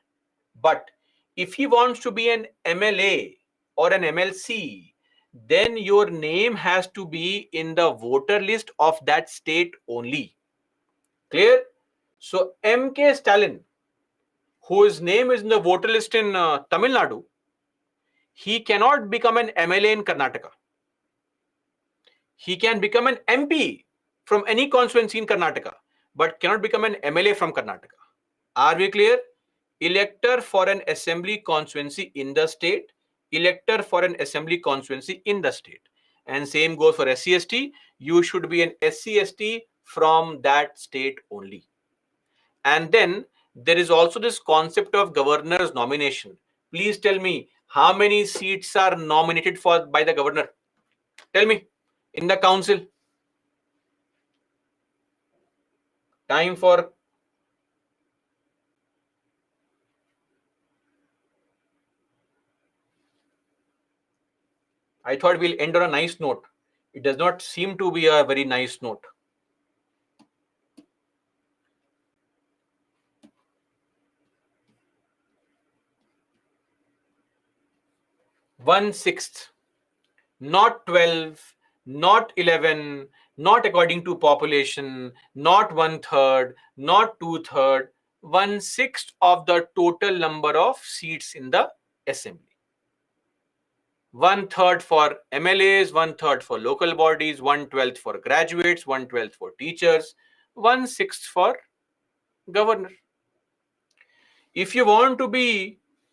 But if he wants to be an MLA or an MLC, then your name has to be in the voter list of that state only. Clear? So MK Stalin, whose name is in the voter list in Tamil Nadu, he cannot become an MLA in Karnataka. He can become an MP from any constituency in Karnataka, but cannot become an MLA from Karnataka. Are we clear? Elector for an assembly constituency in the state, elector for an assembly constituency in the state. And same goes for SC/ST. You should be an SC/ST from that state only. And then there is also this concept of governor's nomination. Please tell me, how many seats are nominated for by the governor? Tell me, in the council. Time for I thought we'll end on a nice note. It does not seem to be a very nice note. One-sixth, not 12, not 11, not according to population, not 1/3, not 2/3, 1/6 of the total number of seats in the assembly. 1/3 for MLAs, 1/3 for local bodies, 1/12 for graduates, 1/12 for teachers, 1/6 for governor. If you want to be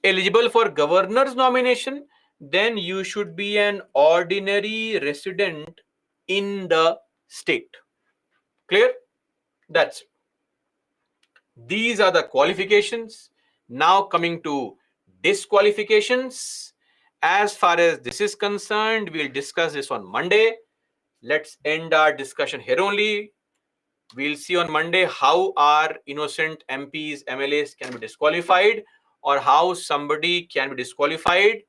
eligible for governor's nomination, then you should be an ordinary resident in the state. Clear? That's it. These are the qualifications. Now coming to disqualifications. As far as this is concerned, we'll discuss this on Monday. Let's end our discussion here only. We'll see on Monday how our innocent MPs, MLAs can be disqualified, or how somebody can be disqualified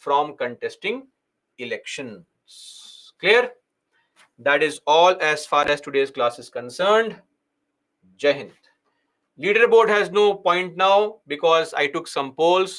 from contesting elections. Clear? That is all as far as today's class is concerned. Jai Hind. Leaderboard has no point now because I took some polls.